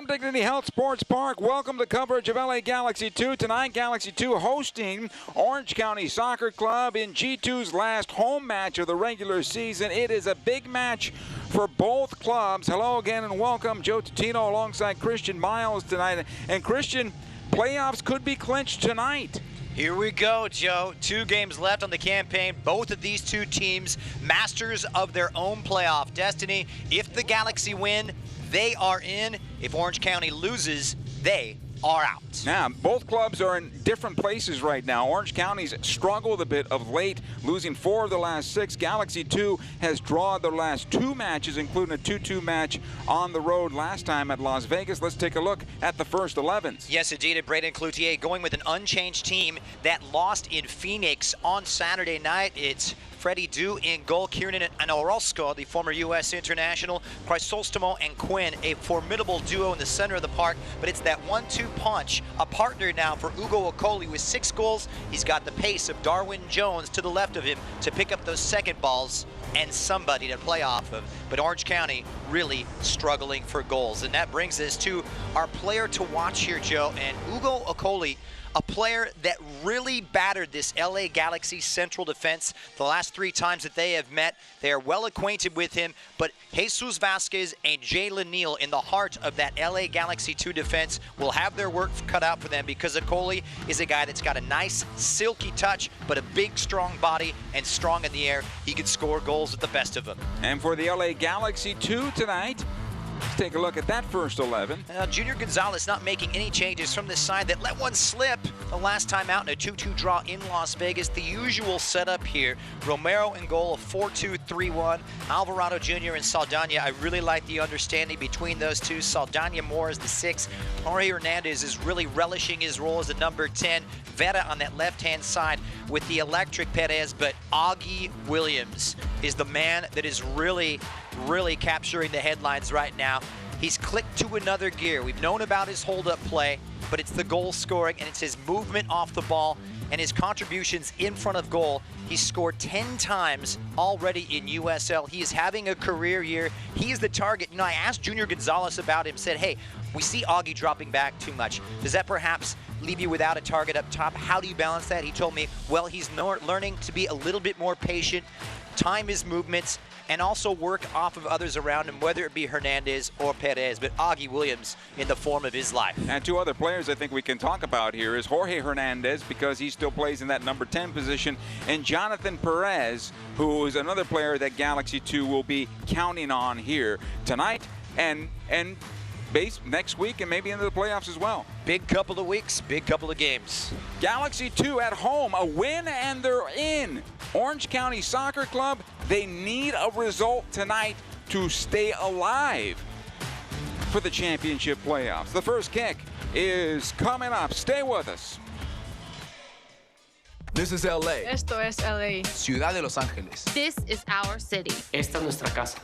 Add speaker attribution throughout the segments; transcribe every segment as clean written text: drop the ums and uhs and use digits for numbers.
Speaker 1: From Dignity Health Sports Park, welcome to coverage of LA Galaxy 2. Tonight, Galaxy 2 hosting Orange County Soccer Club in G2's last home match of the regular season. It is a big match for both clubs. Hello again and welcome. Joe Tutino alongside Christian Miles tonight. And Christian, playoffs could be clinched tonight.
Speaker 2: Here we go, Joe. 2 games left on the campaign. Both of these two teams, masters of their own playoff destiny. If the Galaxy win, they are in. If Orange County loses, they are out.
Speaker 1: Now, both clubs are in different places right now. Orange County's struggled a bit of late, losing 4 of the last 6. Galaxy 2 has drawn their last 2 matches, including a 2-2 match on the road last time at Las Vegas. Let's take a look at the first 11s.
Speaker 2: Yes, indeed, and Braden Cloutier going with an unchanged team that lost in Phoenix on Saturday night. It's Freddie Du in goal, Kiernan and Orozco, the former U.S. international, Chrysostomo and Quinn, a formidable duo in the center of the park, but it's that 1-2 punch, a partner now for Ugo Okoli with 6 goals. He's got the pace of Darwin Jones to the left of him to pick up those second balls and somebody to play off of. But Orange County really struggling for goals. And that brings us to our player to watch here, Joe, and Ugo Okoli, a player that really battered this LA Galaxy central defense the last 3 times that they have met. They are well acquainted with him, but Jesus Vasquez and Jalen Neal in the heart of that LA Galaxy 2 defense will have their work cut out for them, because Okoli is a guy that's got a nice silky touch, but a big strong body and strong in the air. He can score goals with the best of them.
Speaker 1: And for the LA Galaxy 2 tonight, let's take a look at that first 11.
Speaker 2: Junior Gonzalez not making any changes from this side that let one slip the last time out in a 2-2 draw in Las Vegas. The usual setup here. Romero in goal, a 4-2-3-1. Alvarado Jr. and Saldana. I really like the understanding between those two. Saldana more as the 6. Jorge Hernandez is really relishing his role as the number 10. Vera on that left-hand side with the electric Perez, but Augie Williams is the man that is really capturing the headlines right now. He's clicked to another gear. We've known about his hold-up play, but it's the goal scoring, and it's his movement off the ball and his contributions in front of goal. He's scored 10 times already in USL. He is having a career year. He is the target. You know, I asked Junior Gonzalez about him, said, hey, we see Augie dropping back too much. Does that perhaps leave you without a target up top? How do you balance that? He told me, well, he's learning to be a little bit more patient, time his movements, and also work off of others around him, whether it be Hernandez or Perez, but Augie Williams in the form of his life.
Speaker 1: And 2 other players I think we can talk about here is Jorge Hernandez, because he still plays in that number 10 position, and Jonathan Perez, who is another player that Galaxy 2 will be counting on here tonight and next week, and maybe into the playoffs as well.
Speaker 2: Big couple of weeks, big couple of games.
Speaker 1: Galaxy 2 at home, a win and they're in. Orange County Soccer Club, they need a result tonight to stay alive for the championship playoffs. The first kick is coming up. Stay with us.
Speaker 3: This is LA.
Speaker 4: Esto es LA.
Speaker 3: Ciudad de Los Ángeles.
Speaker 4: This is our city.
Speaker 5: Esta es nuestra casa.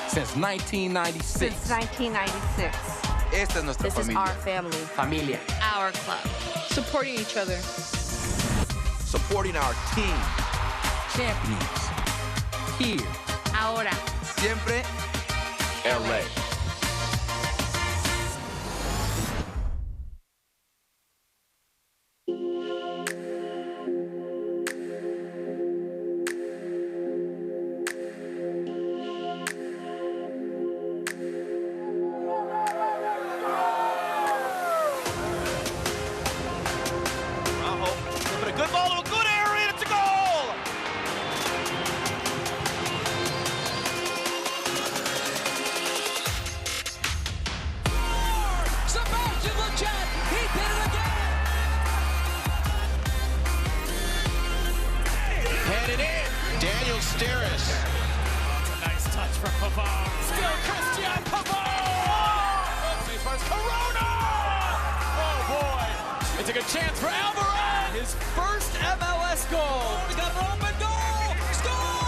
Speaker 3: Since 1996.
Speaker 6: Since 1996.
Speaker 3: Esta es nuestra
Speaker 6: This
Speaker 3: familia.
Speaker 6: is our family.
Speaker 5: Familia.
Speaker 4: Our club. Supporting each other.
Speaker 3: Supporting our team. Champions. Here.
Speaker 4: Ahora.
Speaker 3: Siempre. LA.
Speaker 7: It's a good chance for Alvarez. His first MLS goal. He's got an open goal. Score!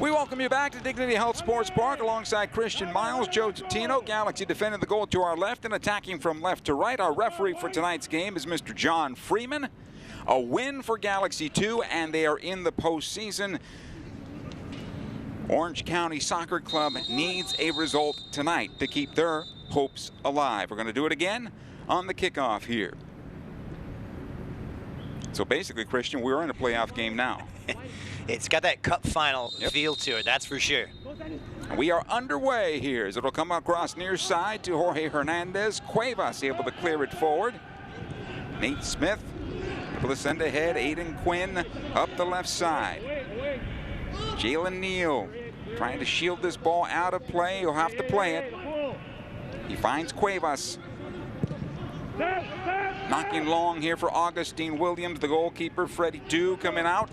Speaker 1: We welcome you back to Dignity Health Sports Park alongside Christian Miles, Joe Tutino. Galaxy defending the goal to our left and attacking from left to right. Our referee for tonight's game is Mr. John Freeman. A win for Galaxy 2, and they are in the postseason. Orange County Soccer Club needs a result tonight to keep their hopes alive. We're going to do it again on the kickoff here. So basically, Christian, we're in a playoff game now.
Speaker 2: It's got that cup final feel to it, that's for sure.
Speaker 1: We are underway here as it'll come across near side to Jorge Hernandez. Cuevas able to clear it forward. Nate Smith able to send ahead. Aiden Quinn up the left side. Jalen Neal trying to shield this ball out of play. He'll have to play it. He finds Cuevas. Knocking long here for Augustine Williams, the goalkeeper. Freddie Dew coming out.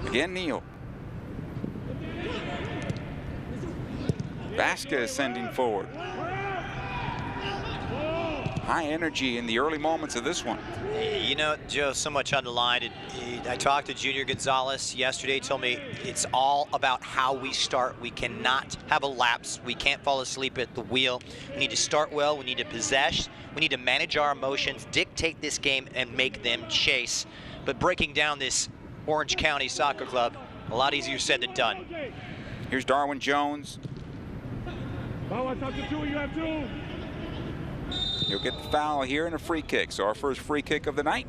Speaker 1: Again, Neal. Vasquez sending forward. High energy in the early moments of this one.
Speaker 2: You know, Joe, so much on the line. I talked to Junior Gonzalez yesterday. He told me it's all about how we start. We cannot have a lapse. We can't fall asleep at the wheel. We need to start well. We need to possess. We need to manage our emotions, dictate this game, and make them chase. But breaking down this Orange County Soccer Club, a lot easier said than done.
Speaker 1: Here's Darwin Jones. He'll get the foul here and a free kick. So our first free kick of the night.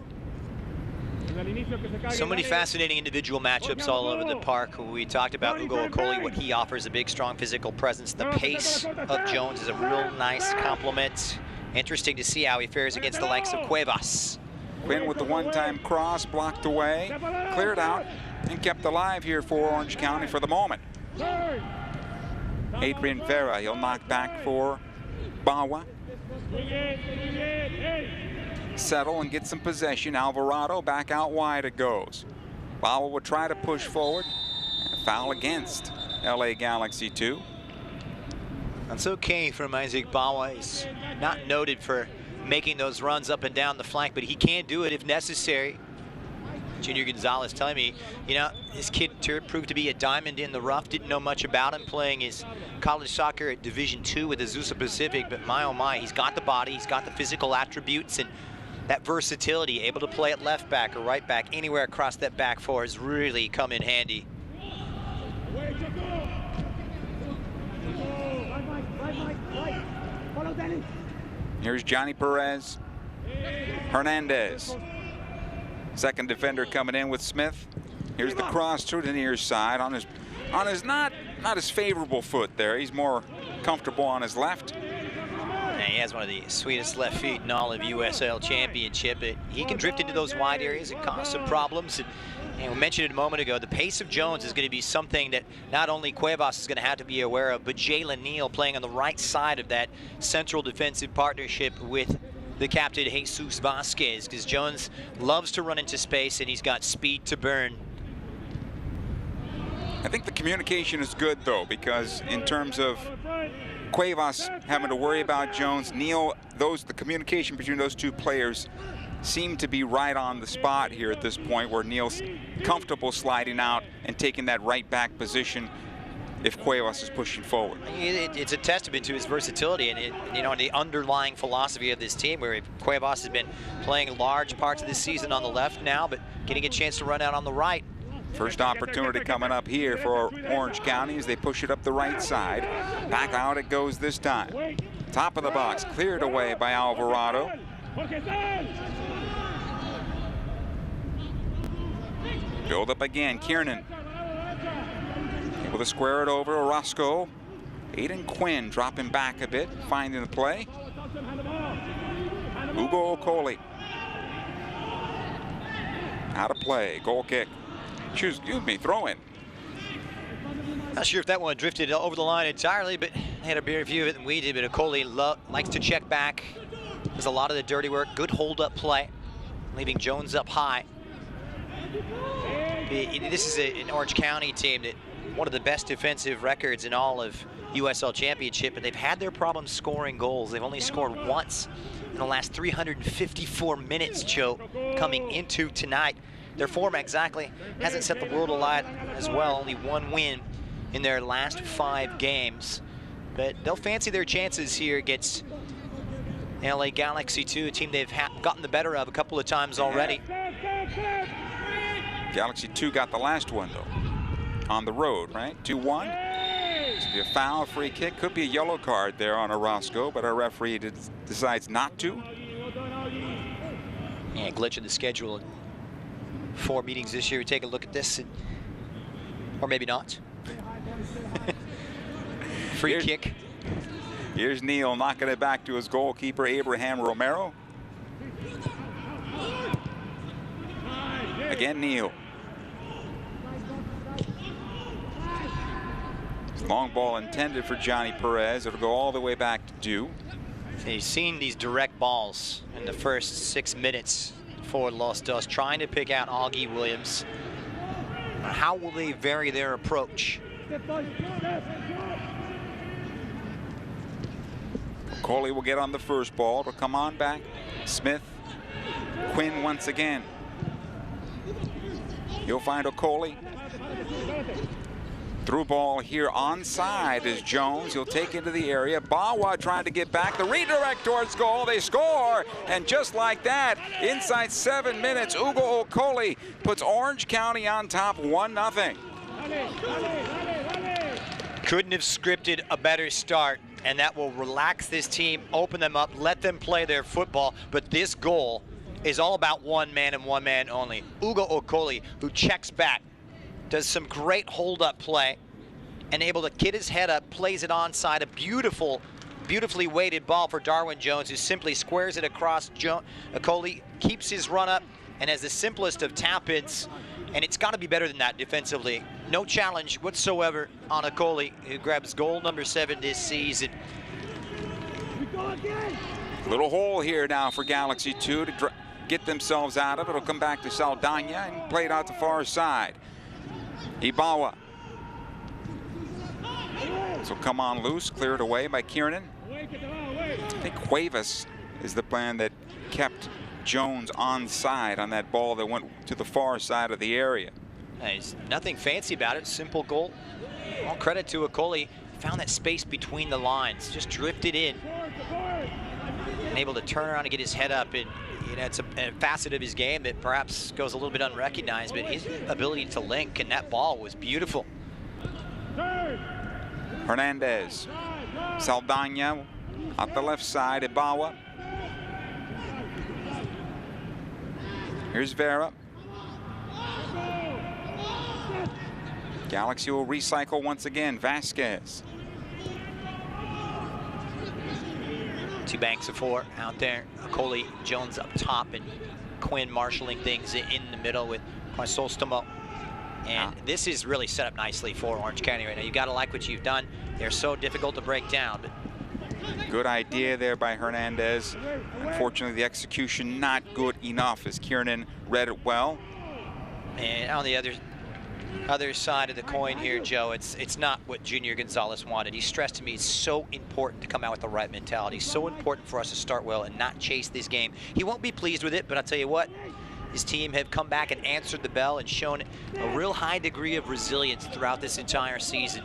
Speaker 2: So many fascinating individual matchups all over the park. We talked about Ugo Okoli, what he offers, a big, strong physical presence. The pace of Jones is a real nice compliment. Interesting to see how he fares against the likes of Cuevas.
Speaker 1: Quinn with the one-time cross, blocked away, cleared out, and kept alive here for Orange County for the moment. Adrian Vera, he'll knock back for Bawa. Settle and get some possession. Alvarado back out wide it goes. Bawa will try to push forward. A foul against LA Galaxy 2.
Speaker 2: That's okay from Isaac Bawa. He's not noted for making those runs up and down the flank, but he can do it if necessary. Junior Gonzalez telling me, you know, this kid proved to be a diamond in the rough. Didn't know much about him playing his college soccer at Division II with Azusa Pacific, but my oh my, he's got the body, he's got the physical attributes, and that versatility, able to play at left back or right back, anywhere across that back four has really come in handy.
Speaker 1: Here's Johnny Perez. Hernandez. Second defender coming in with Smith. Here's the cross to the near side on his not his favorable foot there. He's more comfortable on his left.
Speaker 2: And he has one of the sweetest left feet in all of USL Championship. But he can drift into those wide areas and cause some problems. And we mentioned it a moment ago, the pace of Jones is going to be something that not only Cuevas is going to have to be aware of, but Jalen Neal playing on the right side of that central defensive partnership with the captain Jesus Vasquez, because Jones loves to run into space and he's got speed to burn.
Speaker 1: I think the communication is good though, because in terms of Cuevas having to worry about Jones, Neal, the communication between those two players seem to be right on the spot here at this point, where Neal's comfortable sliding out and taking that right back position if Cuevas is pushing forward.
Speaker 2: It's a testament to his versatility and you know, the underlying philosophy of this team, where Cuevas has been playing large parts of this season on the left now, but getting a chance to run out on the right.
Speaker 1: First opportunity coming up here for Orange County as they push it up the right side. Back out it goes this time. Top of the box, cleared away by Alvarado. Build up again, Kiernan. Able to square it over, Orozco. Aiden Quinn dropping back a bit, finding the play. Ugo Okoli. Out of play, goal kick. Excuse me, throw in.
Speaker 2: Not sure if that one drifted over the line entirely, but they had a better view of it than we did. But Okoli likes to check back. Does a lot of the dirty work. Good hold-up play, leaving Jones up high. This is an Orange County team that one of the best defensive records in all of USL Championship, but they've had their problems scoring goals. They've only scored once in the last 354 minutes, Joe, coming into tonight. Their form exactly hasn't set the world alight as well. Only one win in their last 5 games. But they'll fancy their chances here against LA Galaxy 2, a team they've gotten the better of a couple of times already.
Speaker 1: Galaxy 2 got the last one, though, on the road, right? 2-1. This could be a foul, free kick. Could be a yellow card there on Orozco, but our referee decides not to.
Speaker 2: Yeah, glitch in the schedule. 4 meetings this year. We take a look at this, or maybe not. Free kick.
Speaker 1: Here's Neal knocking it back to his goalkeeper, Abraham Romero. Again, Neal. Long ball intended for Johnny Perez. It'll go all the way back to Dew.
Speaker 2: So you've seen these direct balls in the first 6 minutes for Los Dos, trying to pick out Augie Williams. How will they vary their approach?
Speaker 1: Coley will get on the first ball. It'll come on back. Smith. Quinn once again. You'll find Okoli. Through ball here onside is Jones. He'll take into the area. Bawa trying to get back. The redirect towards goal. They score. And just like that, inside 7 minutes, Ugo Okoli puts Orange County on top 1-0.
Speaker 2: Couldn't have scripted a better start, and that will relax this team, open them up, let them play their football. But this goal is all about one man and one man only. Ugo Okoli, who checks back, does some great hold-up play, and able to get his head up, plays it onside. A beautifully weighted ball for Darwin Jones, who simply squares it across. Okoli keeps his run up and has the simplest of tap-ins, and it's got to be better than that defensively. No challenge whatsoever on Okoli, who grabs goal number 7 this season.
Speaker 1: Little hole here now for Galaxy 2 to get themselves out of it. It'll come back to Saldana and play it out the far side. Ibawa. So come on loose, cleared away by Kiernan. I think Cuevas is the plan that kept Jones onside on that ball that went to the far side of the area.
Speaker 2: There's nothing fancy about it, simple goal. All credit to Okoli. Found that space between the lines, just drifted in. And able to turn around and get his head up. And you know, it's a facet of his game that perhaps goes a little bit unrecognized, but his ability to link, and that ball was beautiful.
Speaker 1: Hernandez. Saldana up the left side. Ibawa. Here's Vera. Galaxy will recycle once again. Vasquez.
Speaker 2: 2 banks of 4 out there. Okoli, Jones up top, and Quinn marshalling things in the middle with Crisostomo. And this is really set up nicely for Orange County right now. You got to like what you've done. They're so difficult to break down. But
Speaker 1: good idea there by Hernandez. Unfortunately, the execution not good enough as Kiernan read it well.
Speaker 2: And on the other side of the coin here, Joe, it's not what Junior Gonzalez wanted. He stressed to me it's so important to come out with the right mentality. So important for us to start well and not chase this game. He won't be pleased with it, but I'll tell you what, his team have come back and answered the bell and shown a real high degree of resilience throughout this entire season.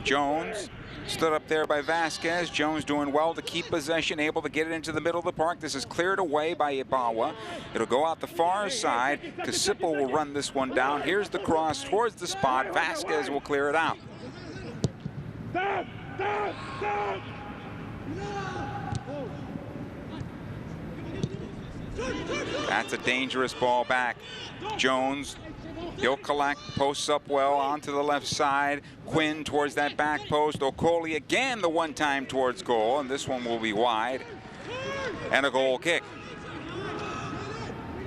Speaker 1: Jones stood up there by Vasquez. Jones doing well to keep possession, able to get it into the middle of the park. This is cleared away by Ibawa. It'll go out the far side. Casipo will run this one down. Here's the cross towards the spot. Vasquez will clear it out. That's a dangerous ball back. Jones, he'll collect, posts up well onto the left side. Quinn towards that back post. Okoli again the one-time towards goal, and this one will be wide. And a goal kick.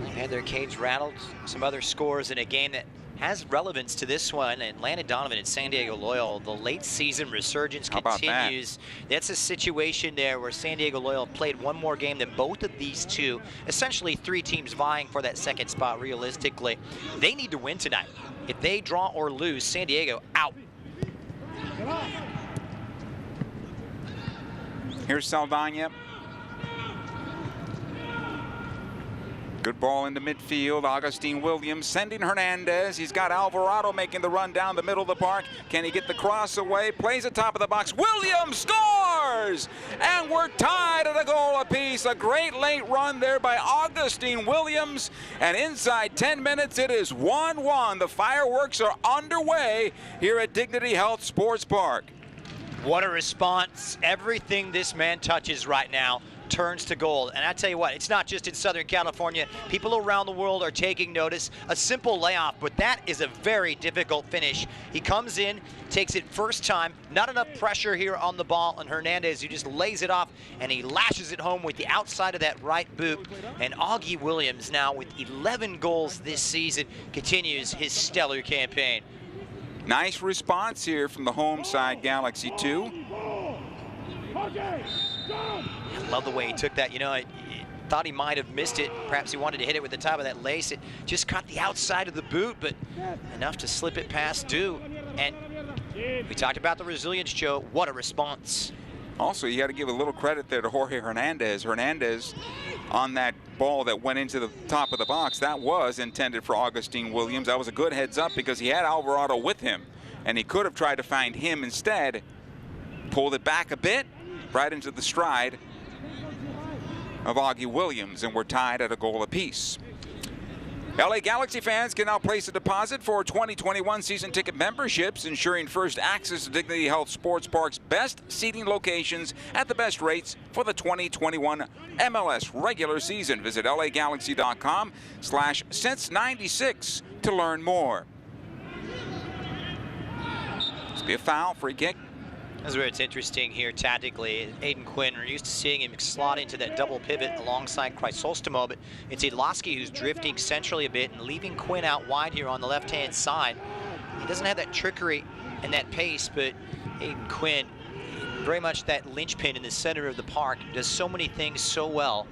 Speaker 2: They had their cage rattled. Some other scores in a game that has relevance to this one. And Landon Donovan and San Diego Loyal, the late season resurgence continues. That's a situation there where San Diego Loyal played one more game than both of these two. Essentially 3 teams vying for that second spot realistically. They need to win tonight. If they draw or lose, San Diego out.
Speaker 1: Here's Saldana. Good ball into midfield. Augustine Williams sending Hernandez. He's got Alvarado making the run down the middle of the park. Can he get the cross away? Plays at top of the box. Williams scores! And we're tied at a goal apiece. A great late run there by Augustine Williams. And inside 10 minutes, it is 1-1. The fireworks are underway here at Dignity Health Sports Park.
Speaker 2: What a response. Everything this man touches right now turns to gold. And I tell you what, it's not just in Southern California. People around the world are taking notice. A simple layoff, but that is a very difficult finish. He comes in, takes it first time, not enough pressure here on the ball, and Hernandez, who just lays it off, and he lashes it home with the outside of that right boot. And Augie Williams, now with 11 goals this season, continues his stellar campaign.
Speaker 1: Nice response here from the home side, Galaxy 2.
Speaker 2: I love the way he took that. You know, I thought he might have missed it. Perhaps he wanted to hit it with the top of that lace. It just caught the outside of the boot, but enough to slip it past Due. And we talked about the resilience, Joe. What a response.
Speaker 1: Also, you got to give a little credit there to Jorge Hernandez. Hernandez on that ball that went into the top of the box, that was intended for Augustine Williams. That was a good heads up because he had Alvarado with him, and he could have tried to find him instead. Pulled it back a bit, right into the stride of Augie Williams, and we're tied at a goal apiece. LA Galaxy fans can now place a deposit for 2021 season ticket memberships, ensuring first access to Dignity Health Sports Park's best seating locations at the best rates for the 2021 MLS regular season. Visit lagalaxy.com/since96 to learn more. This will be a foul, free kick.
Speaker 2: That's where it's interesting here tactically. Aiden Quinn, we're used to seeing him slot into that double pivot alongside Chrysostomo, but it's Idlowski who's drifting centrally a bit and leaving Quinn out wide here on the left-hand side. He doesn't have that trickery and that pace, but Aiden Quinn, very much that linchpin in the center of the park, does so many things so well.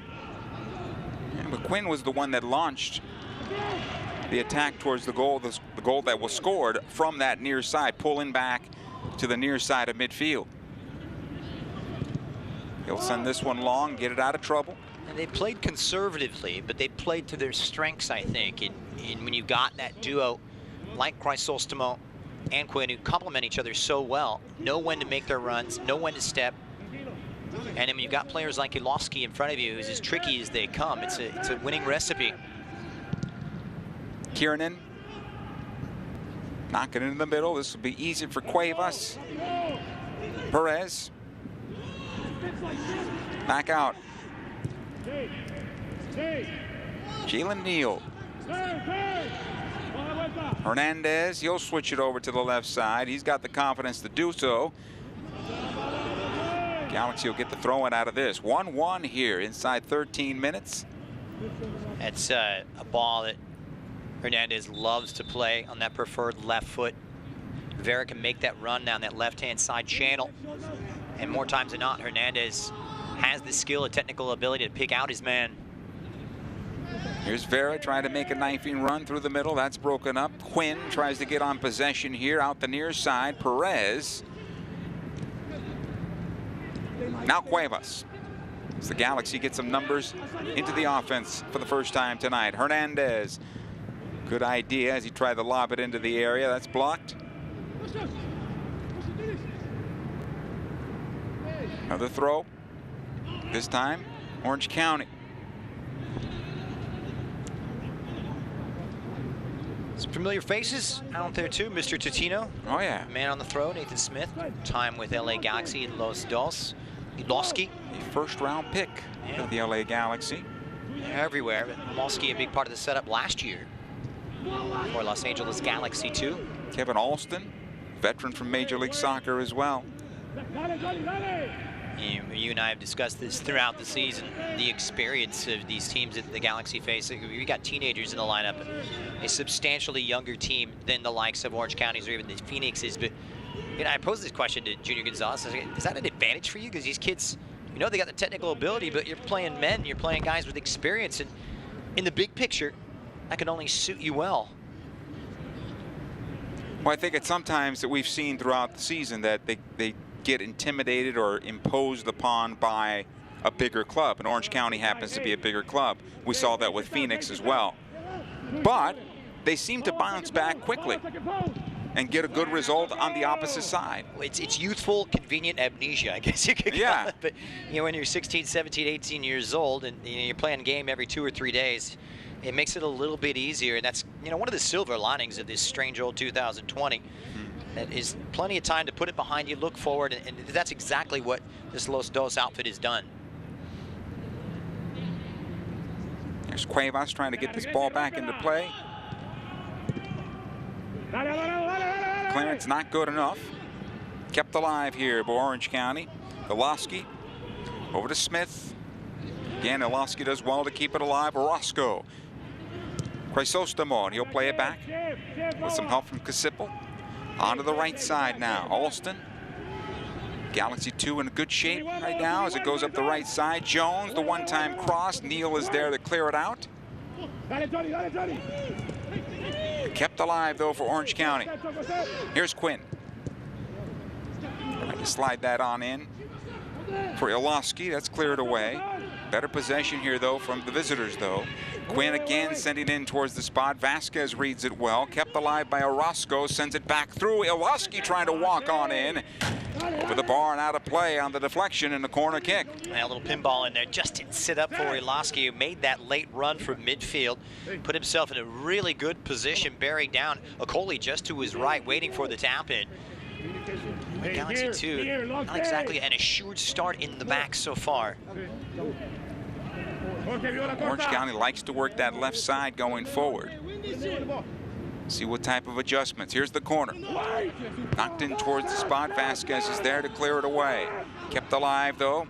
Speaker 1: Yeah, but Quinn was the one that launched the attack towards the goal that was scored from that near side, pulling back to the near side of midfield. He'll send this one long, get it out of trouble.
Speaker 2: And they played conservatively, but they played to their strengths, I think. And when you got that duo like Chrysostomo and Quinn, who complement each other so well, know when to make their runs, know when to step. And then when you've got players like Ilowski in front of you, who's as tricky as they come, it's a winning recipe.
Speaker 1: Kiernan knocking it in the middle. This will be easy for Cuevas. Perez. Back out. Jalen Neal. Hernandez, he'll switch it over to the left side. He's got the confidence to do so. Galaxy will get the throw-in out of this. 1-1 here inside 13 minutes.
Speaker 2: That's a ball that Hernandez loves to play on that preferred left foot. Vera can make that run down that left-hand side channel. And more times than not, Hernandez has the skill and technical ability to pick out his man.
Speaker 1: Here's Vera trying to make a knifing run through the middle. That's broken up. Quinn tries to get on possession here out the near side. Perez. Now Cuevas. As the Galaxy get some numbers into the offense for the first time tonight. Hernandez. Good idea as he tried to lob it into the area. That's blocked. Another throw. This time, Orange County.
Speaker 2: Some familiar faces out there too. Mr. Totino.
Speaker 1: Oh yeah.
Speaker 2: Man on the throw, Nathan Smith. Time with LA Galaxy in Los Dos. Idlowski.
Speaker 1: A first-round pick of the LA Galaxy.
Speaker 2: Everywhere, but Molsky a big part of the setup last year for Los Angeles Galaxy too.
Speaker 1: Kevin Alston, veteran from Major League Soccer as well.
Speaker 2: You and I have discussed this throughout the season, the experience of these teams that the Galaxy face. We got teenagers in the lineup, a substantially younger team than the likes of Orange Counties or even the Phoenixes. But you know, I posed this question to Junior Gonzalez. Is that an advantage for you? Because these kids, you know, they got the technical ability, but you're playing men, you're playing guys with experience, and in the big picture, that can only suit you well.
Speaker 1: Well, I think it's sometimes that we've seen throughout the season that they get intimidated or imposed upon by a bigger club, and Orange County happens to be a bigger club. We saw that with Phoenix as well. But they seem to bounce back quickly and get a good result on the opposite side.
Speaker 2: It's youthful, convenient amnesia, I guess you could call it. But when you're 16, 17, 18 years old and you're playing a game every 2 or 3 days, it makes it a little bit easier. And that's one of the silver linings of this strange old 2020. That is plenty of time to put it behind you, look forward, and that's exactly what this Los Dos outfit has done.
Speaker 1: There's Cuevas trying to get this ball back into play. Clearance not good enough. Kept alive here by Orange County. Iloski over to Smith. Again, Iloski does well to keep it alive. Orozco. Chrysostomon, he'll play it back with some help from Casipel. Onto the right side now. Alston. Galaxy 2 in good shape right now as it goes up the right side. Jones, the one-time cross. Neal is there to clear it out. Kept alive, though, for Orange County. Here's Quinn. Trying to slide that on in for Iloski. That's cleared away. Better possession here, though, from the visitors, though. Quinn again sending in towards the spot. Vasquez reads it well. Kept alive by Orozco. Sends it back through. Iloski trying to walk on in. Over the bar and out of play on the deflection and the corner kick.
Speaker 2: A little pinball in there. Just didn't sit up for Iloski, who made that late run from midfield. Put himself in a really good position, bearing down Okoli just to his right, waiting for the tap in. Galaxy 2, not exactly an assured start in the back so far.
Speaker 1: Orange County likes to work that left side going forward. See what type of adjustments. Here's the corner. Knocked in towards the spot. Vasquez is there to clear it away. Kept alive, though.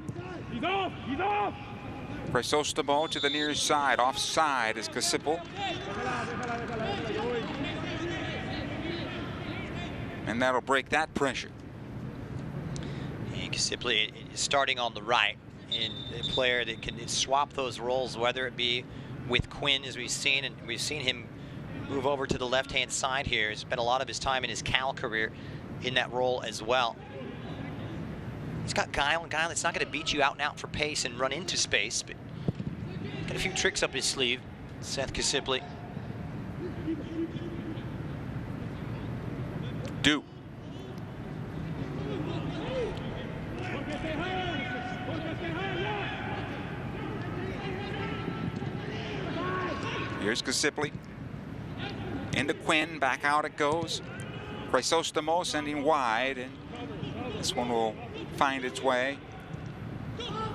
Speaker 1: Chrysostomon to the near side. Offside is Casipel. And that'll break that pressure.
Speaker 2: And Casipel is starting on the right. And a player that can swap those roles, whether it be with Quinn, as we've seen, and we've seen him move over to the left-hand side here. He spent a lot of his time in his Cal career in that role as well. He's got guile, and guile that's not going to beat you out and out for pace and run into space, but got a few tricks up his sleeve, Seth Casipel.
Speaker 1: Do. Here's Casipel. Into Quinn, back out it goes. Chrysostomon sending wide, and this one will find its way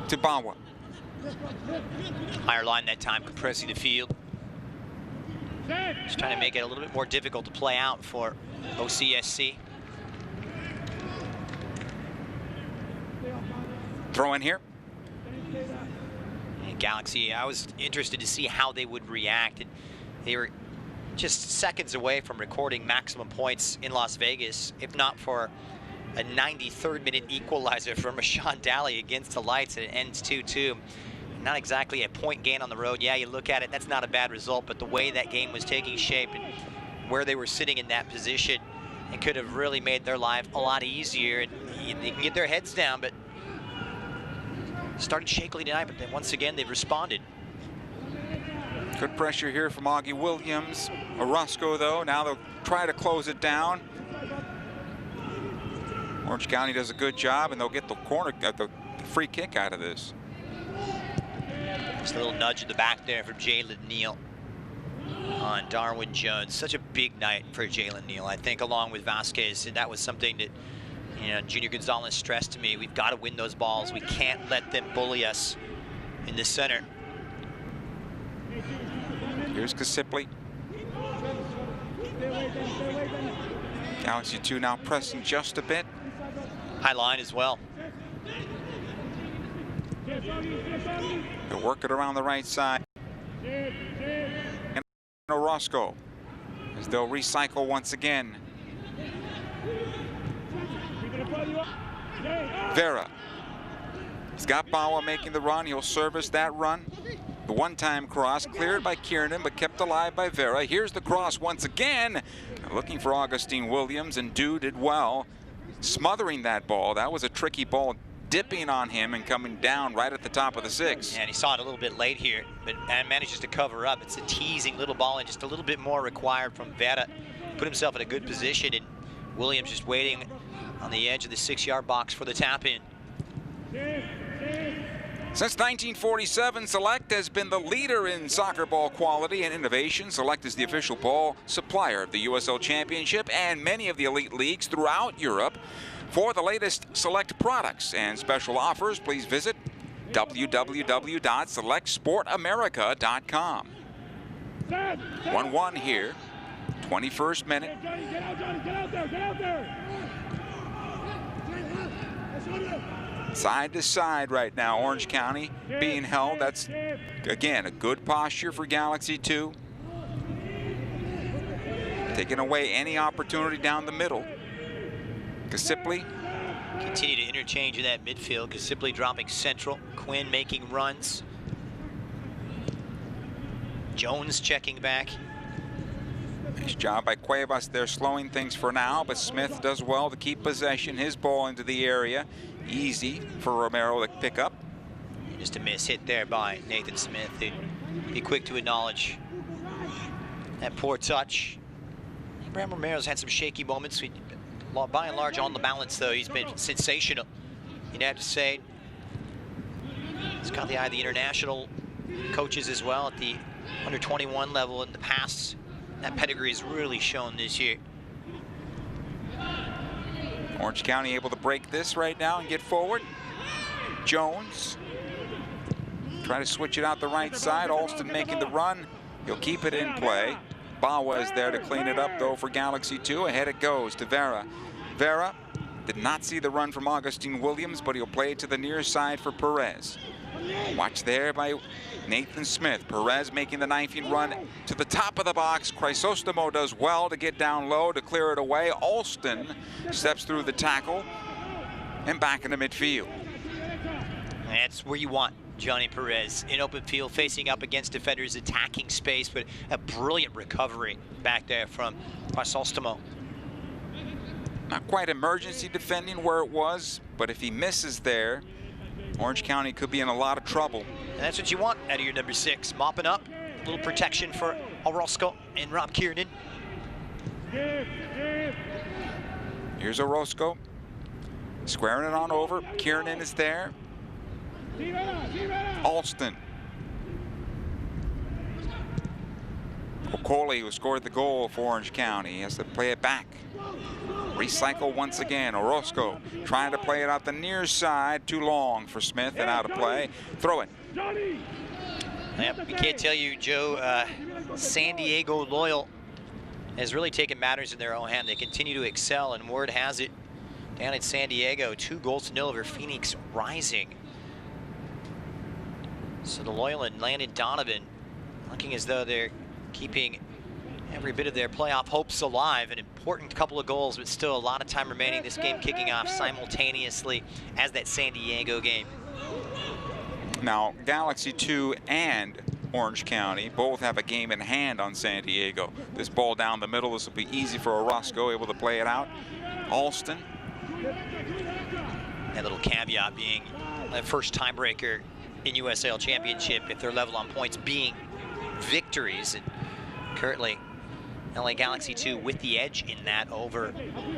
Speaker 1: to Bawa.
Speaker 2: Higher line that time, compressing the field. Just trying to make it a little bit more difficult to play out for OCSC.
Speaker 1: Throw in here.
Speaker 2: And Galaxy, I was interested to see how they would react. And they were just seconds away from recording maximum points in Las Vegas, if not for a 93rd minute equalizer from Rashawn Daly against the Lights, and it ends 2-2. Not exactly a point gain on the road. Yeah, you look at it, that's not a bad result, but the way that game was taking shape and where they were sitting in that position, it could have really made their life a lot easier. And they can get their heads down, but started shakily tonight, but then once again, they've responded.
Speaker 1: Good pressure here from Augie Williams. Orozco, though, now they'll try to close it down. Orange County does a good job, and they'll get the corner, the free kick out of this.
Speaker 2: Just a little nudge in the back there from Jalen Neal on Darwin Jones. Such a big night for Jalen Neal, I think, along with Vasquez. And that was something that, Junior Gonzalez stressed to me. We've got to win those balls. We can't let them bully us in the center.
Speaker 1: Here's Casipel. Galaxy 2 now pressing just a bit.
Speaker 2: High line as well.
Speaker 1: They'll work it around the right side. And Orozco, as they'll recycle once again. Vera. He's got Bawa making the run. He'll service that run. The one-time cross cleared by Kiernan, but kept alive by Vera. Here's the cross once again. Looking for Augustine Williams, and Dew did well, smothering that ball. That was a tricky ball dipping on him and coming down right at the top of the 6.
Speaker 2: And he saw it a little bit late here, but manages to cover up. It's a teasing little ball, and just a little bit more required from Vera. Put himself in a good position, and Williams just waiting on the edge of the 6-yard box for the tap in.
Speaker 1: Since 1947, Select has been the leader in soccer ball quality and innovation. Select is the official ball supplier of the USL Championship and many of the elite leagues throughout Europe. For the latest Select products and special offers, please visit www.selectsportamerica.com. 1-1 here, 21st minute. Side to side right now, Orange County being held. That's, again, a good posture for Galaxy 2. Taking away any opportunity down the middle. Kasipli.
Speaker 2: Continue to interchange in that midfield. Kasipli dropping central. Quinn making runs. Jones checking back.
Speaker 1: Nice job by Cuevas there, slowing things for now, but Smith does well to keep possession. His ball into the area. Easy for Romero to pick up.
Speaker 2: Just a miss hit there by Nathan Smith. He'd be quick to acknowledge that poor touch. Abraham Romero's had some shaky moments. By and large, on the balance, though, he's been sensational. You'd have to say. He's got the eye of the international coaches as well at the under-21 level in the past. That pedigree is really shown this year.
Speaker 1: Orange County able to break this right now and get forward. Jones trying to switch it out the right side. Alston making the run. He'll keep it in play. Bawa is there to clean it up, though, for Galaxy 2. Ahead it goes to Vera. Vera did not see the run from Augustine Williams, but he'll play it to the near side for Perez. Watch there by Nathan Smith. Perez making the knifing run to the top of the box. Chrysostomo does well to get down low to clear it away. Alston steps through the tackle and back into midfield.
Speaker 2: That's where you want Johnny Perez, in open field, facing up against defenders, attacking space, but a brilliant recovery back there from Chrysostomo.
Speaker 1: Not quite emergency defending where it was, but if he misses there, Orange County could be in a lot of trouble.
Speaker 2: And that's what you want out of your number 6. Mopping up, a little protection for Orozco and Rob Kiernan.
Speaker 1: Here's Orozco, squaring it on over. Kiernan is there. Alston. Okoli, who scored the goal for Orange County, he has to play it back. Recycle once again. Orozco trying to play it out the near side. Too long for Smith and out of play. Throw it.
Speaker 2: Yep, we can't tell you, Joe, San Diego Loyal has really taken matters in their own hand. They continue to excel, and word has it, down in San Diego, 2-0 over Phoenix Rising. So the Loyal and Landon Donovan looking as though they're keeping every bit of their playoff hopes alive. An important couple of goals, but still a lot of time remaining. This game kicking off simultaneously as that San Diego game.
Speaker 1: Now, Galaxy 2 and Orange County both have a game in hand on San Diego. This ball down the middle, this will be easy for Orozco, able to play it out. Alston.
Speaker 2: That little caveat being the first tiebreaker in USL Championship, if they're level on points, being victories. And currently, LA Galaxy 2 with the edge in that over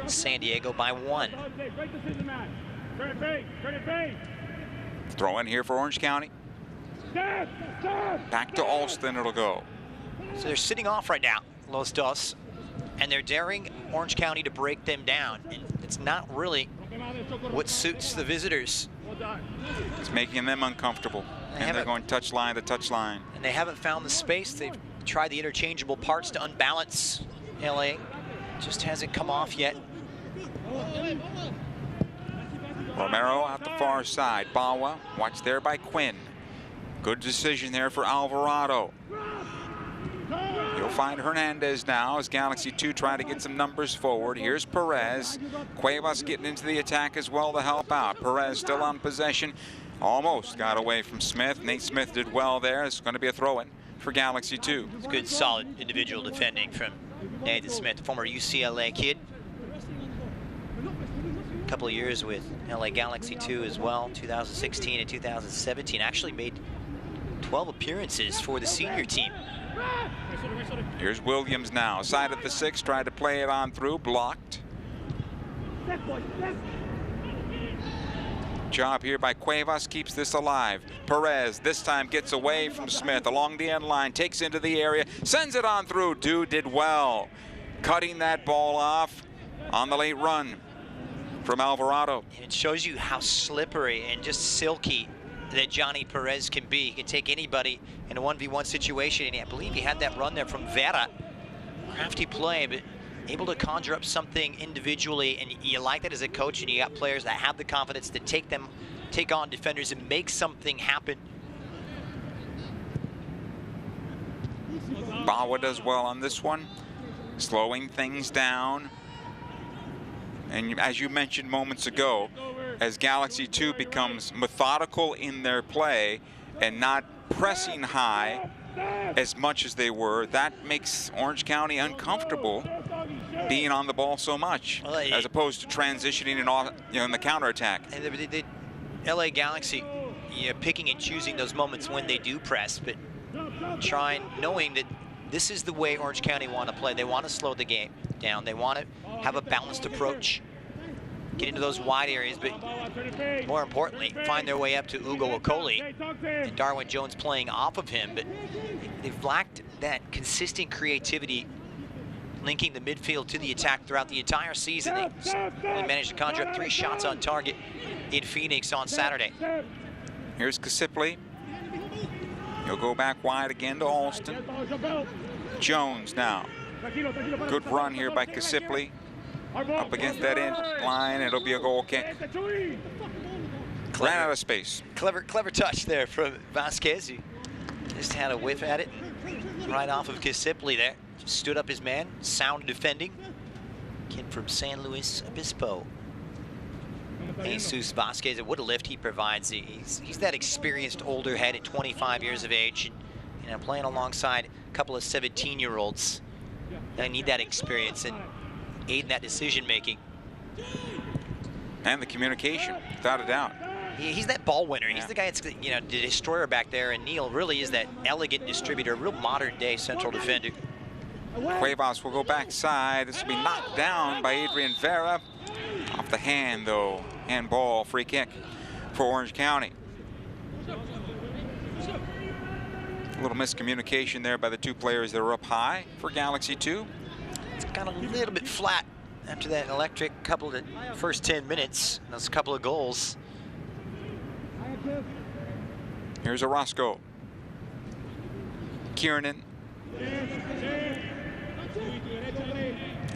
Speaker 2: San Diego by 1.
Speaker 1: Throw in here for Orange County. Back to Alston it'll go.
Speaker 2: So they're sitting off right now, Los Dos, and they're daring Orange County to break them down. And it's not really what suits the visitors.
Speaker 1: It's making them uncomfortable. And they're going touch line to touch line.
Speaker 2: And they haven't found the space. They've tried the interchangeable parts to unbalance LA. Just hasn't come off yet.
Speaker 1: Romero out the far side. Bawa, watched there by Quinn. Good decision there for Alvarado. He'll find Hernandez now as Galaxy 2 try to get some numbers forward. Here's Perez. Cuevas getting into the attack as well to help out. Perez still on possession. Almost got away from Smith. Nate Smith did well there. It's going to be a throw-in for Galaxy 2.
Speaker 2: It's good, solid individual defending from Nathan Smith, the former UCLA kid. a couple of years with LA Galaxy 2 as well, 2016 and 2017. Actually made 12 appearances for the senior team.
Speaker 1: Here's Williams now, side of the 6, tried to play it on through, blocked. Job here by Cuevas, keeps this alive. Perez this time gets away from Smith along the end line, takes into the area, sends it on through. Dude did well, cutting that ball off on the late run from Alvarado.
Speaker 2: It shows you how slippery and just silky that Johnny Perez can be. He can take anybody in a 1v1 situation, and I believe he had that run there from Vera. Crafty play, but able to conjure up something individually, and you like that as a coach, and you got players that have the confidence to take on defenders and make something happen.
Speaker 1: Bawa does well on this one, slowing things down. And as you mentioned moments ago, as Galaxy 2 becomes methodical in their play and not pressing high as much as they were, that makes Orange County uncomfortable being on the ball so much, as opposed to transitioning and off, in the counterattack.
Speaker 2: And the LA Galaxy, picking and choosing those moments when they do press, but knowing that this is the way Orange County want to play. They want to slow the game down. They want to have a balanced approach, get into those wide areas, but more importantly, find their way up to Ugo Okoli and Darwin Jones playing off of him. But they've lacked that consistent creativity linking the midfield to the attack throughout the entire season. They only managed to conjure up 3 shots on target in Phoenix on Saturday.
Speaker 1: Here's Kasipli. He'll go back wide again to Alston. Jones now. Good run here by Kasipli. Up against that end line, it'll be a goal kick. Ran out of space.
Speaker 2: Clever touch there from Vasquez. He just had a whiff at it right off of Kasipli there. Just stood up his man, sound defending. Kid from San Luis Obispo. Jesus Vasquez, what a lift he provides. He's that experienced older head at 25 years of age, and playing alongside a couple of 17-year-olds. They need that experience and aid in that decision making.
Speaker 1: And the communication, without a doubt.
Speaker 2: He's that ball winner. He's the guy that's, the destroyer back there, and Neil really is that elegant distributor, real modern day central defender.
Speaker 1: Cuevas will go backside. This will be knocked down by Adrian Vera. Off the hand, though. Handball, free kick for Orange County. A little miscommunication there by the 2 players that are up high for Galaxy 2.
Speaker 2: It's got a little bit flat after that electric couple of the first 10 minutes. Those couple of goals.
Speaker 1: Here's Orozco. Kiernan.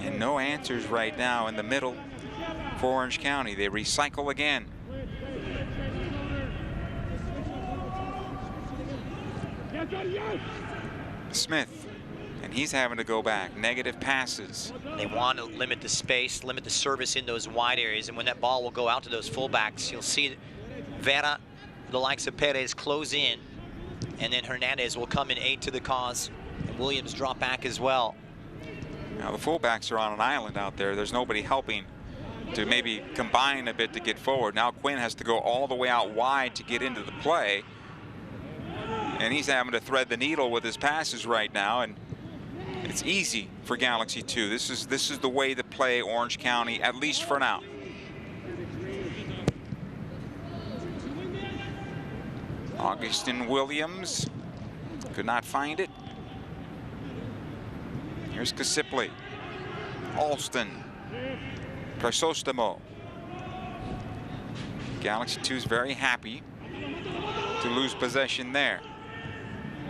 Speaker 1: And no answers right now in the middle for Orange County. They recycle again. Smith, and he's having to go back. Negative passes.
Speaker 2: They want to limit the space, limit the service in those wide areas, and when that ball will go out to those fullbacks, you'll see Vera, the likes of Perez, close in, and then Hernandez will come and aid to the cause, and Williams drop back as well.
Speaker 1: Now the fullbacks are on an island out there. There's nobody helping to maybe combine a bit to get forward. Now Quinn has to go all the way out wide to get into the play. And he's having to thread the needle with his passes right now, and it's easy for Galaxy 2. This is the way to play Orange County, at least for now. Augustin Williams could not find it. Here's Kasipli. Alston. Chrysostamo. Galaxy 2's very happy to lose possession there.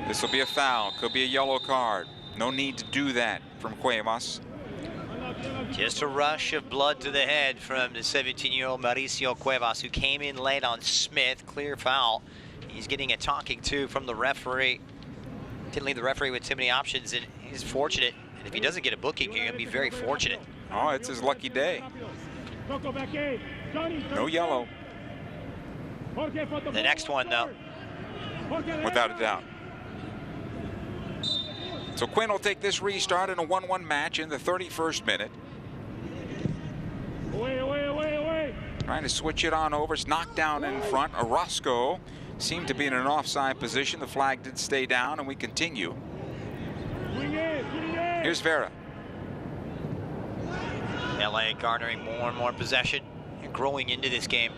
Speaker 1: This will be a foul, could be a yellow card. No need to do that from Cuevas.
Speaker 2: Just a rush of blood to the head from the 17-year-old Mauricio Cuevas, who came in late on Smith. Clear foul. He's getting a talking to from the referee. Didn't leave the referee with too many options, and he's fortunate. And if he doesn't get a booking, he's gonna be very fortunate.
Speaker 1: Oh, it's his lucky day. No yellow.
Speaker 2: The next one, though.
Speaker 1: Without a doubt. So Quinn will take this restart in a 1-1 match in the 31st minute. Trying to switch it on over. It's knocked down in front. Orozco seemed to be in an offside position. The flag did stay down, and we continue. Here's Vera.
Speaker 2: LA garnering more and more possession and growing into this game.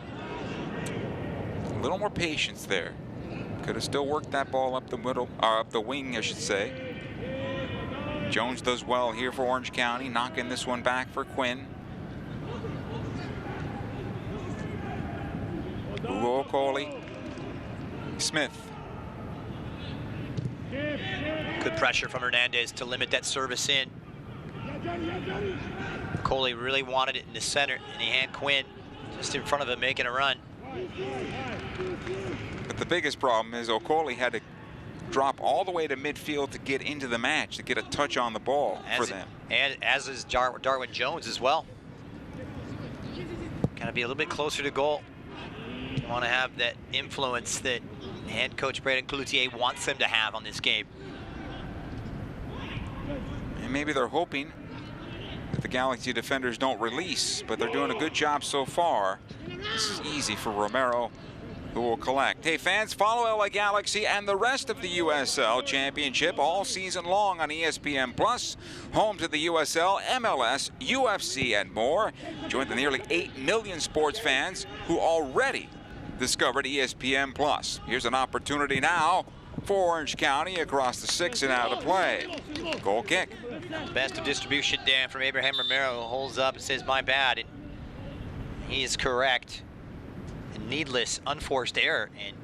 Speaker 1: A little more patience there. Could have still worked that ball up the middle, or up the wing, I should say. Jones does well here for Orange County, knocking this one back for Quinn. Ugo Okoli. Smith.
Speaker 2: Good pressure from Hernandez to limit that service in. Coley really wanted it in the center, and he had Quinn just in front of him making a run.
Speaker 1: But the biggest problem is Okoli had to drop all the way to midfield to get into the match, to get a touch on the ball for them.
Speaker 2: And as is Darwin Jones as well. Got to be a little bit closer to goal. You want to have that influence that head coach Braden Cloutier wants them to have on this game.
Speaker 1: And maybe they're hoping that the Galaxy defenders don't release, but they're doing a good job so far. This is easy for Romero, who will collect. Hey fans, follow LA Galaxy and the rest of the USL Championship all season long on ESPN Plus, home to the USL, MLS, UFC, and more. Join the nearly 8 million sports fans who already discovered ESPN Plus. Here's an opportunity now for Orange County across the 6 and out of play. Goal kick.
Speaker 2: Best of distribution there from Abraham Romero, who holds up and says, my bad. And he is correct. A needless, unforced error. And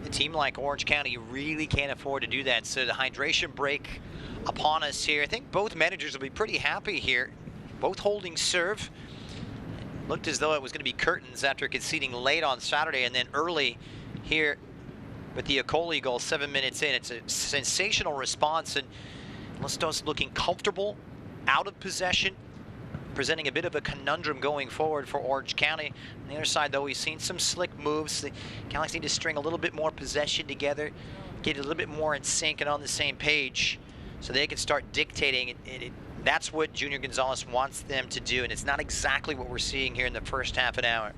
Speaker 2: a team like Orange County really can't afford to do that. So the hydration break upon us here. I think both managers will be pretty happy here. Both holding serve. Looked as though it was going to be curtains after conceding late on Saturday, and then early here with the Okoli goal 7 minutes in. It's a sensational response, and Listos looking comfortable out of possession, presenting a bit of a conundrum going forward for Orange County. On the other side, though, we've seen some slick moves. The Galaxy need to string a little bit more possession together, get a little bit more in sync and on the same page so they can start dictating. That's what Junior Gonzalez wants them to do, and it's not exactly what we're seeing here in the first half an hour.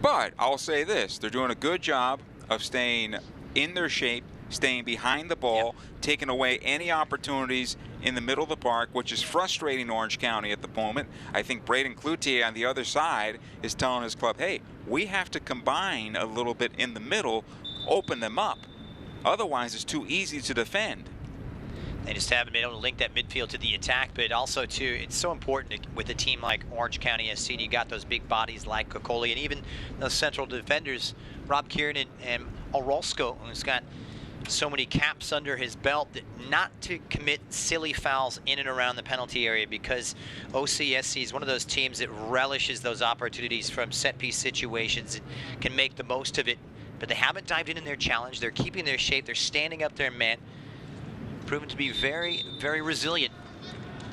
Speaker 1: But I'll say this, they're doing a good job of staying in their shape, staying behind the ball, taking away any opportunities in the middle of the park, which is frustrating Orange County at the moment. I think Braden Cloutier on the other side is telling his club, hey, we have to combine a little bit in the middle, open them up. Otherwise, it's too easy to defend.
Speaker 2: They just haven't been able to link that midfield to the attack, but also, too, it's so important with a team like Orange County SC. You got those big bodies like Kokoli and even those central defenders, Rob Kieran and Orozco, who's got so many caps under his belt, that not to commit silly fouls in and around the penalty area, because OCSC is one of those teams that relishes those opportunities from set-piece situations and can make the most of it. But they haven't dived in their challenge. They're keeping their shape. They're standing up their man. Proven to be very, very resilient.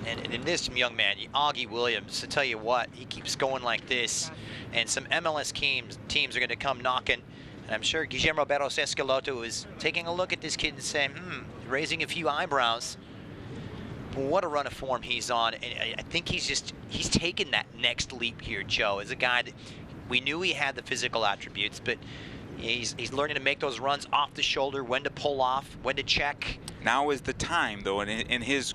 Speaker 2: And in this young man, Augie Williams, to tell you what, he keeps going like this, and some MLS teams are going to come knocking. And I'm sure Guillermo Barros Escaloto is taking a look at this kid and saying, raising a few eyebrows. What a run of form he's on. And I think he's taken that next leap here, Joe, as a guy that we knew he had the physical attributes, but he's learning to make those runs off the shoulder, when to pull off, when to check.
Speaker 1: Now is the time, though, in his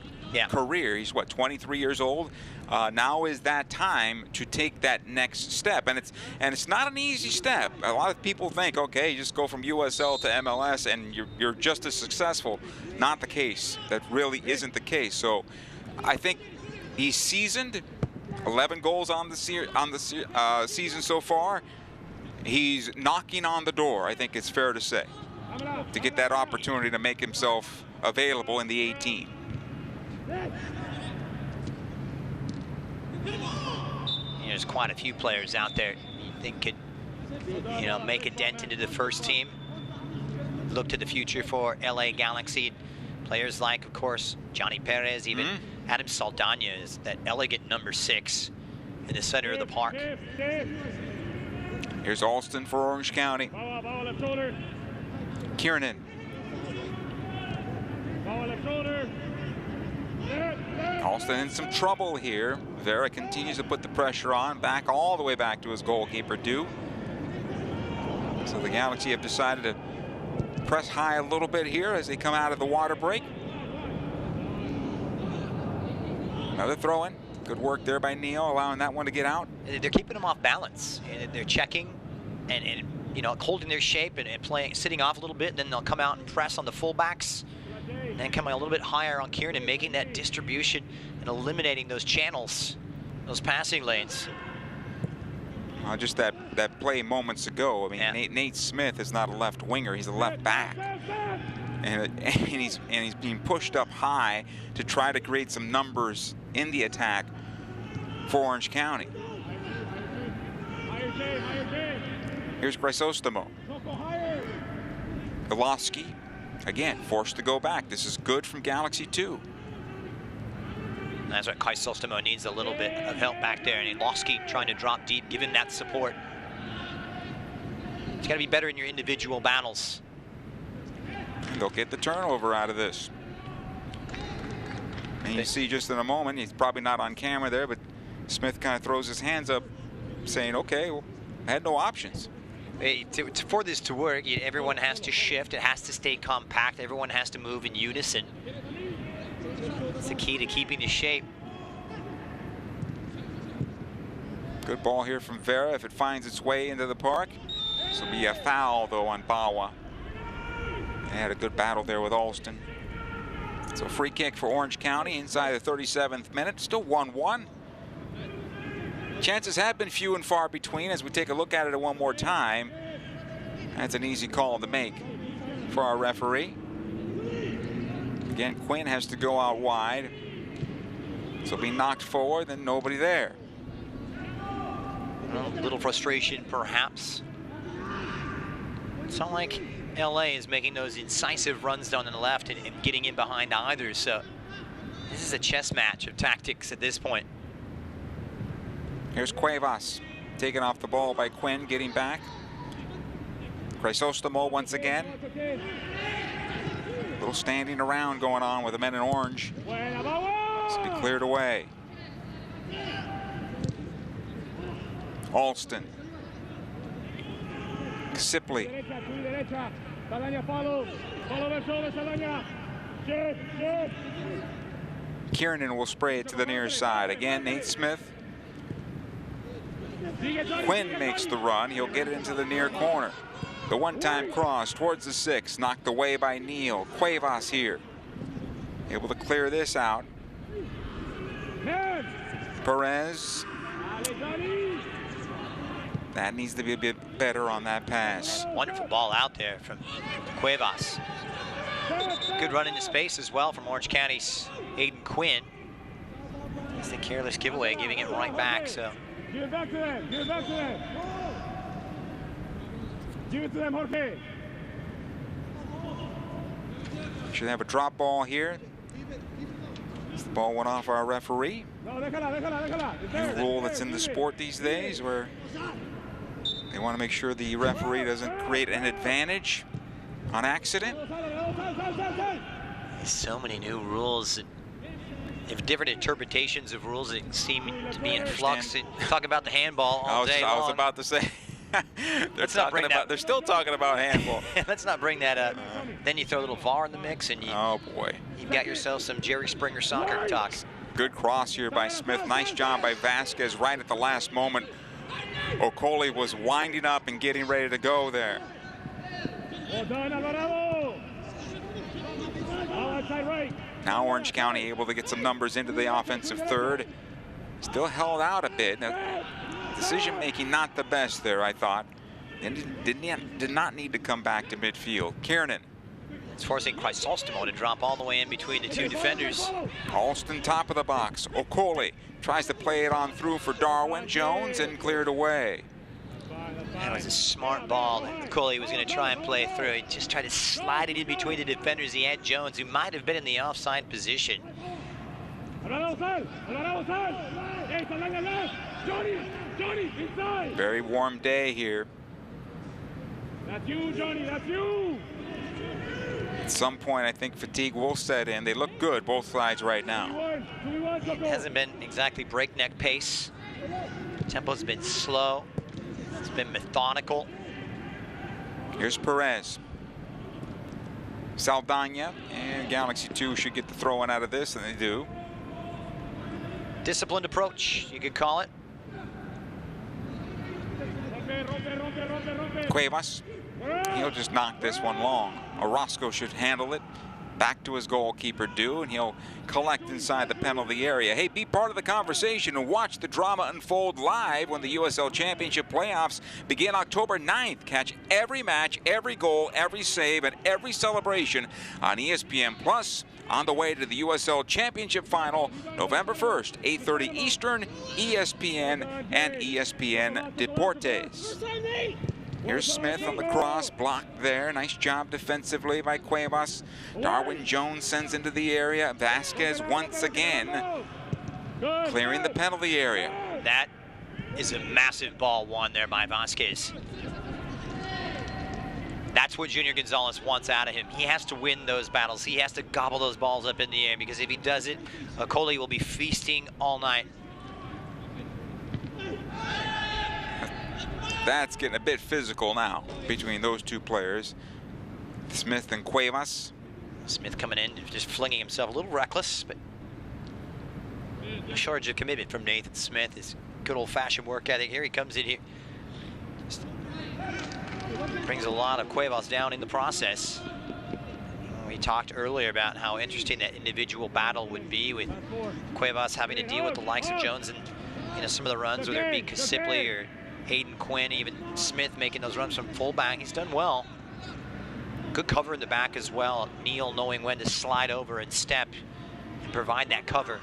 Speaker 1: career. He's, what, 23 years old? Now is that time to take that next step, and it's not an easy step. A lot of people think, okay, you just go from USL to MLS and you're just as successful. Not the case. That really isn't the case. So I think he's seasoned. 11 goals on the season so far. He's knocking on the door, I think it's fair to say, to get that opportunity to make himself available in the 18.
Speaker 2: There's quite a few players out there you think could, make a dent into the first team. Look to the future for LA Galaxy. Players like, of course, Johnny Perez, even Adam Saldana is that elegant number 6 in the center of the park.
Speaker 1: Here's Alston for Orange County. Kiernan. Alston in some trouble here. Vera continues to put the pressure on, back all the way back to his goalkeeper, Dew. So the Galaxy have decided to press high a little bit here as they come out of the water break. Another throw-in. Good work there by Neal, allowing that one to get out.
Speaker 2: They're keeping them off balance, and they're checking and you know, holding their shape and playing, sitting off a little bit, and then they'll come out and press on the fullbacks, and then coming a little bit higher on Kieran and making that distribution and eliminating those channels, those passing lanes.
Speaker 1: Just that play moments ago. I mean, yeah. Nate Smith is not a left winger; he's a left back, and he's being pushed up high to try to create some numbers in the attack for Orange County. Here's Chrysostomo. Golofsky, again, forced to go back. This is good from Galaxy 2.
Speaker 2: That's right, Chrysostomo needs a little bit of help back there, and Golofsky trying to drop deep, give him that support. It's got to be better in your individual battles.
Speaker 1: And they'll get the turnover out of this. And you see just in a moment, he's probably not on camera there, but Smith kind of throws his hands up saying, okay, well, I had no options.
Speaker 2: For this to work, everyone has to shift. It has to stay compact. Everyone has to move in unison. It's the key to keeping the shape.
Speaker 1: Good ball here from Vera if it finds its way into the park. This will be a foul, though, on Bawa. They had a good battle there with Alston. So free kick for Orange County inside the 37th minute. Still 1-1. Chances have been few and far between as we take a look at it one more time. That's an easy call to make for our referee. Again, Quinn has to go out wide. So be knocked forward, then nobody there.
Speaker 2: Well, a little frustration, perhaps. It's not like LA is making those incisive runs down on the left and getting in behind either. So this is a chess match of tactics at this point.
Speaker 1: Here's Cuevas, taken off the ball by Quinn, getting back. Chrysostomo once again. A little standing around going on with the men in orange. This will be cleared away. Alston. Sipley. Kiernan will spray it to the near side. Again, Nate Smith. Quinn makes the run. He'll get it into the near corner. The one-time cross towards the 6, knocked away by Neal. Cuevas here. Able to clear this out. Perez. That needs to be a bit better on that pass.
Speaker 2: Wonderful ball out there from Cuevas. Good run into space as well from Orange County's Aiden Quinn. It's the careless giveaway, giving it right back. So.
Speaker 5: Give it back to them. Give it back to them. Give it to them, Jorge.
Speaker 1: Should have a drop ball here. The ball went off our referee. New rule that's in the sport these days where they want to make sure the referee doesn't create an advantage on accident.
Speaker 2: There's so many new rules. If different interpretations of rules that seem to be in flux. Talk about the handball all day long.
Speaker 1: I was about to say, they're still talking about handball.
Speaker 2: Let's not bring that up. Then you throw a little VAR in the mix, and
Speaker 1: oh boy,
Speaker 2: you've got yourself some Jerry Springer soccer talk.
Speaker 1: Good cross here by Smith. Nice job by Vasquez right at the last moment. Okoli was winding up and getting ready to go there. Now Orange County able to get some numbers into the offensive third. Still held out a bit. Now, decision making not the best there, I thought. Did not need to come back to midfield. Kiernan.
Speaker 2: It's forcing Chrysostomo to drop all the way in between the two defenders.
Speaker 1: Alston top of the box. Okoli tries to play it on through for Darwin Jones and cleared away.
Speaker 2: That was a smart ball that Okoli was going to try and play through. He just tried to slide it in between the defenders. He had Jones, who might have been in the offside position.
Speaker 1: Very warm day here.
Speaker 5: That's you, Johnny, that's you.
Speaker 1: At some point, I think fatigue will set in. They look good, both sides right now.
Speaker 2: It hasn't been exactly breakneck pace. Tempo's been slow. It's been methodical.
Speaker 1: Here's Perez. Saldana and Galaxy 2 should get the throw-in out of this, and they do.
Speaker 2: Disciplined approach, you could call it.
Speaker 1: Cuevas, he'll just knock this one long. Orozco should handle it. Back to his goalkeeper, and he'll collect inside the penalty area. Hey, be part of the conversation and watch the drama unfold live when the USL Championship playoffs begin October 9th. Catch every match, every goal, every save, and every celebration on ESPN Plus. On the way to the USL Championship Final, November 1st, 8:30 Eastern, ESPN and ESPN Deportes. Here's Smith on the cross, blocked there. Nice job defensively by Cuevas. Darwin Jones sends into the area. Vasquez once again clearing the penalty area.
Speaker 2: That is a massive ball won there by Vasquez. That's what Junior Gonzalez wants out of him. He has to win those battles. He has to gobble those balls up in the air, because if he does it, Okoli will be feasting all night.
Speaker 1: That's getting a bit physical now between those two players, Smith and Cuevas.
Speaker 2: Smith coming in, just flinging himself, a little reckless, but a charge of commitment from Nathan Smith. His good old-fashioned work ethic. Here he comes in here. Just brings a lot of Cuevas down in the process. We talked earlier about how interesting that individual battle would be, with Cuevas having to deal with the likes of Jones and some of the runs, whether it be Kasipli or Hayden Quinn, even Smith making those runs from fullback. He's done well. Good cover in the back as well. Neal knowing when to slide over and step and provide that cover.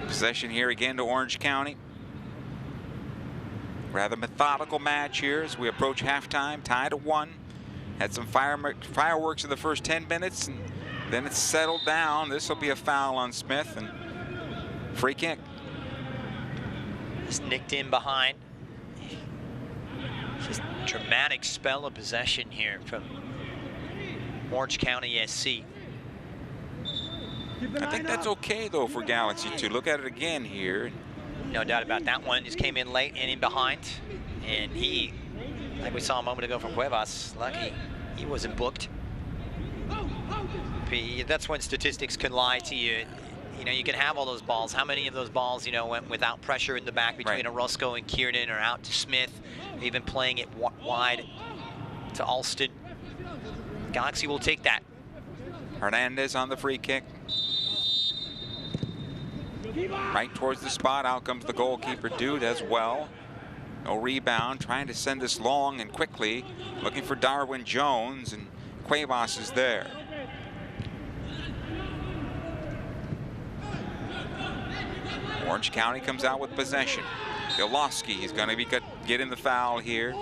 Speaker 1: Possession here again to Orange County. Rather methodical match here as we approach halftime, tied at 1. Had some fireworks in the first 10 minutes, and then it's settled down. This will be a foul on Smith, and free kick.
Speaker 2: Just nicked in behind. Just dramatic spell of possession here from Orange County SC.
Speaker 1: I think that's okay though for Galaxy 2. Look at it again here.
Speaker 2: No doubt about that one. Just came in late and in behind. And he, like we saw a moment ago from Cuevas, lucky he wasn't booked. That's when statistics can lie to you. You can have all those balls. How many of those balls, went without pressure in the back between Orozco and Kiernan, or out to Smith, even playing it wide to Alston? Galaxy will take that.
Speaker 1: Hernandez on the free kick. Right towards the spot. Out comes the goalkeeper, Dude, as well. No rebound. Trying to send this long and quickly. Looking for Darwin Jones, and Cuevas is there. Orange County comes out with possession. Ilowski, he's going to get in the foul here.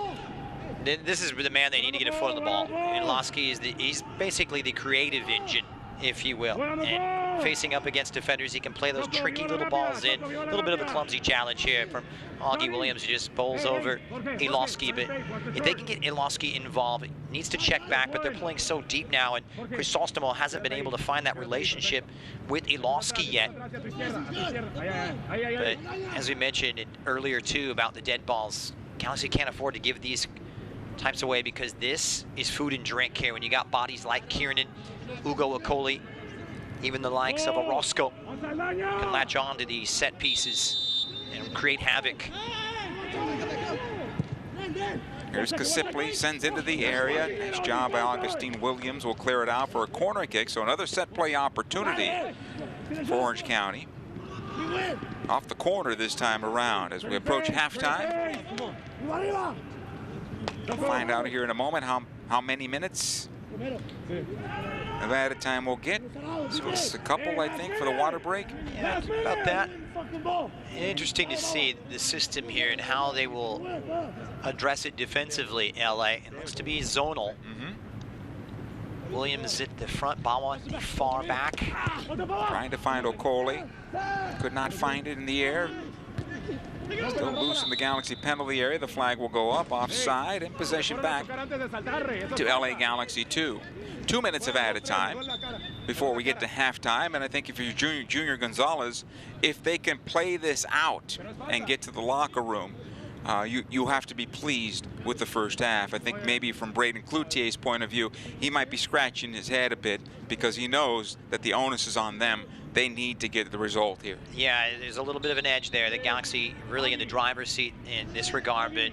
Speaker 2: This is the man they need to get a foot on the ball. Ilowski is he's basically the creative engine, if you will. And facing up against defenders, he can play those tricky little balls in. A little bit of a clumsy challenge here from Augie Williams, who just bowls over Ilowski. But if they can get Ilowski involved, it needs to check back, but they're playing so deep now, and Crisostomo hasn't been able to find that relationship with Ilowski yet. But as we mentioned earlier too about the dead balls, Galaxy can't afford to give these types away, because this is food and drink here. When you got bodies like Kiernan, Ugo Okoli, even the likes of Orozco can latch on to these set pieces and create havoc.
Speaker 1: Here's Kasipli, sends into the area. Nice job by Augustine Williams. Will clear it out for a corner kick. So another set play opportunity for Orange County. Off the corner this time around as we approach halftime. We'll find out here in a moment how many minutes of added time we'll get. So it's a couple, I think, for the water break.
Speaker 2: Yeah, about that. Interesting to see the system here and how they will address it defensively, LA. It looks to be zonal. Williams at the front, Bawa at the far back.
Speaker 1: Trying to find Okoli. Could not find it in the air. Still loose in the Galaxy penalty area. The flag will go up, offside, and possession back to LA Galaxy 2. 2 minutes of added time before we get to halftime. And I think if you're Junior Gonzalez, if they can play this out and get to the locker room, you have to be pleased with the first half. I think maybe from Braden Cloutier's point of view, he might be scratching his head a bit because he knows that the onus is on them. They need to get the result here.
Speaker 2: Yeah, there's a little bit of an edge there. The Galaxy really in the driver's seat in this regard, but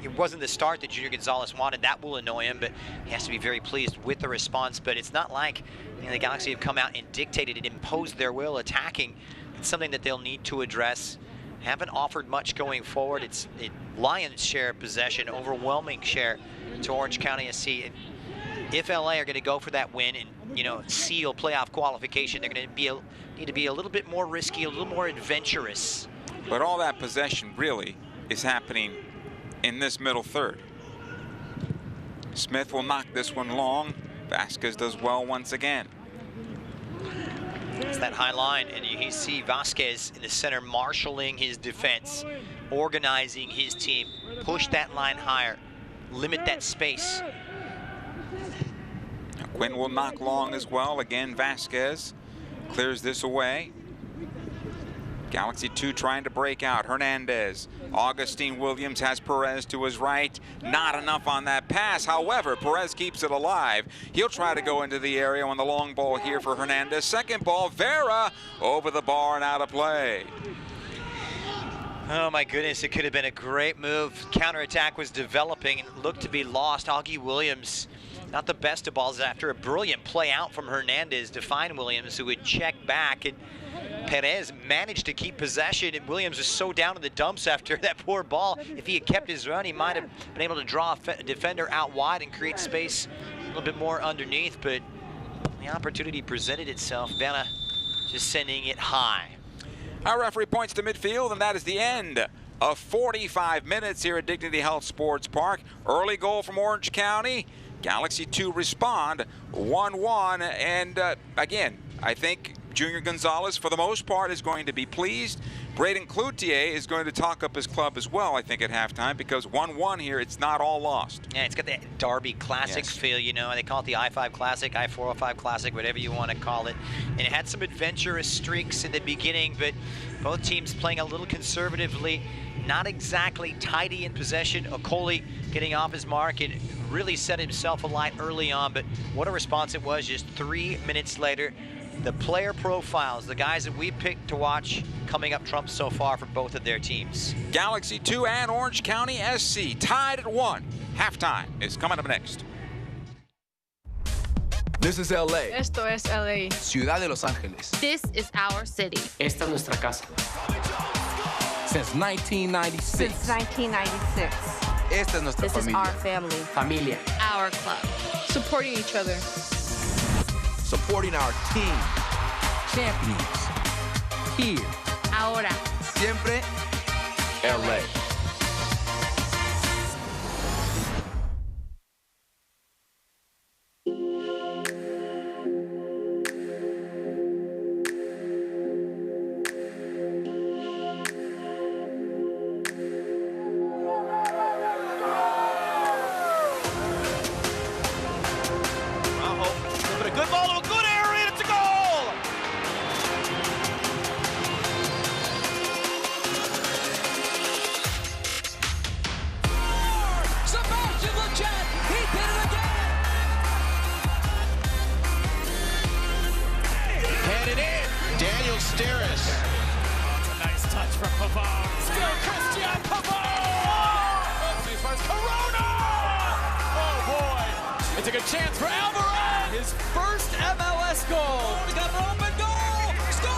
Speaker 2: it wasn't the start that Junior Gonzalez wanted. That will annoy him, but he has to be very pleased with the response. But it's not like the Galaxy have come out and dictated and imposed their will attacking. It's something that they'll need to address. Haven't offered much going forward. It's a lion's share of possession, overwhelming share to Orange County SC. And if LA are going to go for that win and seal playoff qualification, they're going to need to be a little bit more risky, a little more adventurous.
Speaker 1: But all that possession really is happening in this middle third. Smith will knock this one long. Vasquez does well once again.
Speaker 2: It's that high line, and you see Vasquez in the center marshaling his defense, organizing his team, push that line higher, limit that space.
Speaker 1: Now Quinn will knock long as well. Again, Vasquez clears this away. Galaxy 2 trying to break out. Hernandez. Augustine Williams has Perez to his right. Not enough on that pass. However, Perez keeps it alive. He'll try to go into the area on the long ball here for Hernandez. Second ball, Vera over the bar and out of play.
Speaker 2: Oh my goodness, it could have been a great move. Counterattack was developing and looked to be lost. Augie Williams, not the best of balls after a brilliant play out from Hernandez to find Williams, who would check back. And Perez managed to keep possession, and Williams was so down in the dumps after that poor ball. If he had kept his run, he might have been able to draw a defender out wide and create space a little bit more underneath, but the opportunity presented itself. Vera just sending it high.
Speaker 1: Our referee points to midfield, and that is the end of 45 minutes here at Dignity Health Sports Park. Early goal from Orange County. Galaxy 2 respond 1-1, and again, I think Junior Gonzalez, for the most part, is going to be pleased. Braden Cloutier is going to talk up his club as well, I think, at halftime, because 1-1 here, it's not all lost.
Speaker 2: Yeah, it's got that Derby Classic feel, They call it the I-5 Classic, I-405 Classic, whatever you want to call it. And it had some adventurous streaks in the beginning, but both teams playing a little conservatively, not exactly tidy in possession. Okoli getting off his mark and really set himself alight early on, but what a response it was just 3 minutes later. The player profiles, the guys that we picked to watch coming up trumps so far for both of their teams.
Speaker 1: Galaxy 2 and Orange County SC tied at 1. Halftime is coming up next.
Speaker 3: This is LA.
Speaker 4: Esto es LA.
Speaker 3: Ciudad de Los Ángeles.
Speaker 4: This is our city.
Speaker 7: Esta es nuestra casa.
Speaker 3: Since 1996.
Speaker 6: Since 1996.
Speaker 3: Esta es nuestra
Speaker 6: This is
Speaker 3: familia.
Speaker 6: our family.
Speaker 7: Familia.
Speaker 4: Our club. Supporting each other.
Speaker 3: Supporting our team. Champions. Here.
Speaker 4: Ahora.
Speaker 3: Siempre. LA.
Speaker 7: Good ball to a good area, and it's a goal! Sebastian Lletget, he did it again! Headed in, Daniel Steres. That's a nice touch from Pavone. Still Christian Pavone! Oopsie, first Corona! Oh boy, it's a good chance for Alvarez! His first MLS goal. We got an open goal. Score!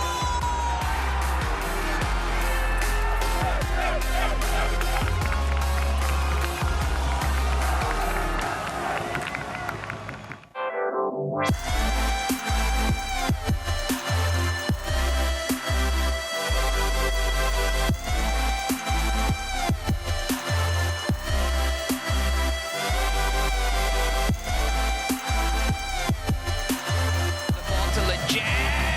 Speaker 7: To Lletget.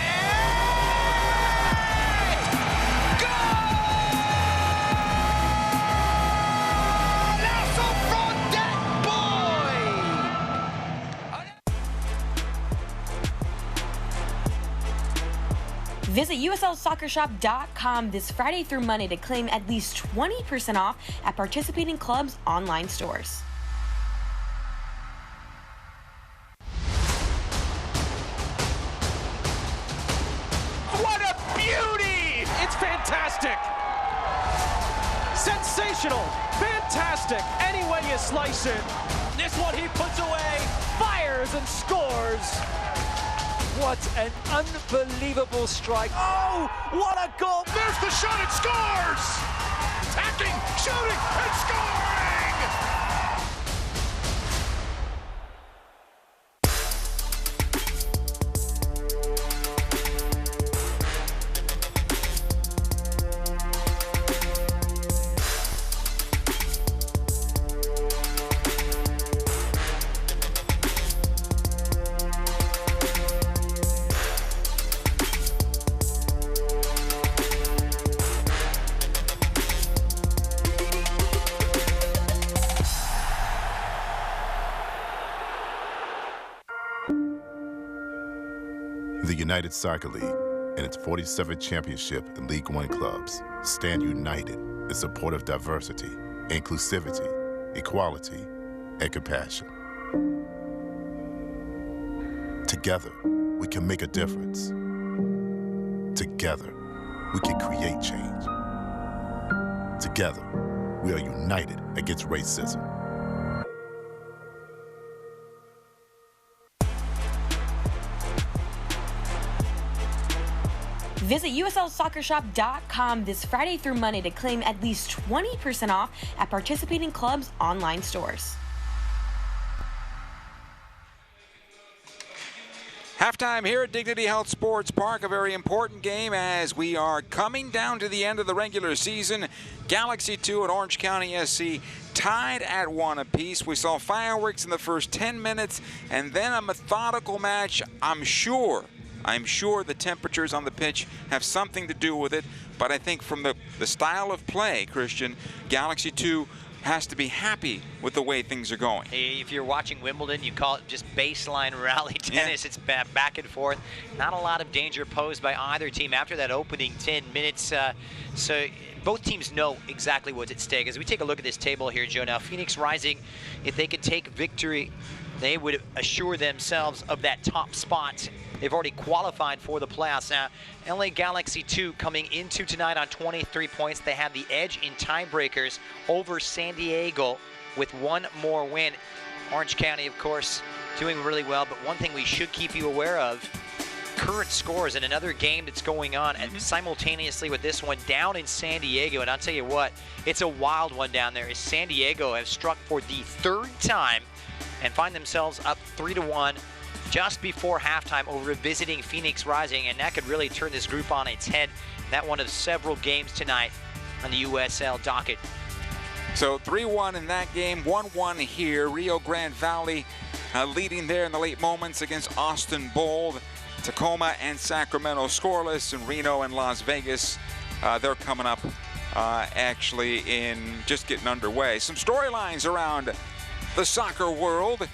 Speaker 8: Visit USLSoccerShop.com this Friday through Monday to claim at least 20% off at participating clubs' online stores.
Speaker 7: What a beauty! It's fantastic! Sensational! Fantastic! Any way you slice it. This one he puts away, fires and scores! What an unbelievable strike. Oh, what a goal! There's the shot, it scores! Attacking, shooting, and scoring!
Speaker 9: The United Soccer League and its 47th championship in League One clubs stand united in support of diversity, inclusivity, equality, and compassion. Together, we can make a difference. Together, we can create change. Together, we are united against racism.
Speaker 8: Visit USLSoccerShop.com this Friday through Monday to claim at least 20% off at participating clubs' online stores.
Speaker 1: Halftime here at Dignity Health Sports Park, a very important game as we are coming down to the end of the regular season. Galaxy 2 and Orange County SC tied at 1 apiece. We saw fireworks in the first 10 minutes and then a methodical match. I'm sure the temperatures on the pitch have something to do with it, but I think from the style of play, Christian, Galaxy 2 has to be happy with the way things are going.
Speaker 2: If you're watching Wimbledon, you call it just baseline rally tennis. Yeah. It's back and forth. Not a lot of danger posed by either team after that opening 10 minutes. So both teams know exactly what's at stake. As we take a look at this table here, Joe, now Phoenix Rising, if they could take victory, they would assure themselves of that top spot. They've already qualified for the playoffs now. LA Galaxy 2 coming into tonight on 23 points. They have the edge in tiebreakers over San Diego with one more win. Orange County, of course, doing really well. But one thing we should keep you aware of, current scores in another game that's going on and simultaneously with this one down in San Diego. And I'll tell you what, it's a wild one down there as San Diego have struck for the third time and find themselves up 3-1 just before halftime over visiting Phoenix Rising, and that could really turn this group on its head. That one of several games tonight on the USL docket.
Speaker 1: So 3-1 in that game, 1-1 here. Rio Grande Valley leading there in the late moments against Austin Bold. Tacoma and Sacramento scoreless, and Reno and Las Vegas, they're coming up actually in just getting underway. Some storylines around the soccer world.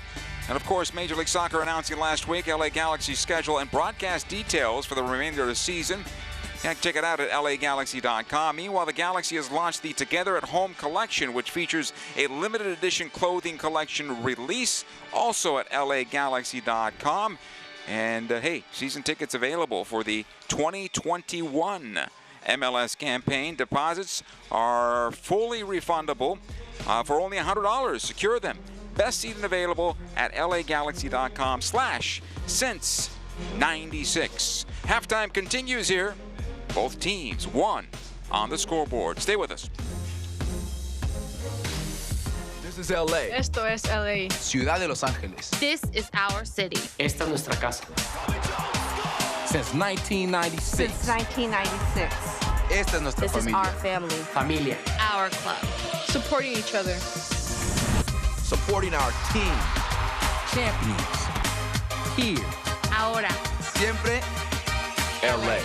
Speaker 1: And of course, Major League Soccer announcing last week LA Galaxy's schedule and broadcast details for the remainder of the season. You can check it out at LAGalaxy.com. Meanwhile, the Galaxy has launched the Together at Home collection, which features a limited edition clothing collection release, also at LAGalaxy.com. And hey, season tickets available for the 2021 MLS campaign. Deposits are fully refundable for only $100. Secure them. Best seating available at LAGalaxy.com/since96. Halftime continues here. Both teams won on the scoreboard. Stay with us.
Speaker 3: This is LA.
Speaker 4: Esto es LA.
Speaker 3: Ciudad de Los Ángeles.
Speaker 4: This is our city.
Speaker 10: Esta es nuestra casa.
Speaker 3: Since 1996.
Speaker 6: Since 1996.
Speaker 3: Esta es nuestra
Speaker 6: This
Speaker 3: familia.
Speaker 6: is our family.
Speaker 10: Familia.
Speaker 4: Our club. Supporting each other.
Speaker 3: Supporting our team.
Speaker 10: Champions. Here.
Speaker 4: Ahora.
Speaker 3: Siempre LA.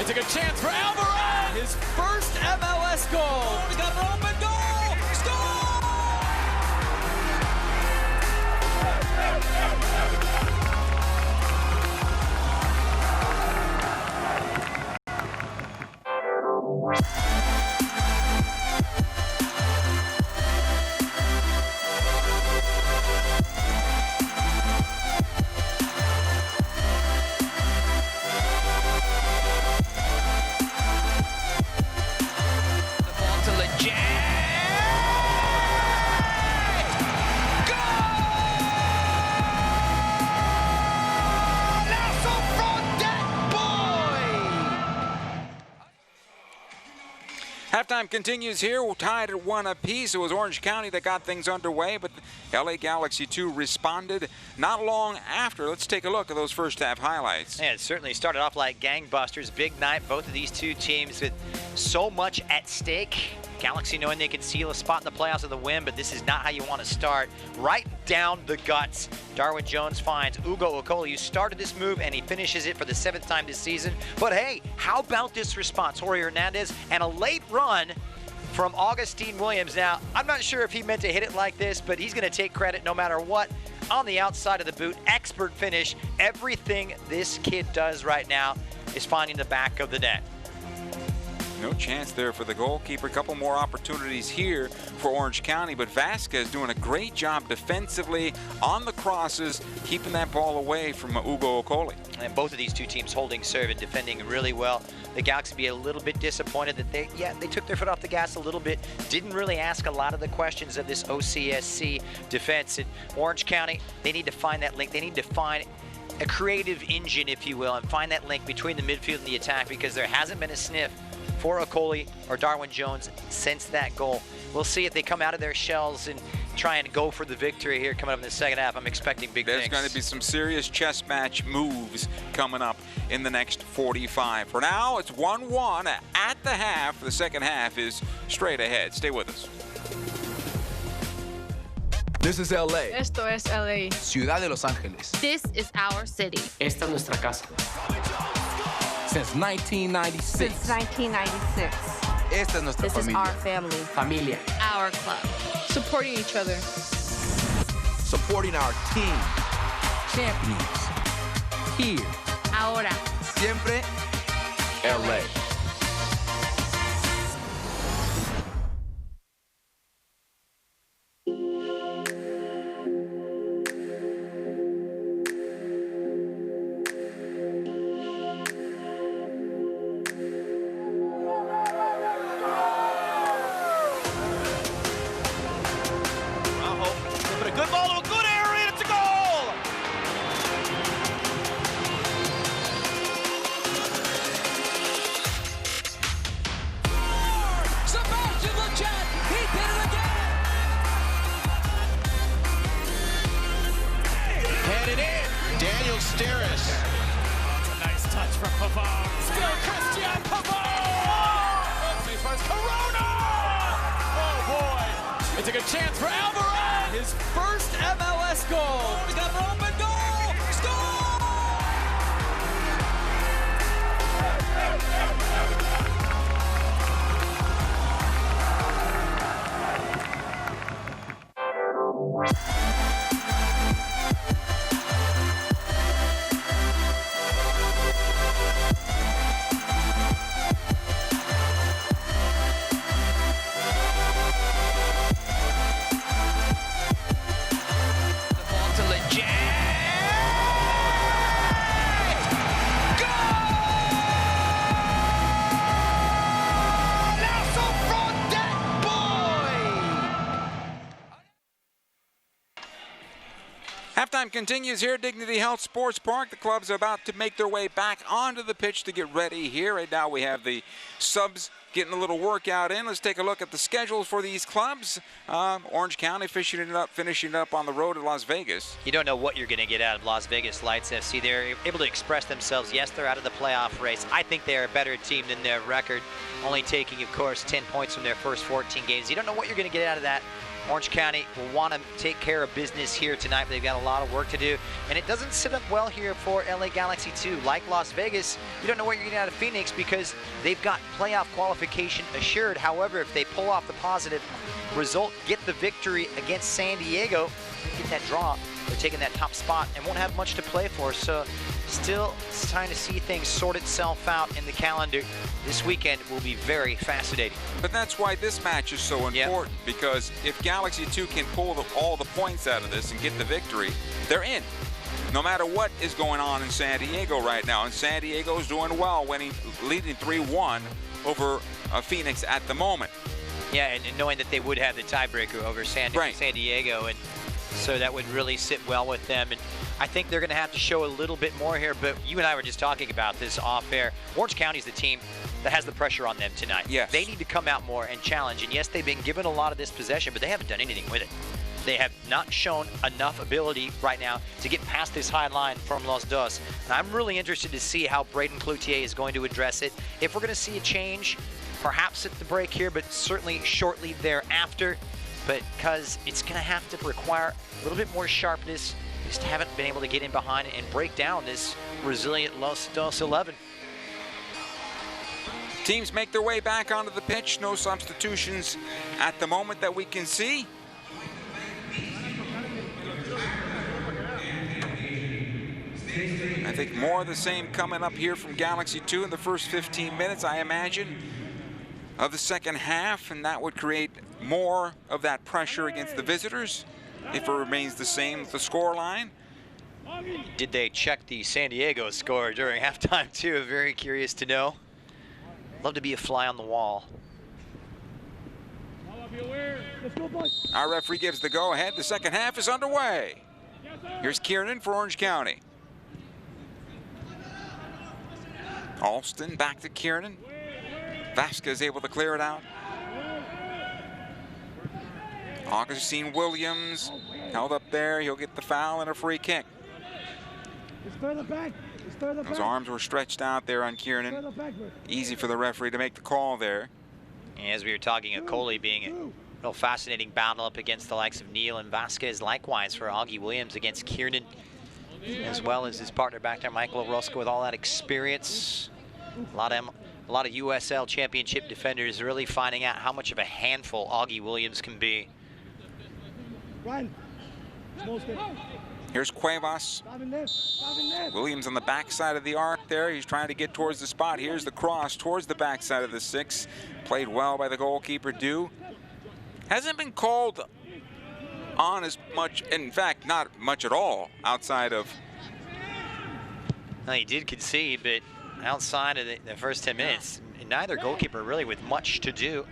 Speaker 7: It's a good chance for Alvarez. His first MLS goal. He's got an open goal. Score!
Speaker 1: Halftime continues here. We're tied at 1 apiece. It was Orange County that got things underway, but LA Galaxy 2 responded not long after. Let's take a look at those first half highlights.
Speaker 2: Yeah, it certainly started off like gangbusters. Big night, both of these two teams with so much at stake. Galaxy knowing they could seal a spot in the playoffs with a win, but this is not how you want to start. Right down the guts. Darwin Jones finds Ugo Okoli, who started this move, and he finishes it for the 7th time this season. But hey, how about this response? Jorge Hernandez and a late run from Augustine Williams. Now, I'm not sure if he meant to hit it like this, but he's going to take credit no matter what. On the outside of the boot, expert finish. Everything this kid does right now is finding the back of the net.
Speaker 1: No chance there for the goalkeeper. A couple more opportunities here for Orange County, but Vasquez doing a great job defensively on the crosses, keeping that ball away from Ugo Okoli.
Speaker 2: And both of these two teams holding serve and defending really well. The Galaxy be a little bit disappointed that they took their foot off the gas a little bit. Didn't really ask a lot of the questions of this OCSC defense. And Orange County, they need to find that link. They need to find a creative engine, if you will, and find that link between the midfield and the attack, because there hasn't been a sniff for Okoli or Darwin Jones since that goal. We'll see if they come out of their shells and try and go for the victory here coming up in the second half. I'm expecting big things.
Speaker 1: There's going to be some serious chess match moves coming up in the next 45. For now, it's 1-1 at the half. The second half is straight ahead. Stay with us.
Speaker 3: This is LA.
Speaker 4: Esto es LA.
Speaker 3: Ciudad de Los Ángeles.
Speaker 4: This is our city.
Speaker 10: Esta es nuestra casa.
Speaker 3: Since 1996.
Speaker 6: Since 1996.
Speaker 3: Esta es nuestra
Speaker 6: This is
Speaker 3: familia.
Speaker 6: our family.
Speaker 10: Familia.
Speaker 4: Our club. Supporting each other.
Speaker 3: Supporting our team.
Speaker 10: Champions. Here.
Speaker 4: Ahora.
Speaker 3: Siempre LA.
Speaker 7: Good ball to a good area, it's a goal! Sebastian Lachat, he did it again! Headed in, Daniel Steris. Nice touch from Pavard. Still Christian Pavard! Corona! Oh boy! It's a good chance for Alvarez! His first MLS goal. He's got an open goal. Score!
Speaker 1: Halftime continues here at Dignity Health Sports Park. The clubs are about to make their way back onto the pitch to get ready here. Right now we have the subs getting a little workout in. Let's take a look at the schedules for these clubs. Orange County finishing it up on the road at Las Vegas.
Speaker 2: You don't know what you're going to get out of Las Vegas Lights FC. They're able to express themselves. Yes, they're out of the playoff race. I think they're a better team than their record, only taking, of course, 10 points from their first 14 games. You don't know what you're going to get out of that. Orange County will want to take care of business here tonight, but they've got a lot of work to do. And it doesn't sit up well here for LA Galaxy 2. Like Las Vegas, you don't know what you're getting out of Phoenix because they've got playoff qualification assured. However, if they pull off the positive result, get the victory against San Diego, get that draw, they're taking that top spot and won't have much to play for. So still, it's time to see things sort itself out in the calendar. This weekend will be very fascinating.
Speaker 1: But that's why this match is so important, because if Galaxy 2 can pull all the points out of this and get the victory, they're in. No matter what is going on in San Diego right now. And San Diego's doing well, leading 3-1 over Phoenix at the moment.
Speaker 2: Yeah, and knowing that they would have the tiebreaker over San Diego, and so that would really sit well with them. And I think they're going to have to show a little bit more here, but you and I were just talking about this off air. Orange County's the team that has the pressure on them tonight.
Speaker 1: Yes.
Speaker 2: They need to come out more and challenge. And yes, they've been given a lot of this possession, but they haven't done anything with it. They have not shown enough ability right now to get past this high line from Los Dos. And I'm really interested to see how Braden Cloutier is going to address it. If we're going to see a change, perhaps at the break here, but certainly shortly thereafter. But because it's going to have to require a little bit more sharpness. We just haven't been able to get in behind and break down this resilient Los Dos 11.
Speaker 1: Teams make their way back onto the pitch. No substitutions at the moment that we can see. I think more of the same coming up here from Galaxy 2 in the first 15 minutes, I imagine, of the second half, and that would create more of that pressure against the visitors if it remains the same with the score line.
Speaker 2: Did they check the San Diego score during halftime too? Very curious to know. Love to be a fly on the wall.
Speaker 1: Our referee gives the go-ahead. The second half is underway. Here's Kiernan for Orange County. Alston back to Kiernan. Vasquez able to clear it out. Augustine Williams held up there. He'll get the foul and a free kick. Those arms were stretched out there on Kiernan. Easy for the referee to make the call there.
Speaker 2: As we were talking, Okoli being a real fascinating battle up against the likes of Neal and Vasquez. Likewise for Augie Williams against Kiernan, as well as his partner back there, Michael Orozco, with all that experience. A lot of USL championship defenders really finding out how much of a handful Augie Williams can be.
Speaker 1: Here's Cuevas. Williams on the backside of the arc there. He's trying to get towards the spot. Here's the cross towards the backside of the 6. Played well by the goalkeeper, Du. Hasn't been called on as much, in fact, not much at all outside of.
Speaker 2: Well, he did concede, but outside of the first 10 minutes, neither goalkeeper really with much to do.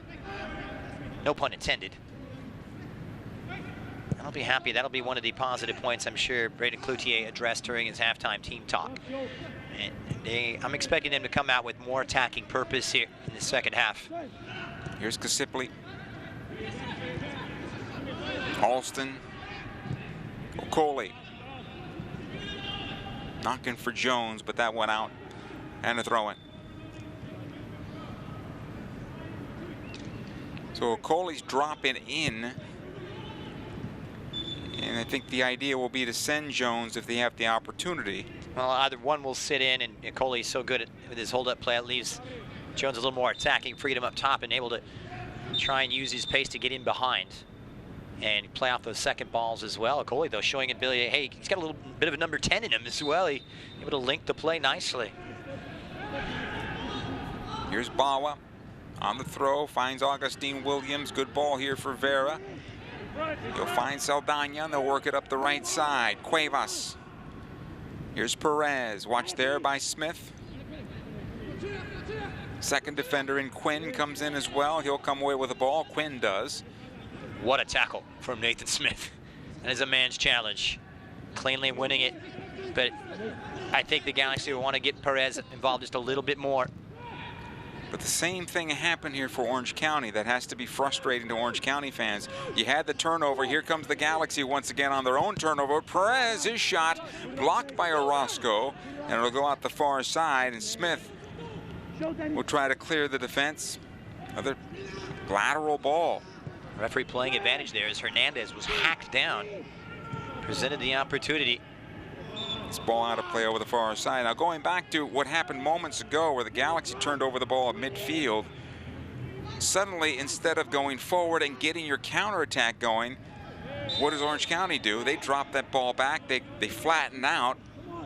Speaker 2: No pun intended. I'll be happy. That'll be one of the positive points I'm sure Braden Cloutier addressed during his halftime team talk. And I'm expecting them to come out with more attacking purpose here in the second half.
Speaker 1: Here's Kasipli. Alston. Okoli. Knocking for Jones, but that went out. And a throw-in. So Okoli's dropping in. And I think the idea will be to send Jones if they have the opportunity.
Speaker 2: Well, either one will sit in, and Okoli's so good with his hold-up play, it leaves Jones a little more attacking freedom up top and able to try and use his pace to get in behind and play off those second balls as well. Okoli, though, showing ability. Hey, he's got a little bit of a number 10 in him as well. He able to link the play nicely.
Speaker 1: Here's Bawa on the throw, finds Augustine Williams. Good ball here for Vera. He'll find Saldana, and they'll work it up the right side. Cuevas. Here's Perez. Watch there by Smith. Second defender in Quinn comes in as well. He'll come away with the ball. Quinn does.
Speaker 2: What a tackle from Nathan Smith. That is a man's challenge. Cleanly winning it. But I think the Galaxy will want to get Perez involved just a little bit more.
Speaker 1: But the same thing happened here for Orange County. That has to be frustrating to Orange County fans. You had the turnover. Here comes the Galaxy once again on their own turnover. Perez, his shot, blocked by Orozco, and it'll go out the far side, and Smith will try to clear the defense. Another lateral ball.
Speaker 2: Referee playing advantage there as Hernandez was hacked down. Presented the opportunity.
Speaker 1: This ball out of play over the far side. Now going back to what happened moments ago where the Galaxy turned over the ball at midfield, suddenly instead of going forward and getting your counterattack going, what does Orange County do? They drop that ball back, they flatten out,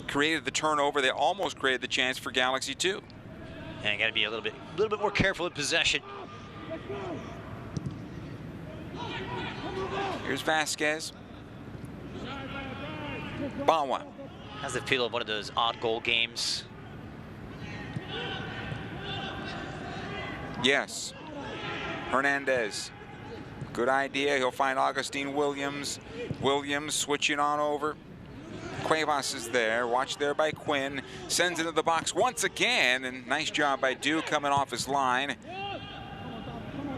Speaker 1: created the turnover, they almost created the chance for Galaxy 2.
Speaker 2: And you got to be a little bit more careful in possession.
Speaker 1: Here's Vasquez. Bawa.
Speaker 2: Has the feel of one of those odd goal games.
Speaker 1: Yes. Hernandez. Good idea. He'll find Augustine Williams. Williams switching on over. Cuevas is there. Watch there by Quinn. Sends into the box once again. And nice job by Dew coming off his line.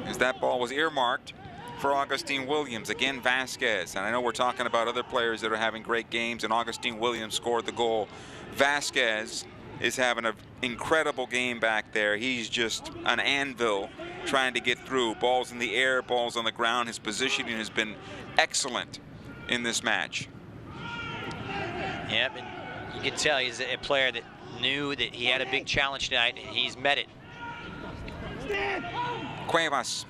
Speaker 1: As that ball was earmarked for Augustine Williams. Again, Vasquez. And I know we're talking about other players that are having great games, and Augustine Williams scored the goal. Vasquez is having an incredible game back there. He's just an anvil trying to get through. Balls in the air, balls on the ground. His positioning has been excellent in this match.
Speaker 2: Yep, and you can tell he's a player that knew that he had a big challenge tonight, and he's met it.
Speaker 1: Cuevas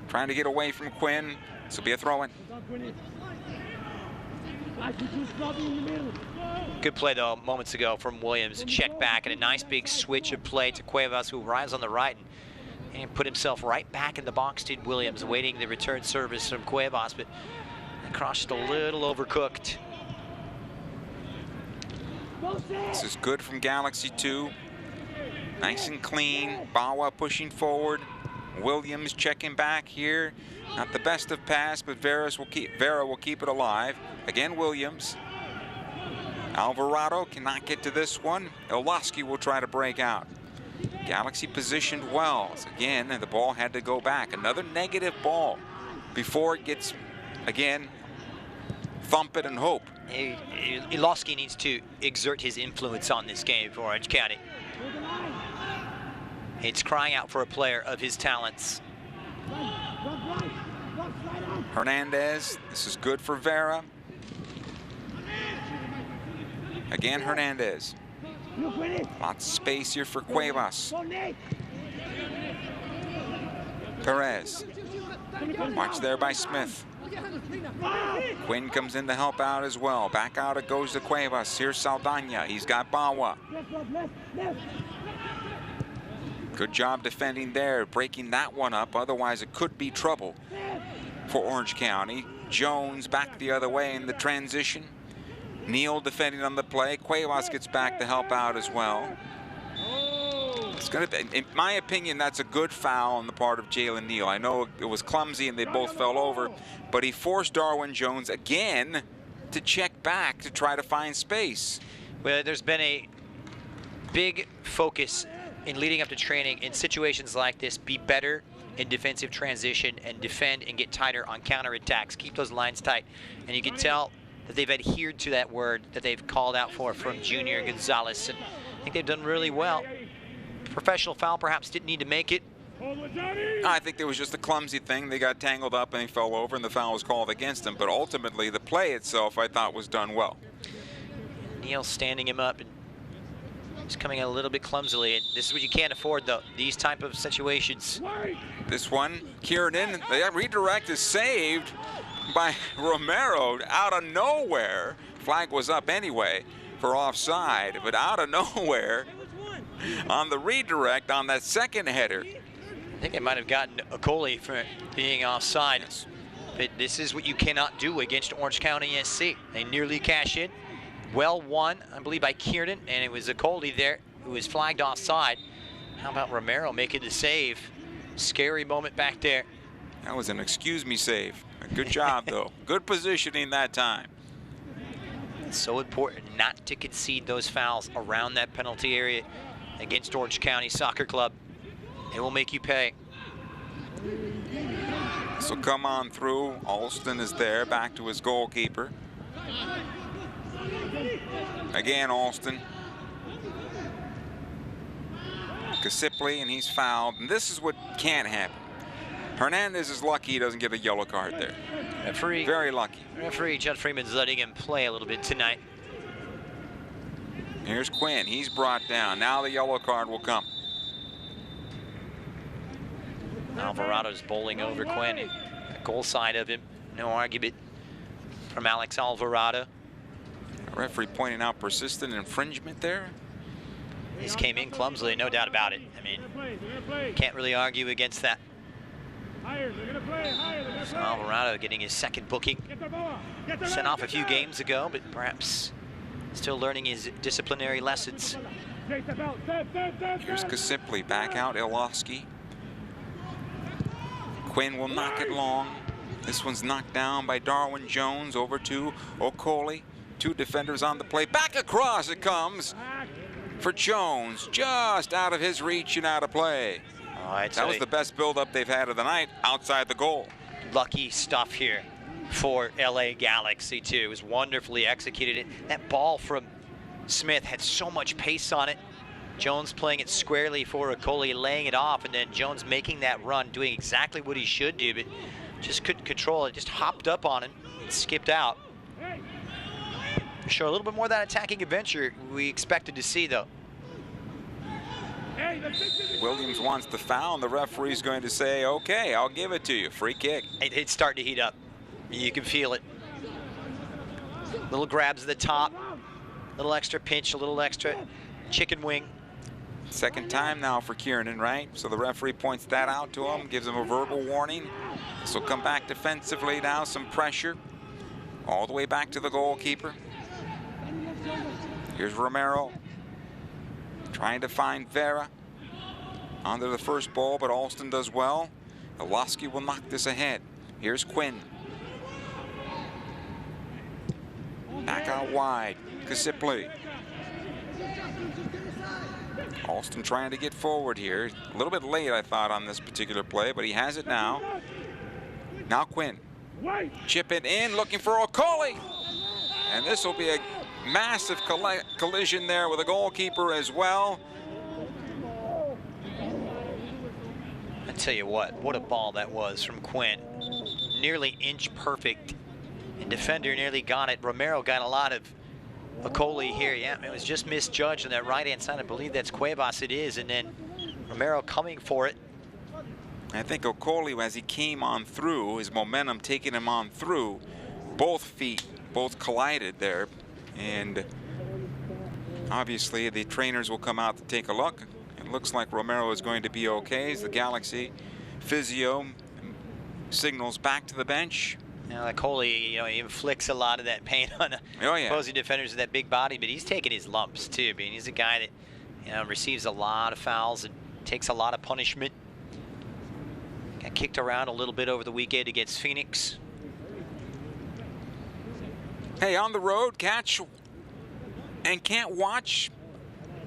Speaker 1: trying to get away from Quinn. This will be a throw-in.
Speaker 2: Good play, though, moments ago from Williams. Check back and a nice big switch of play to Cuevas, who arrives on the right and put himself right back in the box. Did Williams, waiting the return service from Cuevas, but the cross just a little overcooked.
Speaker 1: This is good from Galaxy 2. Nice and clean. Bawa pushing forward. Williams checking back here. Not the best of pass, but Vera will keep it alive. Again, Williams. Alvarado cannot get to this one. Iloski will try to break out. Galaxy positioned well. So again, the ball had to go back. Another negative ball before it gets, again, thump it and hope.
Speaker 2: Iloski needs to exert his influence on this game for Orange County. It's crying out for a player of his talents.
Speaker 1: Hernandez, this is good for Vera. Again, Hernandez. Lots of space here for Cuevas. Perez. Watch there by Smith. Quinn comes in to help out as well. Back out it goes to Cuevas. Here's Saldana. He's got Bawa. Good job defending there, breaking that one up. Otherwise, it could be trouble for Orange County. Jones back the other way in the transition. Neal defending on the play. Cuevas gets back to help out as well. It's going to be, in my opinion, that's a good foul on the part of Jalen Neal. I know it was clumsy and they both fell over, but he forced Darwin Jones again to check back to try to find space.
Speaker 2: Well, there's been a big focus in leading up to training in situations like this. Be better in defensive transition and defend and get tighter on counterattacks. Keep those lines tight. And you can tell that they've adhered to that word that they've called out for from Junior Gonzalez. And I think they've done really well. Professional foul perhaps didn't need to make it.
Speaker 1: I think there was just a clumsy thing. They got tangled up and he fell over and the foul was called against him. But ultimately, the play itself, I thought, was done well.
Speaker 2: Neal standing him up and he's coming a little bit clumsily. And this is what you can't afford, though, these type of situations.
Speaker 1: This one, Kiernan, the redirect is saved by Romero out of nowhere. Flag was up anyway for offside, but out of nowhere on the redirect on that second header.
Speaker 2: I think they might have gotten Okoli for being offside. But this is what you cannot do against Orange County SC. They nearly cash in. Well won, I believe, by Kiernan, and it was Okoli there who was flagged offside. How about Romero making the save? Scary moment back there.
Speaker 1: That was an excuse me save. Good job, though. Good positioning that time.
Speaker 2: It's so important not to concede those fouls around that penalty area against Orange County Soccer Club. It will make you pay.
Speaker 1: So come on through. Alston is there, back to his goalkeeper. Again, Alston. Kasipli, and he's fouled. And this is what can't happen. Hernandez is lucky he doesn't get a yellow card there.
Speaker 2: Referee.
Speaker 1: Very lucky.
Speaker 2: Referee Judd Freeman's letting him play a little bit tonight.
Speaker 1: Here's Quinn. He's brought down. Now the yellow card will come.
Speaker 2: Alvarado's bowling over Quinn. Goal side of him. No argument from Alex Alvarado.
Speaker 1: The referee pointing out persistent infringement there.
Speaker 2: This came in clumsily, no doubt about it. I mean, can't really argue against that. So Alvarado getting his second booking. Sent off a few games ago, but perhaps still learning his disciplinary lessons.
Speaker 1: Here's Kasipli back out. Ilofsky. Quinn will knock it long. This one's knocked down by Darwin Jones over to Okoli. Two defenders on the play. Back across it comes for Jones. Just out of his reach and out of play. That was the best buildup they've had of the night outside the goal.
Speaker 2: Lucky stuff here for LA Galaxy too. It was wonderfully executed. That ball from Smith had so much pace on it. Jones playing it squarely for Okoli, laying it off, and then Jones making that run, doing exactly what he should do, but just couldn't control it. Just hopped up on him, skipped out. Sure, a little bit more of that attacking adventure we expected to see, though.
Speaker 1: Williams wants the foul, and the referee's going to say, okay, I'll give it to you. Free kick.
Speaker 2: It's starting to heat up. You can feel it. Little grabs at the top, little extra pinch, a little extra chicken wing.
Speaker 1: Second time now for Kiernan, right? So the referee points that out to him, gives him a verbal warning. This will come back defensively now, some pressure. All the way back to the goalkeeper. Here's Romero. Trying to find Vera. Onto the first ball, but Alston does well. Ilofsky will knock this ahead. Here's Quinn. Back out wide. Kasipli. Alston trying to get forward here. A little bit late, I thought, on this particular play, but he has it now. Now Quinn. Chip it in, looking for Okoli. And this will be a massive collision there with the goalkeeper as well.
Speaker 2: I tell you what a ball that was from Quinn. Nearly inch perfect. And defender nearly got it. Romero got a lot of Okoli here. Yeah, it was just misjudged on that right-hand side. I believe that's Cuevas it is. And then Romero coming for it.
Speaker 1: I think Okoli, as he came on through, his momentum taking him on through, both feet both collided there. And obviously the trainers will come out to take a look. It looks like Romero is going to be okay as the Galaxy physio signals back to the bench.
Speaker 2: Now, Okoli, he inflicts a lot of that pain on opposing defenders with that big body, but he's taking his lumps too. I mean, he's a guy that receives a lot of fouls and takes a lot of punishment. Got kicked around a little bit over the weekend against Phoenix.
Speaker 1: Hey, on the road, catch and can't watch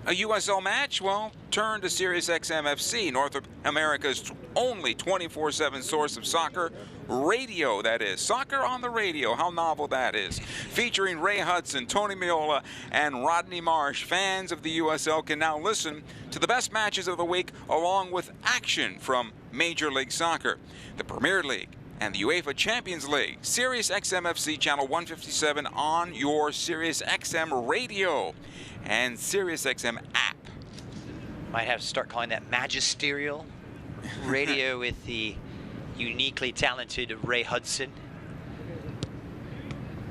Speaker 1: a USL match? Well, turn to SiriusXM FC, North America's only 24/7 source of soccer radio, that is. Soccer on the radio, how novel that is. Featuring Ray Hudson, Tony Meola, and Rodney Marsh, fans of the USL can now listen to the best matches of the week along with action from Major League Soccer, the Premier League, and the UEFA Champions League. SiriusXM FC channel 157 on your SiriusXM radio and SiriusXM app.
Speaker 2: Might have to start calling that magisterial radio with the uniquely talented Ray Hudson.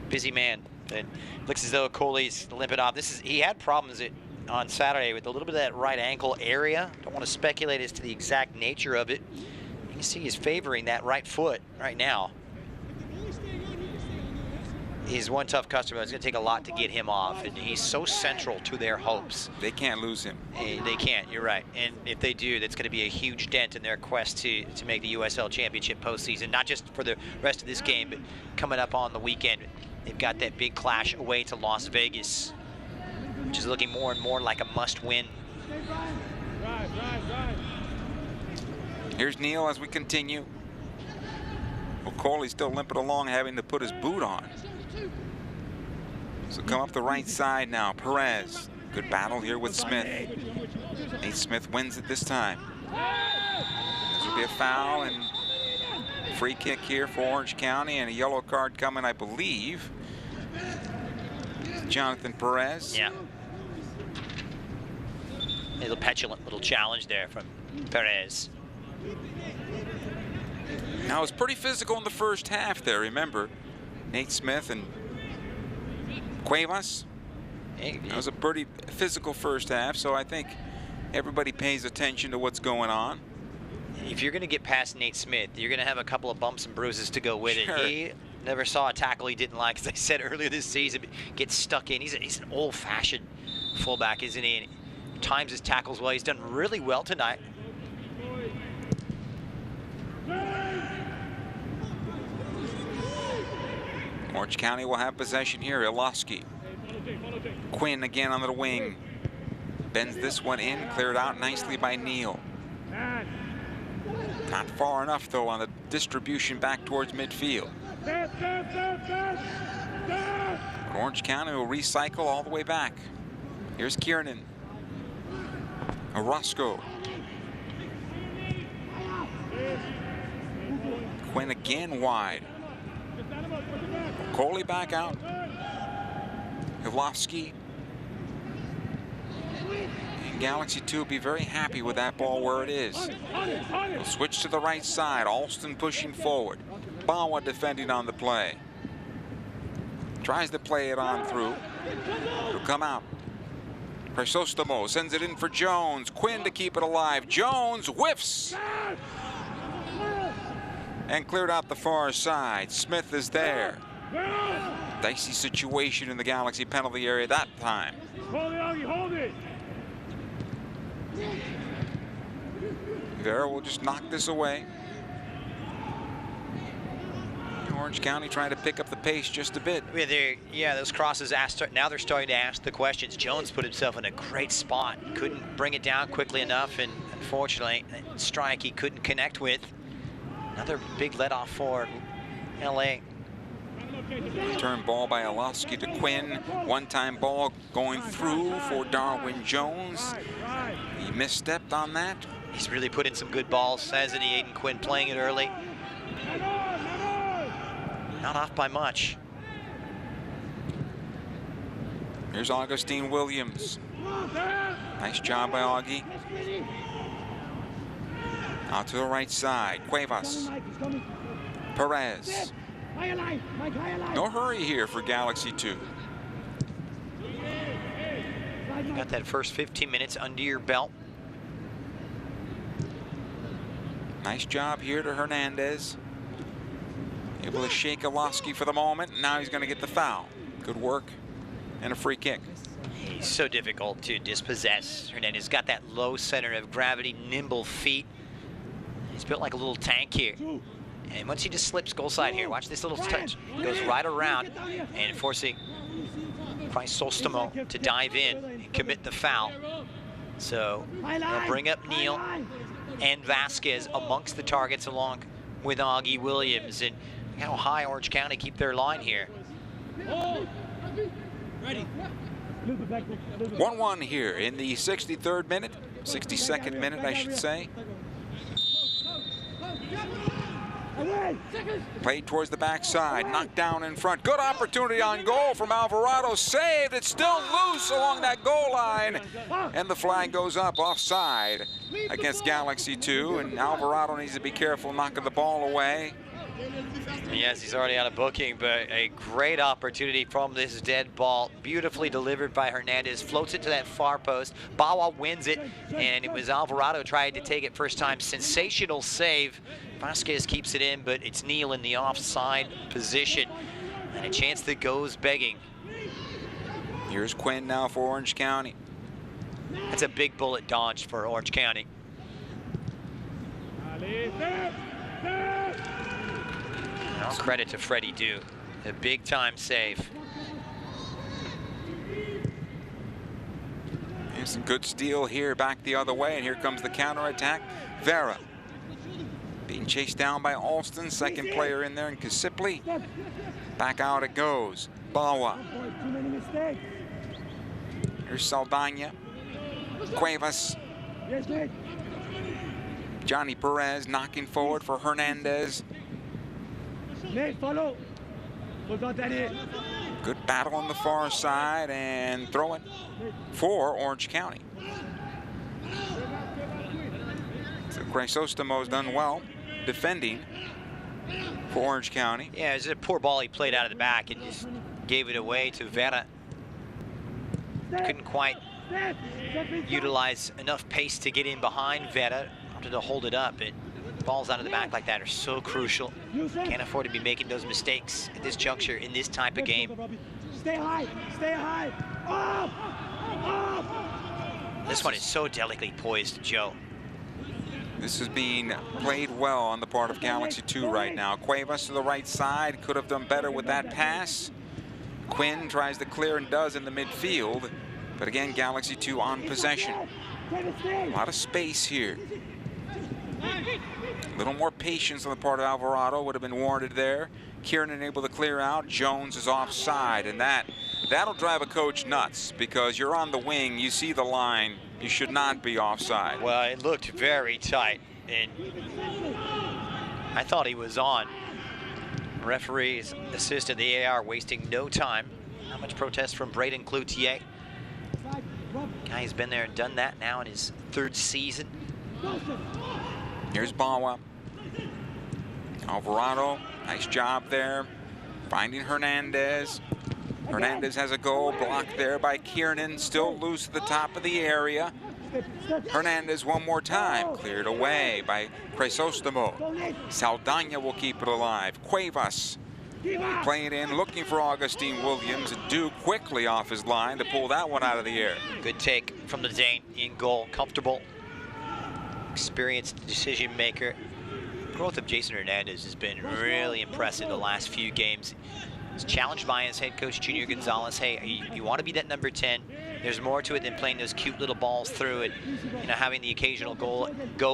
Speaker 2: Busy man. It looks as though Okoli's limping off. He had problems on Saturday with a little bit of that right ankle area. Don't want to speculate as to the exact nature of it. You can see he's favoring that right foot right now. He's one tough customer. It's going to take a lot to get him off, and he's so central to their hopes.
Speaker 1: They can't lose him.
Speaker 2: They can't, you're right. And if they do, that's going to be a huge dent in their quest to make the USL Championship postseason, not just for the rest of this game, but coming up on the weekend. They've got that big clash away to Las Vegas, which is looking more and more like a must-win.
Speaker 1: Here's Neal as we continue. Okoli's still limping along, having to put his boot on. So come up the right side now. Perez. Good battle here with Smith. Nate Smith wins it this time. This will be a foul, and Free kick here for Orange County, and a yellow card coming, I believe. Jonathan Perez.
Speaker 2: Yeah. A little petulant little challenge there from Perez.
Speaker 1: Now, it was pretty physical in the first half there, remember? Nate Smith and Cuevas. It was a pretty physical first half, so I think everybody pays attention to what's going on.
Speaker 2: If you're going to get past Nate Smith, you're going to have a couple of bumps and bruises to go with
Speaker 1: Sure.
Speaker 2: it. He never saw a tackle he didn't like, as I said earlier this season. Gets stuck in. He's an old-fashioned fullback, isn't he? And times his tackles well. He's done really well tonight.
Speaker 1: Orange County will have possession here. Iloski. Quinn again on the wing. Bends this one in, cleared out nicely by Neal. Not far enough, though, on the distribution back towards midfield. But Orange County will recycle all the way back. Here's Kiernan. Orozco. Quinn again wide. Coley back out. Ilovsky. And Galaxy 2 will be very happy with that ball where it is. They'll switch to the right side. Alston pushing forward. Bawa defending on the play. Tries to play it on through. It'll come out. Chrysostamo sends it in for Jones. Quinn to keep it alive. Jones whiffs. And cleared out the far side. Smith is there. Dicey situation in the Galaxy penalty area that time.
Speaker 5: Hold it, Augie, hold it.
Speaker 1: Vera will just knock this away. Orange County trying to pick up the pace just a bit.
Speaker 2: Yeah, those crosses now they're starting to ask the questions. Jones put himself in a great spot. Couldn't bring it down quickly enough, and unfortunately, that strike he couldn't connect with. Another big let-off for LA.
Speaker 1: Return ball by Iloski to Quinn. One-time ball going through for Darwin Jones. He misstepped on that.
Speaker 2: He's really put in some good balls, hasn't he, Aiden Quinn, playing it early. Not off by much.
Speaker 1: Here's Augustine Williams. Nice job by Augie. Out to the right side, Cuevas. Perez. No hurry here for Galaxy 2.
Speaker 2: You got that first 15 minutes under your belt.
Speaker 1: Nice job here to Hernandez. Able to shake Iloski for the moment. Now he's going to get the foul. Good work and a free kick.
Speaker 2: He's so difficult to dispossess. Hernandez got that low center of gravity, nimble feet. He's built like a little tank here. And once he just slips goal side here, watch this little touch. Goes right around and forcing Chrysostamo to dive in and commit the foul. So they'll bring up Neal and Vasquez amongst the targets along with Augie Williams. And how high Orange County keep their line here.
Speaker 1: 1-1 here in the 63rd minute, 62nd minute, I should say. Played towards the backside, knocked down in front. Good opportunity on goal from Alvarado. Saved. It's still loose along that goal line. And the flag goes up offside against Galaxy 2. And Alvarado needs to be careful knocking the ball away.
Speaker 2: Yes, he's already out of booking, but a great opportunity from this dead ball. Beautifully delivered by Hernandez. Floats it to that far post. Bawa wins it, and it was Alvarado trying to take it first time. Sensational save. Vasquez keeps it in, but it's Neal in the offside position. And a chance that goes begging.
Speaker 1: Here's Quinn now for Orange County.
Speaker 2: That's a big bullet dodged for Orange County. All credit to Freddie Dew. A big time save.
Speaker 1: Here's some good steal here, back the other way, and here comes the counterattack. Vera being chased down by Alston, second player in there, and Kasipli. Back out it goes. Bawa. Here's Saldana. Cuevas. Johnny Perez knocking forward for Hernandez.
Speaker 5: Nate, follow. Hold on, Danny.
Speaker 1: Good battle on the far side and throw it for Orange County. So Chrysostomo's done well defending for Orange County.
Speaker 2: Yeah, it was a poor ball he played out of the back and just gave it away to Vera. Couldn't quite utilize enough pace to get in behind Vera. Wanted to hold it up, but balls out of the back like that are so crucial. Can't afford to be making those mistakes at this juncture in this type of game.
Speaker 5: Stay high, stay high. Off! Off!
Speaker 2: This one is so delicately poised, Joe.
Speaker 1: This is being played well on the part of Galaxy 2 right now. Cuevas to the right side, could have done better with that pass. Quinn tries to clear and does in the midfield, but again, Galaxy 2 on possession. A lot of space here. A little more patience on the part of Alvarado would have been warranted there. Kiernan able to clear out. Jones is offside, and that'll drive a coach nuts because you're on the wing, you see the line, you should not be offside.
Speaker 2: Well, it looked very tight, and I thought he was on. Referees assisted the AR, wasting no time. Not much protest from Braden Cloutier. Guy's been there and done that now in his 3rd season.
Speaker 1: Here's Bawa. Alvarado, nice job there. Finding Hernandez. Hernandez has a goal blocked there by Kiernan, still loose at the top of the area. Hernandez one more time, cleared away by Chrysostomo. Saldana will keep it alive. Cuevas playing it in, looking for Augustine Williams, and due quickly off his line to pull that one out of the air.
Speaker 2: Good take from the Dane in goal, comfortable, experienced decision maker. Growth of Jason Hernandez has been really impressive the last few games. He's challenged by his head coach, Junior Gonzalez. Hey, you want to be that number 10. There's more to it than playing those cute little balls through and having the occasional go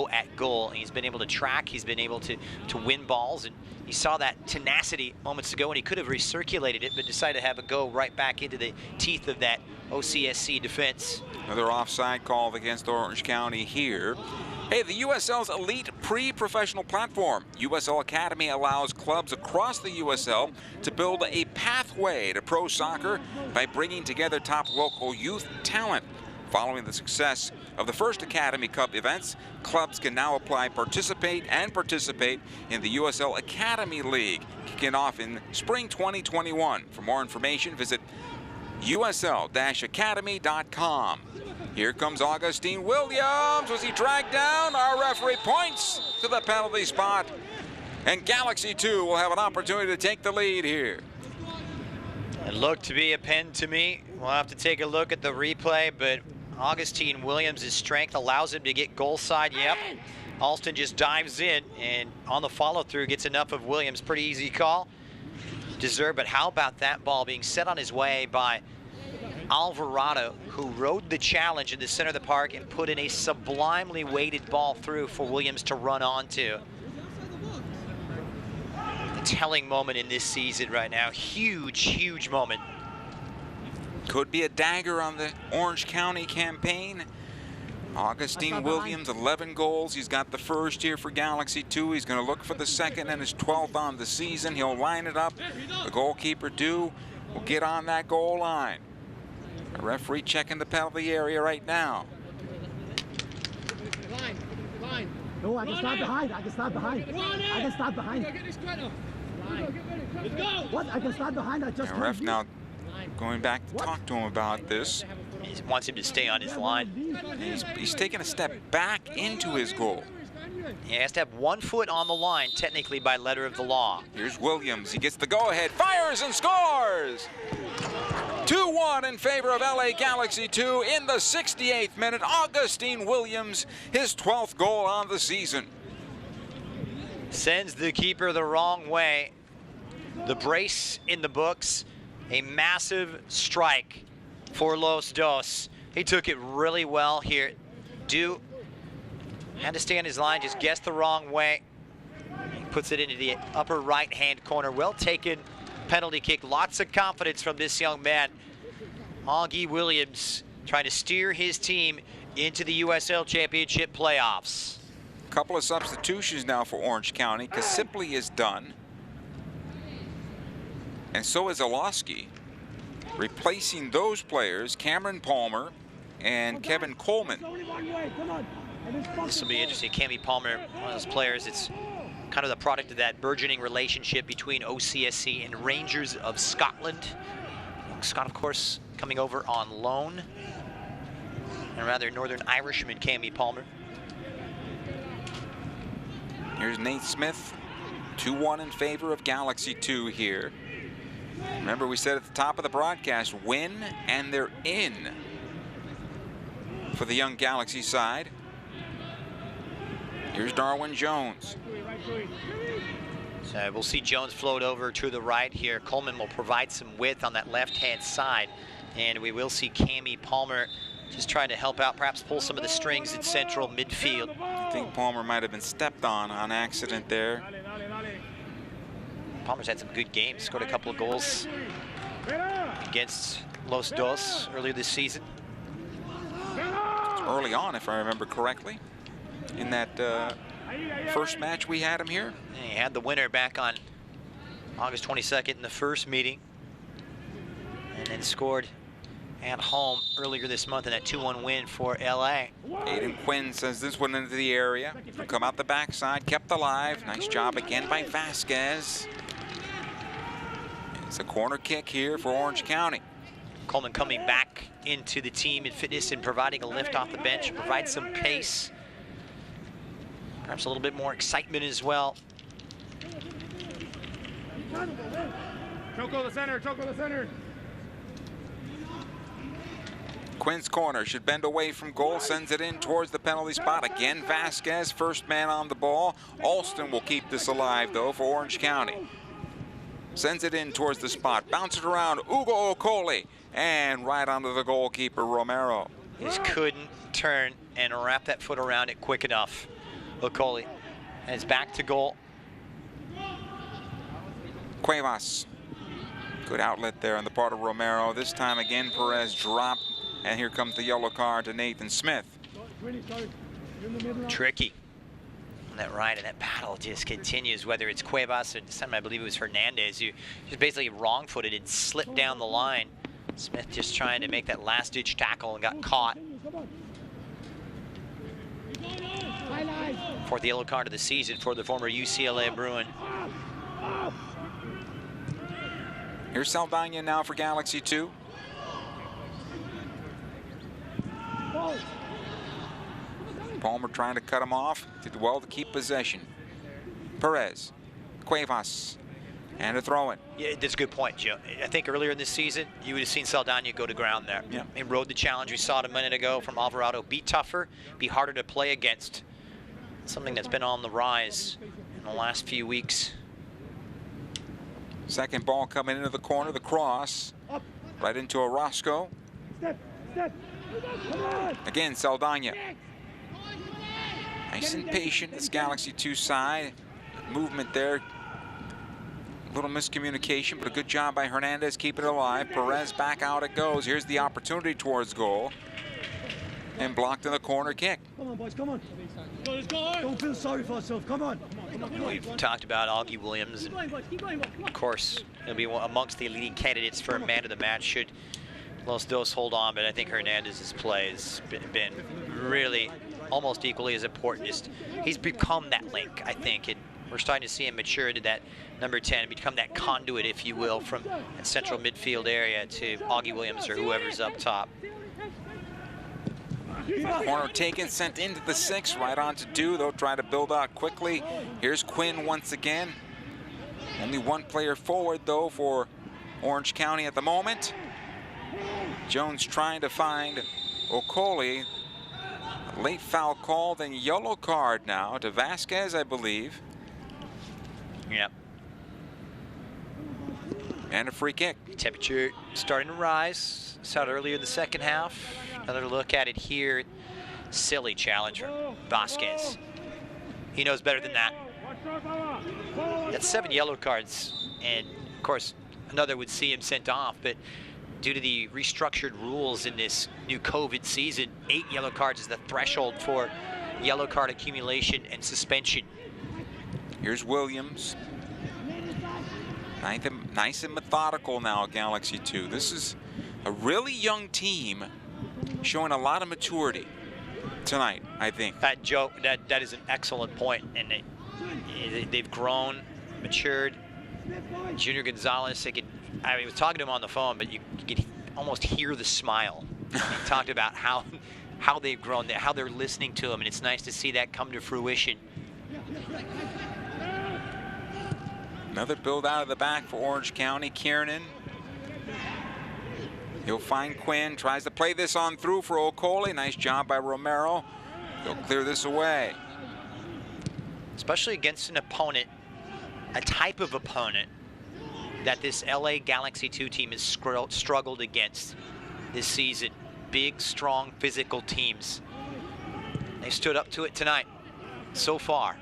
Speaker 2: at goal. And he's been able to track. He's been able to win balls. And you saw that tenacity moments ago, and he could have recirculated it, but decided to have it go right back into the teeth of that OCSC defense.
Speaker 1: Another offside call against Orange County here. Hey, the USL's elite pre-professional platform, USL Academy, allows clubs across the USL to build a pathway to pro soccer by bringing together top local youth talent. Following the success of the first Academy Cup events, clubs can now participate in the USL Academy League, kicking off in spring 2021. For more information, visit usl-academy.com. Here comes Augustine Williams. Was he dragged down? Our referee points to the penalty spot. And Galaxy 2 will have an opportunity to take the lead here.
Speaker 2: It looked to be a pen to me. We'll have to take a look at the replay, but Augustine Williams' strength allows him to get goal side. Yep. Alston just dives in and on the follow through gets enough of Williams. Pretty easy call. Deserved, but how about that ball being set on his way by Alvarado, who rode the challenge in the center of the park and put in a sublimely weighted ball through for Williams to run onto. A telling moment in this season right now. Huge, huge moment.
Speaker 1: Could be a dagger on the Orange County campaign. Augustine Williams, 11 goals. He's got the first here for Galaxy 2. He's going to look for the second and his 12th on the season. He'll line it up. The goalkeeper, will get on that goal line. The referee checking the penalty area right now.
Speaker 5: No, I can start behind. I can start behind. I can start behind. What? I can start behind. I just.
Speaker 1: The ref now going back to talk to him about this.
Speaker 2: He wants him to stay on his line.
Speaker 1: He's taking a step back into his goal.
Speaker 2: He has to have 1 foot on the line, technically by letter of the law.
Speaker 1: Here's Williams. He gets the go-ahead, fires and scores! 2-1 in favor of LA Galaxy 2 in the 68th minute. Augustine Williams, his 12th goal on the season.
Speaker 2: Sends the keeper the wrong way. The brace in the books. A massive strike for Los Dos. He took it really well here. Had to stay on his line, just guessed the wrong way. He puts it into the upper right-hand corner. Well taken penalty kick. Lots of confidence from this young man. Augie Williams trying to steer his team into the USL Championship playoffs.
Speaker 1: A couple of substitutions now for Orange County. Kasipli is done. And so is Olowski. Replacing those players, Cameron Palmer and Kevin Coleman.
Speaker 2: This will be interesting. Cammy Palmer, one of those players, it's kind of the product of that burgeoning relationship between OCSC and Rangers of Scotland. Scott, of course, coming over on loan. And rather Northern Irishman, Cammy Palmer.
Speaker 1: Here's Nate Smith, 2-1 in favor of Galaxy 2 here. Remember, we said at the top of the broadcast, win and they're in for the young Galaxy side. Here's Darwin Jones.
Speaker 2: So we'll see Jones float over to the right here. Coleman will provide some width on that left-hand side. And we will see Cammy Palmer just trying to help out, perhaps pull some of the strings in central midfield.
Speaker 1: I think Palmer might have been stepped on accident there.
Speaker 2: Palmer's had some good games, scored a couple of goals against Los Dos earlier this season.
Speaker 1: Early on, if I remember correctly, in that first match we had him here.
Speaker 2: And he had the winner back on August 22nd in the first meeting, and then scored at home earlier this month in that 2-1 win for LA.
Speaker 1: Aiden Quinn sends this one into the area. He'll come out the backside, kept alive. Nice job again by Vasquez. It's a corner kick here for Orange County.
Speaker 2: Coleman coming back into the team in fitness and providing a lift off the bench, provide some pace. Perhaps a little bit more excitement as well.
Speaker 7: Choco the center, Choco the center.
Speaker 1: Quinn's corner should bend away from goal, sends it in towards the penalty spot. Again, Vasquez, first man on the ball. Alston will keep this alive, though, for Orange County. Sends it in towards the spot, bounces it around, Ugo Okoli, and right onto the goalkeeper, Romero.
Speaker 2: Just couldn't turn and wrap that foot around it quick enough. Okoli, and it's back to goal.
Speaker 1: Cuevas, good outlet there on the part of Romero. This time again, Perez dropped, and here comes the yellow card to Nathan Smith.
Speaker 2: Tricky. That ride and that battle just continues, whether it's Cuevas or this time I believe it was Hernandez, who just basically wrong-footed and slipped down the line. Smith just trying to make that last-ditch tackle and got caught. Fourth yellow card of the season for the former UCLA Bruin.
Speaker 1: Here's Saldana now for Galaxy 2. Palmer trying to cut him off. Did well to keep possession. Perez, Cuevas, and a throw-in.
Speaker 2: Yeah, that's a good point, Joe. I think earlier in this season, you would have seen Saldana go to ground there.
Speaker 1: Yeah.
Speaker 2: And rode the challenge we saw it a minute ago from Alvarado. Be tougher, be harder to play against. Something that's been on the rise in the last few weeks.
Speaker 1: Second ball coming into the corner, the cross. Right into Orozco. Again, Saldana. Nice and patient, this Galaxy 2 side. Movement there. A little miscommunication, but a good job by Hernandez keeping it alive. Perez back out it goes. Here's the opportunity towards goal. And blocked in the corner kick.
Speaker 5: Come on, boys, come on. Don't feel sorry for yourself, come on.
Speaker 2: We've talked about Augie Williams. And of course, he'll be amongst the leading candidates for a man of the match should Los Dos hold on, but I think Hernandez's play has been really almost equally as important. He's become that link, I think, and we're starting to see him mature into that number 10, become that conduit, if you will, from that central midfield area to Augie Williams or whoever's up top.
Speaker 1: Corner taken, sent into the 6, right on to Do. They'll try to build out quickly. Here's Quinn once again. Only one player forward, though, for Orange County at the moment. Jones trying to find Okoli. Late foul call, then yellow card now to Vasquez, I believe.
Speaker 2: Yep.
Speaker 1: And a free kick.
Speaker 2: Temperature starting to rise. Saw it earlier in the second half. Another look at it here. Silly challenge from Vasquez. He knows better than that. That's 7 yellow cards, and of course another would see him sent off, but due to the restructured rules in this new COVID season, 8 yellow cards is the threshold for yellow card accumulation and suspension.
Speaker 1: Here's Williams. Nice and methodical now, Galaxy 2. This is a really young team showing a lot of maturity tonight, I think.
Speaker 2: Joe, that is an excellent point, and they've grown, matured. Junior Gonzalez, I was talking to him on the phone, but you could almost hear the smile. He talked about how they've grown, how they're listening to him, and it's nice to see that come to fruition.
Speaker 1: Another build out of the back for Orange County. Kiernan. He'll find Quinn. Tries to play this on through for Okoli. Nice job by Romero. He'll clear this away.
Speaker 2: Especially against an opponent, a type of opponent that this LA Galaxy 2 team has struggled against this season. Big, strong, physical teams. They stood up to it tonight, so far.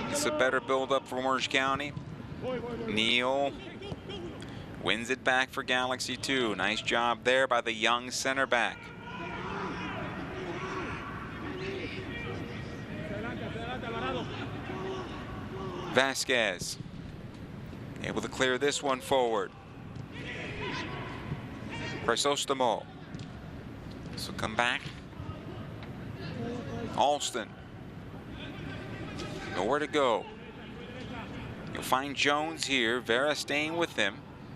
Speaker 1: It's a better build-up for Orange County. Neal wins it back for Galaxy 2. Nice job there by the young center back. Vasquez able to clear this one forward. Crisostomo. This will come back. Alston. Nowhere to go. You'll find Jones here. Vera staying with him.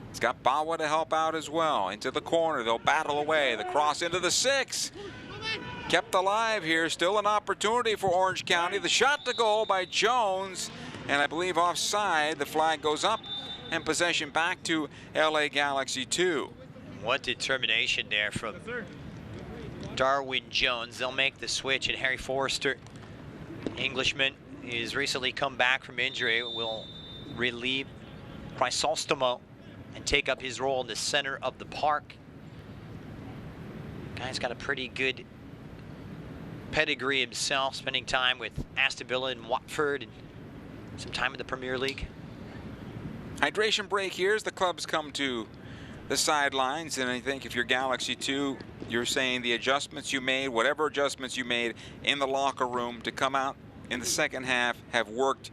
Speaker 1: He's got Bawa to help out as well. Into the corner. They'll battle away. The cross into the 6. Kept alive here. Still an opportunity for Orange County. The shot to goal by Jones. And I believe offside. The flag goes up. And possession back to LA Galaxy 2.
Speaker 2: What determination there from Darwin Jones. They'll make the switch, and Harry Forrester, Englishman, he's recently come back from injury, will relieve Crisostomo and take up his role in the center of the park. Guy's got a pretty good pedigree himself, spending time with Aston Villa and Watford and some time in the Premier League.
Speaker 1: Hydration break here as the clubs come to the sidelines, and I think if you're Galaxy 2, you're saying the adjustments you made, whatever adjustments you made in the locker room to come out in the second half have worked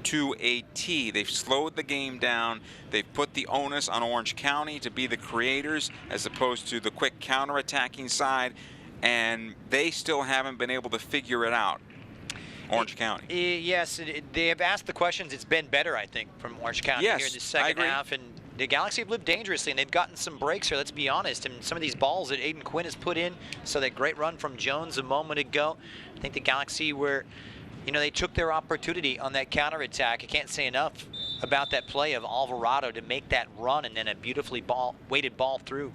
Speaker 1: to a T. They've slowed the game down. They've put the onus on Orange County to be the creators as opposed to the quick counterattacking side, and they still haven't been able to figure it out. Orange County.
Speaker 2: Yes, they have asked the questions. It's been better, I think, from Orange County here in the second half. And the Galaxy have lived dangerously, and they've gotten some breaks here, let's be honest. And some of these balls that Aiden Quinn has put in, so that great run from Jones a moment ago. I think the Galaxy were, they took their opportunity on that counterattack. I can't say enough about that play of Alvarado to make that run, and then a beautifully weighted ball through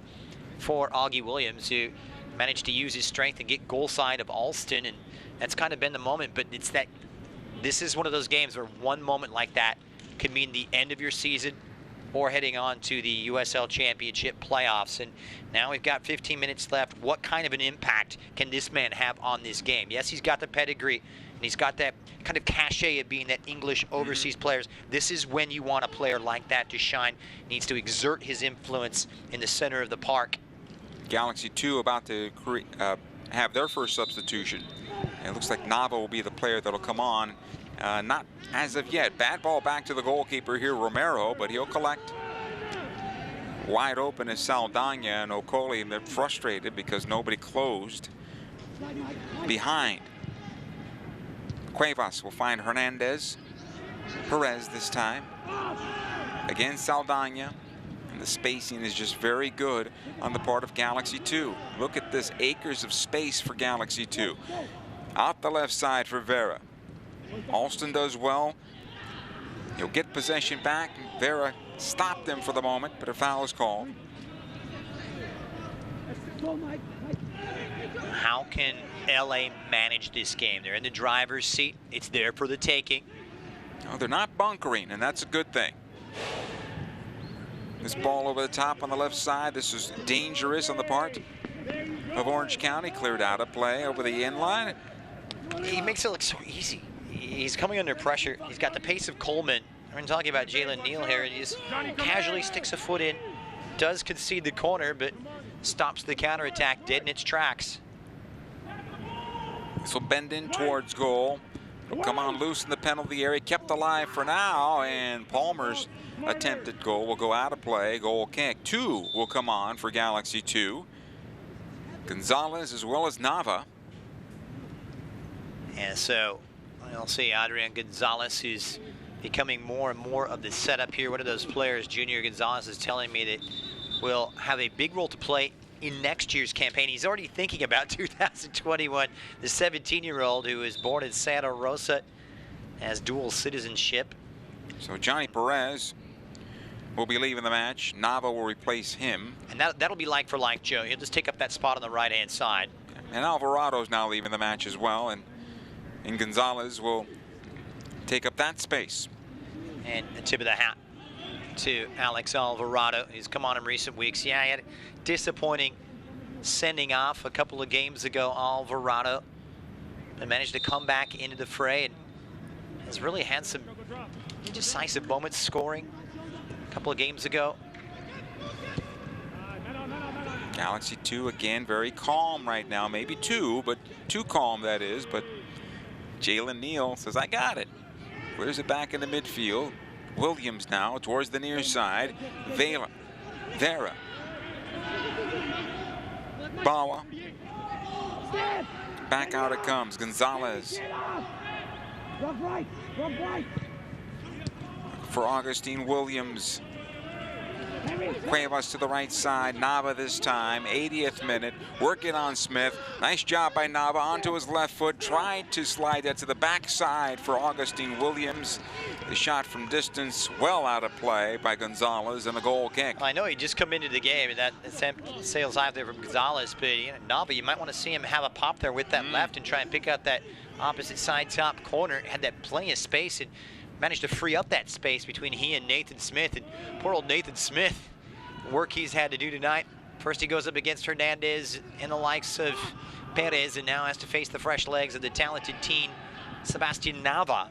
Speaker 2: for Augie Williams, who managed to use his strength and get goal side of Alston, and that's kind of been the moment. But it's that this is one of those games where one moment like that could mean the end of your season or heading on to the USL Championship playoffs. And now we've got 15 minutes left. What kind of an impact can this man have on this game? Yes, he's got the pedigree, and he's got that kind of cachet of being that English overseas players. This is when you want a player like that to shine. He needs to exert his influence in the center of the park.
Speaker 1: Galaxy 2 about to have their first substitution. And it looks like Nava will be the player that'll come on. Not as of yet. Bad ball back to the goalkeeper here, Romero, but he'll collect. Wide open is Saldana and Okoli, and they're frustrated because nobody closed behind. Cuevas will find Hernandez. Perez this time. Again, Saldana. And the spacing is just very good on the part of Galaxy 2. Look at this, acres of space for Galaxy 2. Out the left side for Vera. Alston does well. He'll get possession back. Vera stopped him for the moment, but a foul is called.
Speaker 2: How can LA manage this game? They're in the driver's seat. It's there for the taking.
Speaker 1: No, they're not bunkering, and that's a good thing. This ball over the top on the left side. This is dangerous on the part of Orange County. Cleared out of play over the end line.
Speaker 2: He makes it look so easy. He's coming under pressure. He's got the pace of Coleman. We're talking about Jalen Neal here, and he just casually sticks a foot in. Does concede the corner, but stops the counterattack dead in its tracks.
Speaker 1: This will bend in towards goal. will come on loose in the penalty area, kept alive for now, and Palmer's attempted goal will go out of play. Goal kick. 2 will come on for Galaxy 2. Gonzalez as well as Nava.
Speaker 2: And so you'll see Adrian Gonzalez, who's becoming more and more of the setup here. One of those players, Junior Gonzalez, is telling me that will have a big role to play in next year's campaign. He's already thinking about 2021. The 17-year-old who was born in Santa Rosa has dual citizenship.
Speaker 1: So Johnny Perez will be leaving the match. Nava will replace him.
Speaker 2: And that'll be like for like, Joe. He'll just take up that spot on the right-hand side.
Speaker 1: And Alvarado's now leaving the match as well. And Gonzalez will take up that space.
Speaker 2: And a tip of the hat to Alex Alvarado. He's come on in recent weeks. Yeah, he had a disappointing sending off a couple of games ago, Alvarado. And managed to come back into the fray and has really had some decisive moments scoring a couple of games ago.
Speaker 1: Galaxy 2 again very calm right now, maybe 2, but too calm that is. But Jalen Neal says, I got it. Clears it back in the midfield. Williams now towards the near side. Vera. Bawa. Back out it comes. Gonzalez. For Augustine Williams. Cuevas to the right side. Nava this time. 80th minute. Working on Smith. Nice job by Nava. Onto his left foot. Tried to slide that to the backside for Augustine Williams. The shot from distance well out of play by Gonzalez and a goal kick.
Speaker 2: I know he just come into the game and that attempt sails out there from Gonzalez, but Nava, you might want to see him have a pop there with that left and try and pick out that opposite side top corner. Had that plenty of space and managed to free up that space between he and Nathan Smith. And poor old Nathan Smith, the work he's had to do tonight. First he goes up against Hernandez and the likes of Perez, and now has to face the fresh legs of the talented teen Sebastian Nava.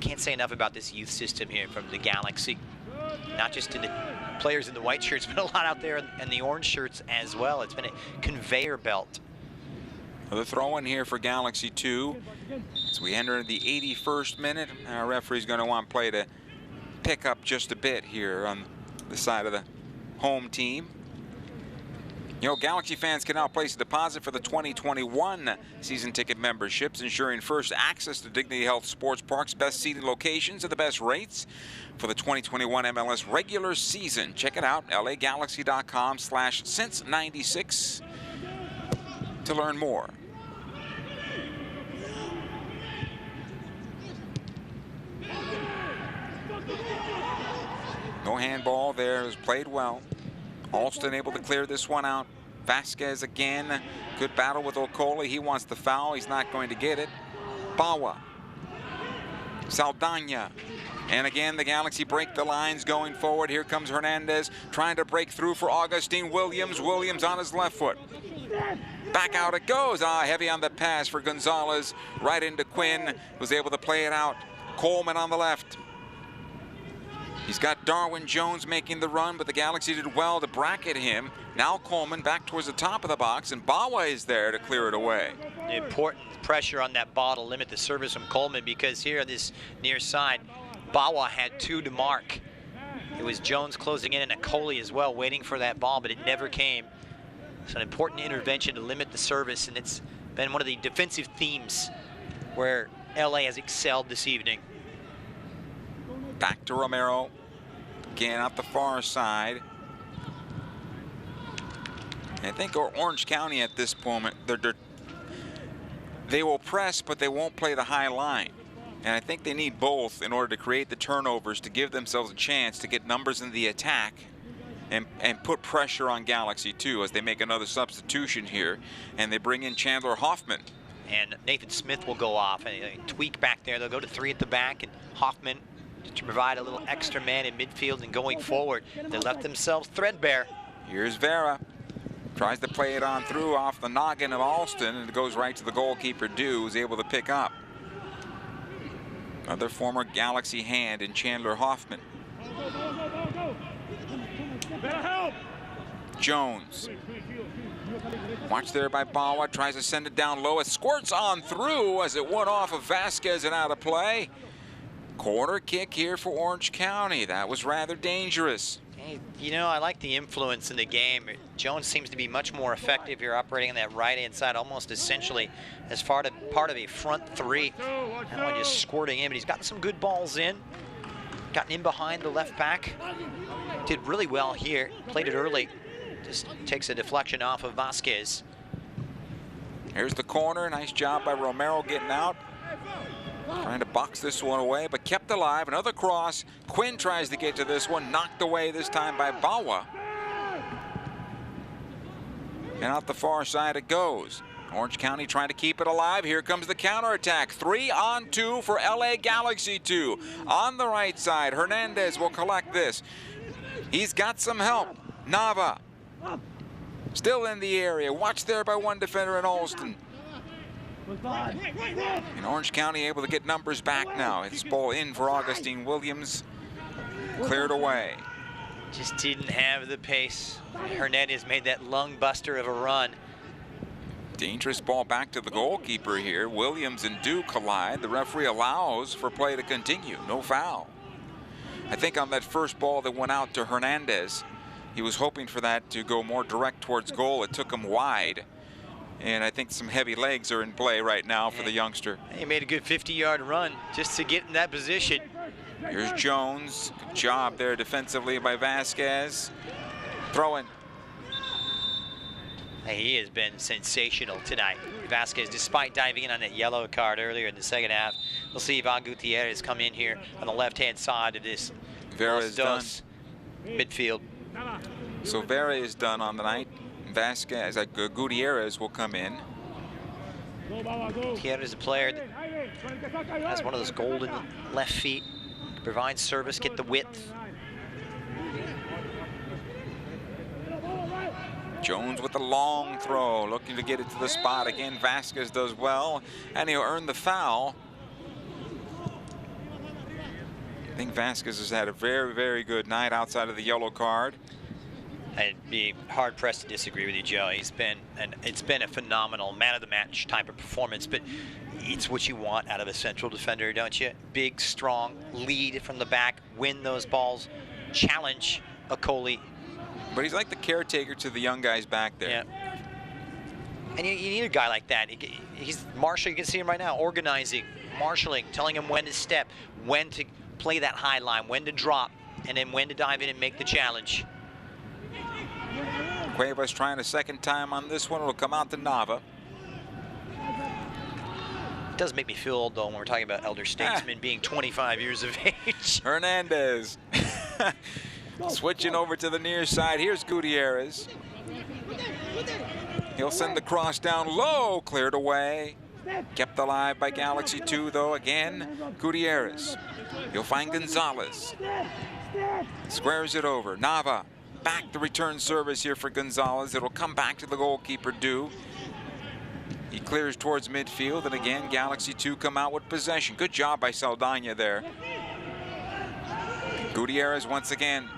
Speaker 2: Can't say enough about this youth system here from the Galaxy. Not just in the players in the white shirts, but a lot out there in the orange shirts as well. It's been a conveyor belt.
Speaker 1: The throw in here for Galaxy 2. As we enter the 81st minute, our referee's going to want play to pick up just a bit here on the side of the home team. You know, Galaxy fans can now place a deposit for the 2021 season ticket memberships, ensuring first access to Dignity Health Sports Park's best seating locations at the best rates for the 2021 MLS regular season. Check it out, lagalaxy.com/since96 to learn more. No handball there. It was played well. Alston able to clear this one out. Vasquez again. Good battle with Okolie. He wants the foul. He's not going to get it. Bawa. Saldana. And again, the Galaxy break the lines going forward. Here comes Hernandez trying to break through for Augustine Williams. Williams on his left foot. Back out it goes. Heavy on the pass for Gonzalez. Right into Quinn. Was able to play it out. Coleman on the left. He's got Darwin Jones making the run, but the Galaxy did well to bracket him. Now Coleman back towards the top of the box, and Bawa is there to clear it away.
Speaker 2: Important pressure on that ball to limit the service from Coleman, because here on this near side, Bawa had 2 to mark. It was Jones closing in and Okolie as well, waiting for that ball, but it never came. It's an important intervention to limit the service, and it's been one of the defensive themes where LA has excelled this evening.
Speaker 1: Back to Romero. Again, out the far side. I think Orange County at this moment, they will press, but they won't play the high line. And I think they need both in order to create the turnovers to give themselves a chance to get numbers in the attack and put pressure on Galaxy 2 as they make another substitution here. And they bring in Chandler Hoffman.
Speaker 2: And Nathan Smith will go off and tweak back there. They'll go to 3 at the back, and Hoffman to provide a little extra man in midfield and going forward. They left themselves threadbare.
Speaker 1: Here's Vera. Tries to play it on through off the noggin of Alston, and it goes right to the goalkeeper, Dew, who's able to pick up. Another former Galaxy hand in Chandler Hoffman. Jones. Watch there by Bawa, tries to send it down low. It squirts on through as it went off of Vasquez and out of play. Corner kick here for Orange County. That was rather dangerous.
Speaker 2: Hey, you know, I like the influence in the game. Jones seems to be much more effective here operating on that right-hand side, almost essentially as part of a front three. That one just squirting in, but he's gotten some good balls in. Gotten in behind the left back. Did really well here. Played it early. Just takes a deflection off of Vasquez.
Speaker 1: Here's the corner. Nice job by Romero getting out. Trying to box this one away, but kept alive. Another cross. Quinn tries to get to this one. Knocked away this time by Bawa. And out the far side it goes. Orange County trying to keep it alive. Here comes the counterattack. 3-on-2 for LA Galaxy 2. On the right side, Hernandez will collect this. He's got some help. Nava still in the area. Watch there by one defender in Alston. And Orange County able to get numbers back now. It's ball in for Augustine Williams. Cleared away.
Speaker 2: Just didn't have the pace. Hernandez made that lung buster of a run.
Speaker 1: Dangerous ball back to the goalkeeper here. Williams and Dew collide. The referee allows for play to continue. No foul. I think on that first ball that went out to Hernandez, he was hoping for that to go more direct towards goal. It took him wide. And I think some heavy legs are in play right now for the youngster.
Speaker 2: He made a good 50-yard run just to get in that position.
Speaker 1: Here's Jones. Good job there defensively by Vasquez. Throwing.
Speaker 2: He has been sensational tonight. Vasquez, despite diving in on that yellow card earlier in the second half. We'll see Ivan Gutierrez come in here on the left-hand side of this
Speaker 1: Vera is done.
Speaker 2: Midfield.
Speaker 1: So Vera is done on the night. Vasquez, Gutierrez will come in.
Speaker 2: Gutierrez is a player that has one of those golden left feet. Provides service, get the width.
Speaker 1: Jones with a long throw, looking to get it to the spot. Again, Vasquez does well, and he'll earn the foul. I think Vasquez has had a very, very good night outside of the yellow card.
Speaker 2: I'd be hard-pressed to disagree with you, Joe. It's been a phenomenal man-of-the-match type of performance, but it's what you want out of a central defender, don't you? Big, strong, lead from the back, win those balls, challenge Okoli.
Speaker 1: But he's like the caretaker to the young guys back there.
Speaker 2: Yeah. And you need a guy like that. He's Marshall, you can see him right now, organizing, marshalling, telling him when to step, when to play that high line, when to drop, and then when to dive in and make the challenge.
Speaker 1: Cuevas trying a second time on this one. It'll come out to Nava.
Speaker 2: It does make me feel old, though, when we're talking about elder statesmen being 25 years of age.
Speaker 1: Hernandez. Switching over to the near side. Here's Gutierrez. He'll send the cross down low. Cleared away. Kept alive by Galaxy 2, though. Again, Gutierrez. He'll find Gonzalez. Squares it over. Nava. Back the return service here for Gonzalez. It'll come back to the goalkeeper, Dew. He clears towards midfield, and again, Galaxy 2 come out with possession. Good job by Saldana there. Gutierrez once again.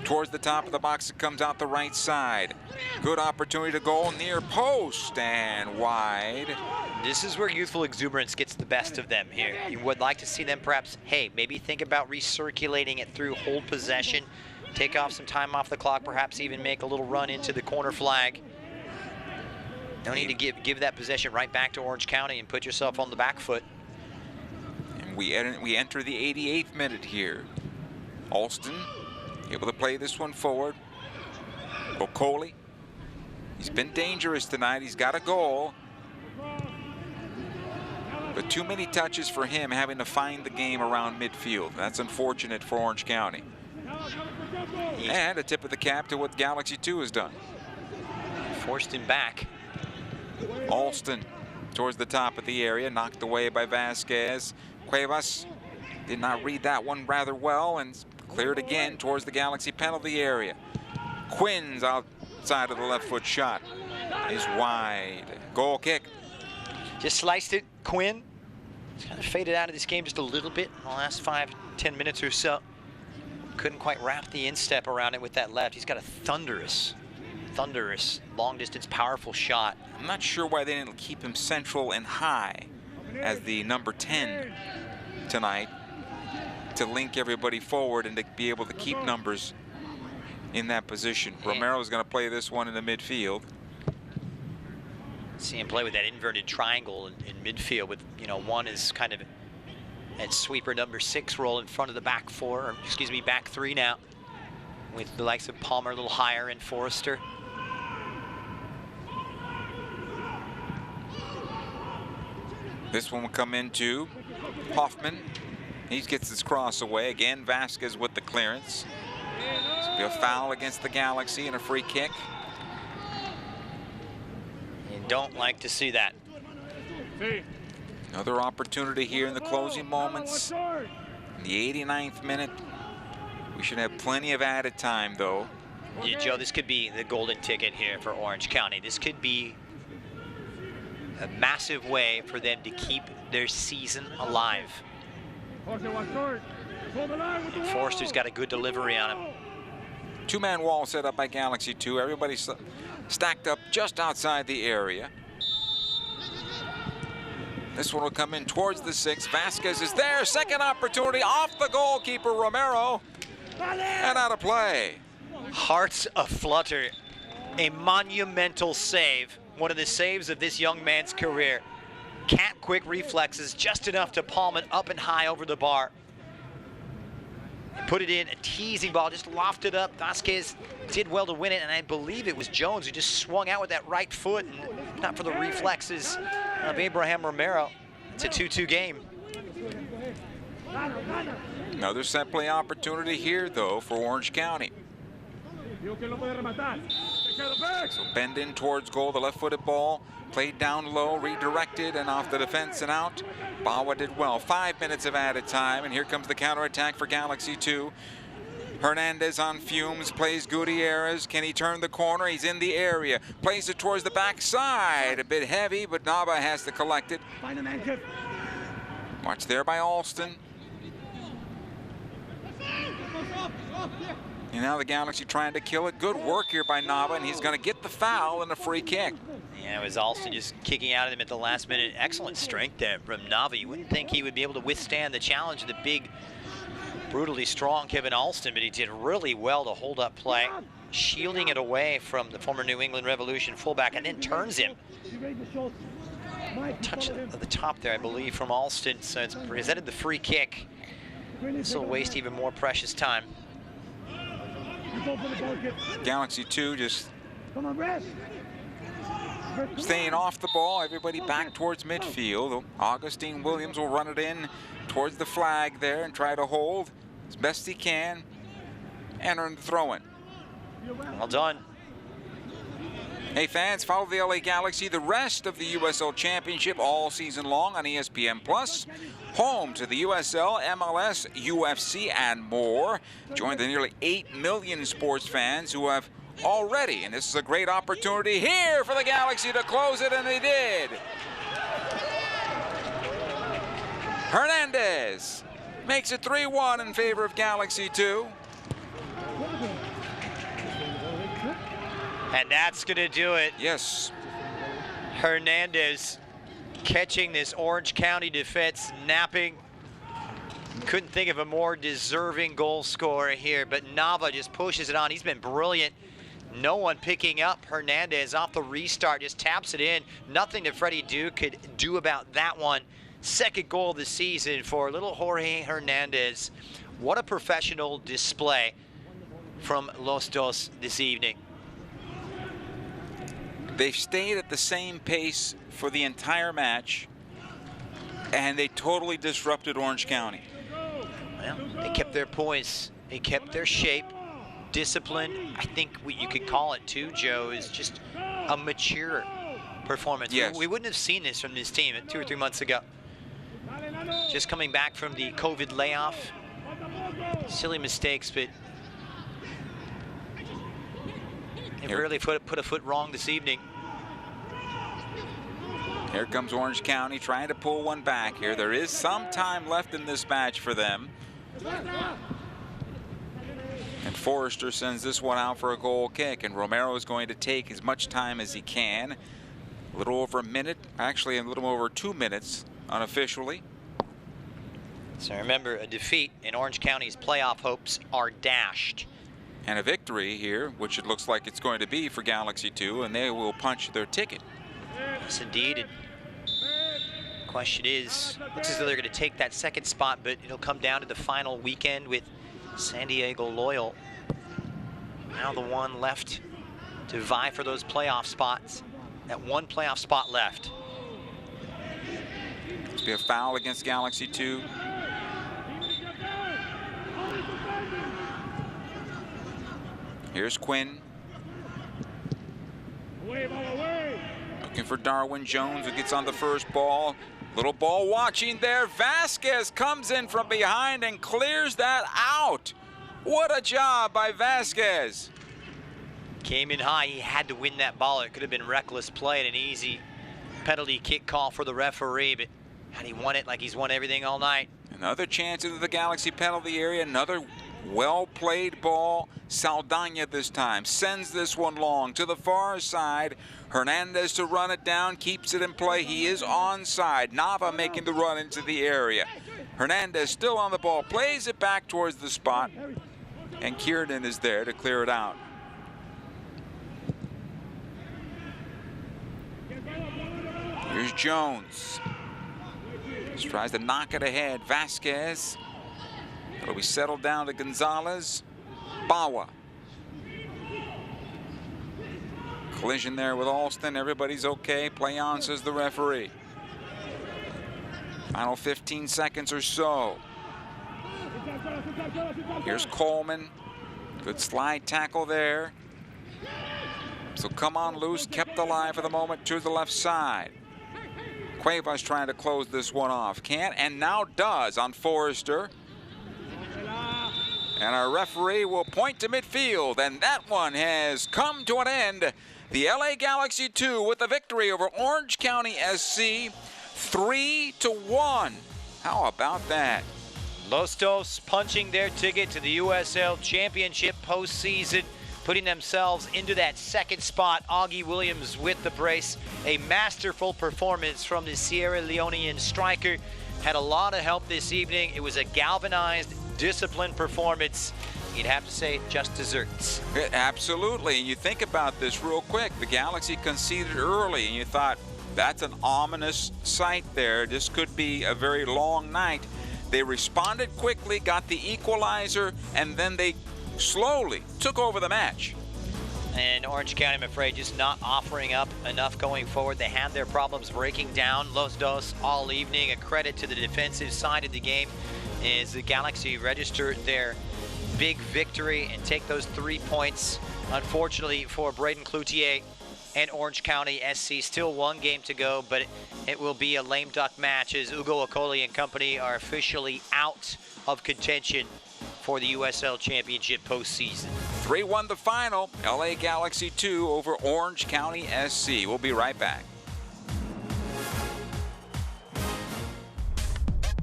Speaker 1: Towards the top of the box, it comes out the right side. Good opportunity to goal, near post and wide.
Speaker 2: This is where youthful exuberance gets the best of them here. You would like to see them perhaps, hey, maybe think about recirculating it through, hold possession, take off some time off the clock, perhaps even make a little run into the corner flag. Don't need to give that possession right back to Orange County and put yourself on the back foot.
Speaker 1: And we enter the 88th minute here. Alston able to play this one forward. Okoli, he's been dangerous tonight. He's got a goal. But too many touches for him, having to find the game around midfield. That's unfortunate for Orange County. And a tip of the cap to what Galaxy 2 has done.
Speaker 2: Forced him back.
Speaker 1: Alston towards the top of the area, knocked away by Vasquez. Cuevas did not read that one rather well and cleared again towards the Galaxy penalty area. Quinn's outside of the left foot shot is wide. Goal kick.
Speaker 2: Just sliced it, Quinn. He's kind of faded out of this game just a little bit in the last 5-10 minutes or so. Couldn't quite wrap the instep around it with that left. He's got a thunderous, long-distance, powerful shot.
Speaker 1: I'm not sure why they didn't keep him central and high as the number 10 tonight to link everybody forward and to be able to keep numbers in that position. Romero's going to play this one in the midfield.
Speaker 2: See him play with that inverted triangle in midfield with, you know, one is kind of at sweeper number 6 role in front of the back 4, or excuse me, back 3 now, with the likes of Palmer a little higher and Forrester.
Speaker 1: This one will come into Hoffman. He gets his cross away. Again, Vasquez with the clearance. This will be a foul against the Galaxy and a free kick.
Speaker 2: You don't like to see that.
Speaker 1: Another opportunity here in the closing moments. In the 89th minute. We should have plenty of added time, though.
Speaker 2: Yeah, Joe, this could be the golden ticket here for Orange County. This could be a massive way for them to keep their season alive. And Forster's got a good delivery on him.
Speaker 1: Two-man wall set up by Galaxy 2. Everybody's stacked up just outside the area. This one will come in towards the 6. Vasquez is there. Second opportunity off the goalkeeper, Romero. And out of play.
Speaker 2: Hearts aflutter. A monumental save. One of the saves of this young man's career. Cat-quick reflexes, just enough to palm it up and high over the bar. Put it in, a teasing ball, just lofted up. Vasquez did well to win it, and I believe it was Jones who just swung out with that right foot, and not for the reflexes of Abraham Romero. It's a 2-2 game.
Speaker 1: Another set play opportunity here, though, for Orange County. So bend in towards goal, the left-footed ball, played down low, redirected, and off the defense and out. Bawa did well. 5 minutes of added time, and here comes the counterattack for Galaxy 2. Hernandez on fumes, plays Gutierrez. Can he turn the corner? He's in the area. Plays it towards the backside. A bit heavy, but Nava has to collect it. Watch there by Alston. And now the Galaxy trying to kill it. Good work here by Nava, and he's going to get the foul and a free kick.
Speaker 2: Yeah, it was Alston just kicking out of him at the last minute. Excellent strength there from Nava. You wouldn't think he would be able to withstand the challenge of the big, brutally strong Kevin Alston, but he did really well to hold up play, shielding it away from the former New England Revolution fullback, and then turns him. Touch at the top there, I believe, from Alston, so it's presented the free kick. This will waste even more precious time.
Speaker 1: Galaxy 2 just staying off the ball. Everybody back towards midfield. Augustine Williams will run it in towards the flag there and try to hold as best he can and earn the throw-in.
Speaker 2: Well done.
Speaker 1: Hey fans, follow the LA Galaxy the rest of the USL Championship all season long on ESPN Plus. Home to the USL, MLS, UFC, and more. Join the nearly 8 million sports fans who have already, and this is a great opportunity here for the Galaxy to close it, and they did. Hernandez makes it 3-1 in favor of Galaxy 2.
Speaker 2: And that's going to do it.
Speaker 1: Yes.
Speaker 2: Hernandez catching this Orange County defense, napping. Couldn't think of a more deserving goal scorer here, but Nava just pushes it on. He's been brilliant. No one picking up Hernandez off the restart, just taps it in. Nothing that Freddie Duke could do about that one. Second goal of the season for little Jorge Hernandez. What a professional display from Los Dos this evening.
Speaker 1: They stayed at the same pace for the entire match, and they totally disrupted Orange County.
Speaker 2: Well, they kept their poise. They kept their shape. Discipline, I think what you could call it too, Joe, is just a mature performance.
Speaker 1: Yes.
Speaker 2: We wouldn't have seen this from this team 2 or 3 months ago. Just coming back from the COVID layoff. Silly mistakes, but they really put a foot wrong this evening.
Speaker 1: Here comes Orange County trying to pull one back here. There is some time left in this match for them. And Forrester sends this one out for a goal kick, and Romero is going to take as much time as he can. A little over a minute, actually a little over 2 minutes unofficially.
Speaker 2: So remember, a defeat in Orange County's playoff hopes are dashed.
Speaker 1: And a victory here, which it looks like it's going to be for Galaxy 2, and they will punch their ticket.
Speaker 2: Yes, indeed. And question is, looks as though they're going to take that second spot, but it'll come down to the final weekend with San Diego Loyal. Now the one left to vie for those playoff spots. That one playoff spot left.
Speaker 1: It's be a foul against Galaxy 2. Here's Quinn. Looking for Darwin Jones, who gets on the first ball. Little ball watching there. Vasquez comes in from behind and clears that out. What a job by Vasquez.
Speaker 2: Came in high. He had to win that ball. It could have been reckless play and an easy penalty kick call for the referee, but had he won it like he's won everything all night.
Speaker 1: Another chance into the Galaxy penalty area. Another well-played ball. Saldana this time sends this one long to the far side. Hernandez to run it down, keeps it in play. He is onside. Nava making the run into the area. Hernandez still on the ball, plays it back towards the spot, and Kiernan is there to clear it out. Here's Jones. Just tries to knock it ahead. Vasquez. It'll be settled down to Gonzalez. Bawa. Collision there with Alston. Everybody's okay. Play on, says the referee. Final 15 seconds or so. Here's Coleman. Good slide tackle there. So come on loose, kept alive for the moment to the left side. Cuevas trying to close this one off. Can't, and now does on Forrester. And our referee will point to midfield, and that one has come to an end. The LA Galaxy 2 with the victory over Orange County SC, 3-1. How about that?
Speaker 2: Los Dos punching their ticket to the USL Championship postseason, putting themselves into that second spot. Augie Williams with the brace. A masterful performance from the Sierra Leonean striker. Had a lot of help this evening. It was a galvanized, disciplined performance. You'd have to say it just desserts.
Speaker 1: Absolutely, and you think about this real quick. The Galaxy conceded early, and you thought, that's an ominous sight there. This could be a very long night. They responded quickly, got the equalizer, and then they slowly took over the match.
Speaker 2: And Orange County, I'm afraid, just not offering up enough going forward. They had their problems breaking down Los Dos all evening. A credit to the defensive side of the game is the Galaxy registered their big victory and take those 3 points. Unfortunately for Braden Cloutier and Orange County SC, still one game to go, but it will be a lame duck match as Ugo Okoli and company are officially out of contention for the USL Championship postseason.
Speaker 1: 3-1 the final. LA Galaxy 2 over Orange County SC. We'll be right back.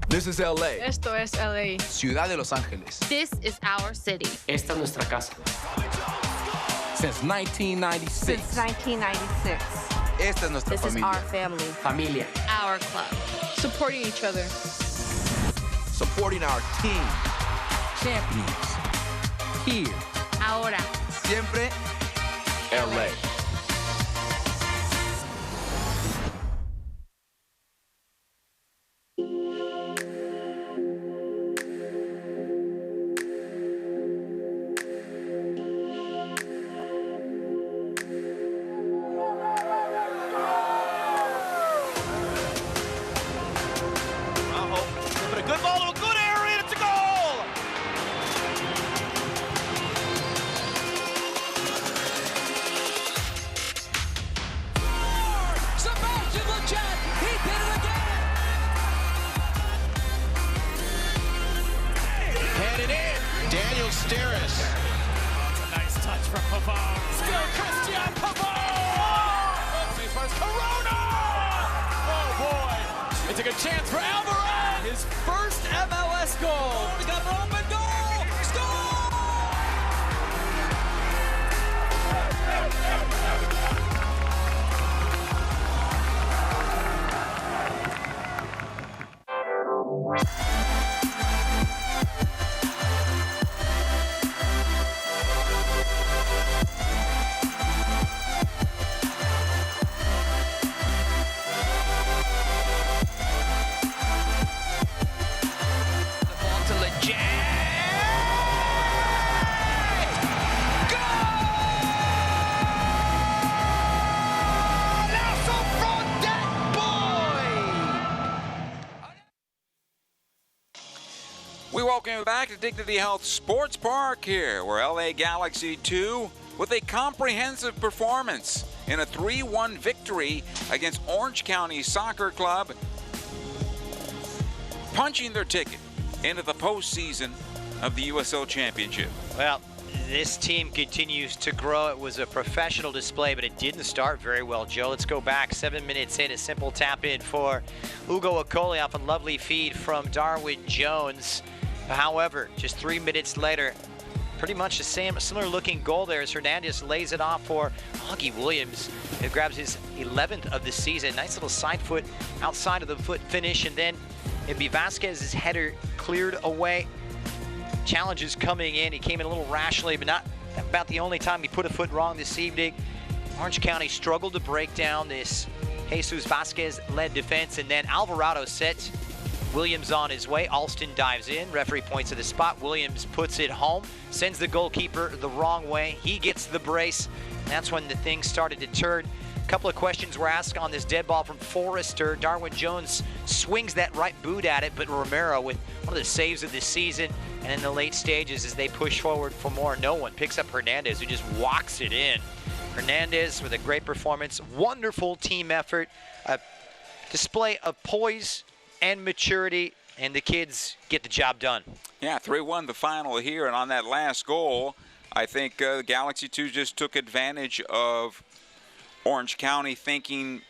Speaker 3: This is LA.
Speaker 4: Esto es LA.
Speaker 3: Ciudad de Los Ángeles.
Speaker 4: This is our city.
Speaker 10: Esta es nuestra casa.
Speaker 3: Since 1996.
Speaker 6: Since 1996.
Speaker 3: Esta es nuestra
Speaker 6: This is
Speaker 3: familia.
Speaker 6: our family.
Speaker 10: Familia.
Speaker 4: Our club. Supporting each other.
Speaker 3: Supporting our team.
Speaker 10: Champions. Here.
Speaker 4: Ahora.
Speaker 3: Siempre LA.
Speaker 7: But a good ball to a good area, and it's a goal!
Speaker 11: Sebastian Lachat, he did it again!
Speaker 7: Headed in, Daniel Steris. That's a nice touch from Pavone. Still Christian Pavone! Opening first, Corona! Oh boy! It's a good chance for Alvarez! His first MLS goal! He's got an open goal! Score!
Speaker 1: We welcome you back to Dignity Health Sports Park here, where LA Galaxy 2, with a comprehensive performance in a 3-1 victory against Orange County Soccer Club, punching their ticket into the postseason of the USL Championship.
Speaker 2: Well, this team continues to grow. It was a professional display, but it didn't start very well, Joe. Let's go back 7 minutes in, a simple tap in for Ugo Akoli off a lovely feed from Darwin Jones. However, just 3 minutes later, pretty much the same, similar looking goal there as Hernandez lays it off for Augie Williams. It grabs his 11th of the season. Nice little side foot outside of the foot finish, and then it'd be Vasquez's header cleared away. Challenges coming in. He came in a little rashly, but not about the only time he put a foot wrong this evening. Orange County struggled to break down this Jesus Vasquez-led defense, and then Alvarado sets Williams on his way. Alston dives in. Referee points to the spot. Williams puts it home, sends the goalkeeper the wrong way. He gets the brace. That's when the thing started to turn. A couple of questions were asked on this dead ball from Forrester. Darwin Jones swings that right boot at it, but Romero with one of the saves of the season. And in the late stages, as they push forward for more, no one picks up Hernandez, who just walks it in. Hernandez with a great performance, wonderful team effort, a display of poise and maturity, and the kids get the job done.
Speaker 1: Yeah, 3-1 the final here, and on that last goal, I think Galaxy 2 just took advantage of Orange County thinking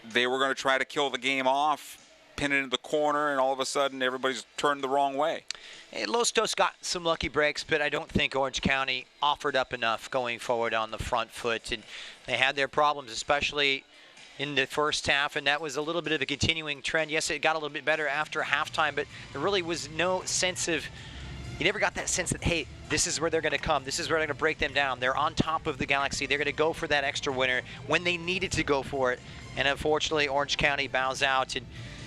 Speaker 1: they were going to try to kill the game off, pin it in the corner, and all of a sudden everybody's turned the wrong way.
Speaker 2: Hey, Lostos got some lucky breaks, but I don't think Orange County offered up enough going forward on the front foot, and they had their problems, especially in the first half, and that was a little bit of a continuing trend. Yes, it got a little bit better after halftime, but there really was no sense of, you never got that sense that, hey, this is where they're going to come. This is where they're going to break them down. They're on top of the Galaxy. They're going to go for that extra winner when they needed to go for it. And unfortunately, Orange County bows out and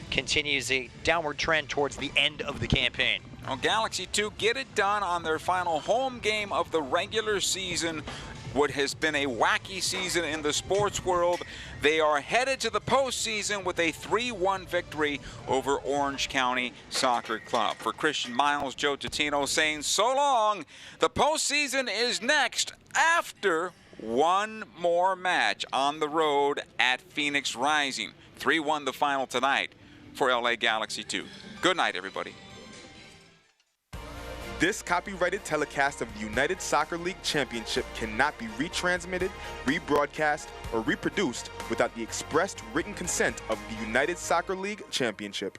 Speaker 2: continues a downward trend towards the end of the campaign.
Speaker 1: Well, Galaxy 2 get it done on their final home game of the regular season. What has been a wacky season in the sports world. They are headed to the postseason with a 3-1 victory over Orange County Soccer Club. For Christian Miles, Joe Totino saying so long. The postseason is next after one more match on the road at Phoenix Rising. 3-1 the final tonight for LA Galaxy 2. Good night, everybody.
Speaker 12: This copyrighted telecast of the United Soccer League Championship cannot be retransmitted, rebroadcast, or reproduced without the expressed written consent of the United Soccer League Championship.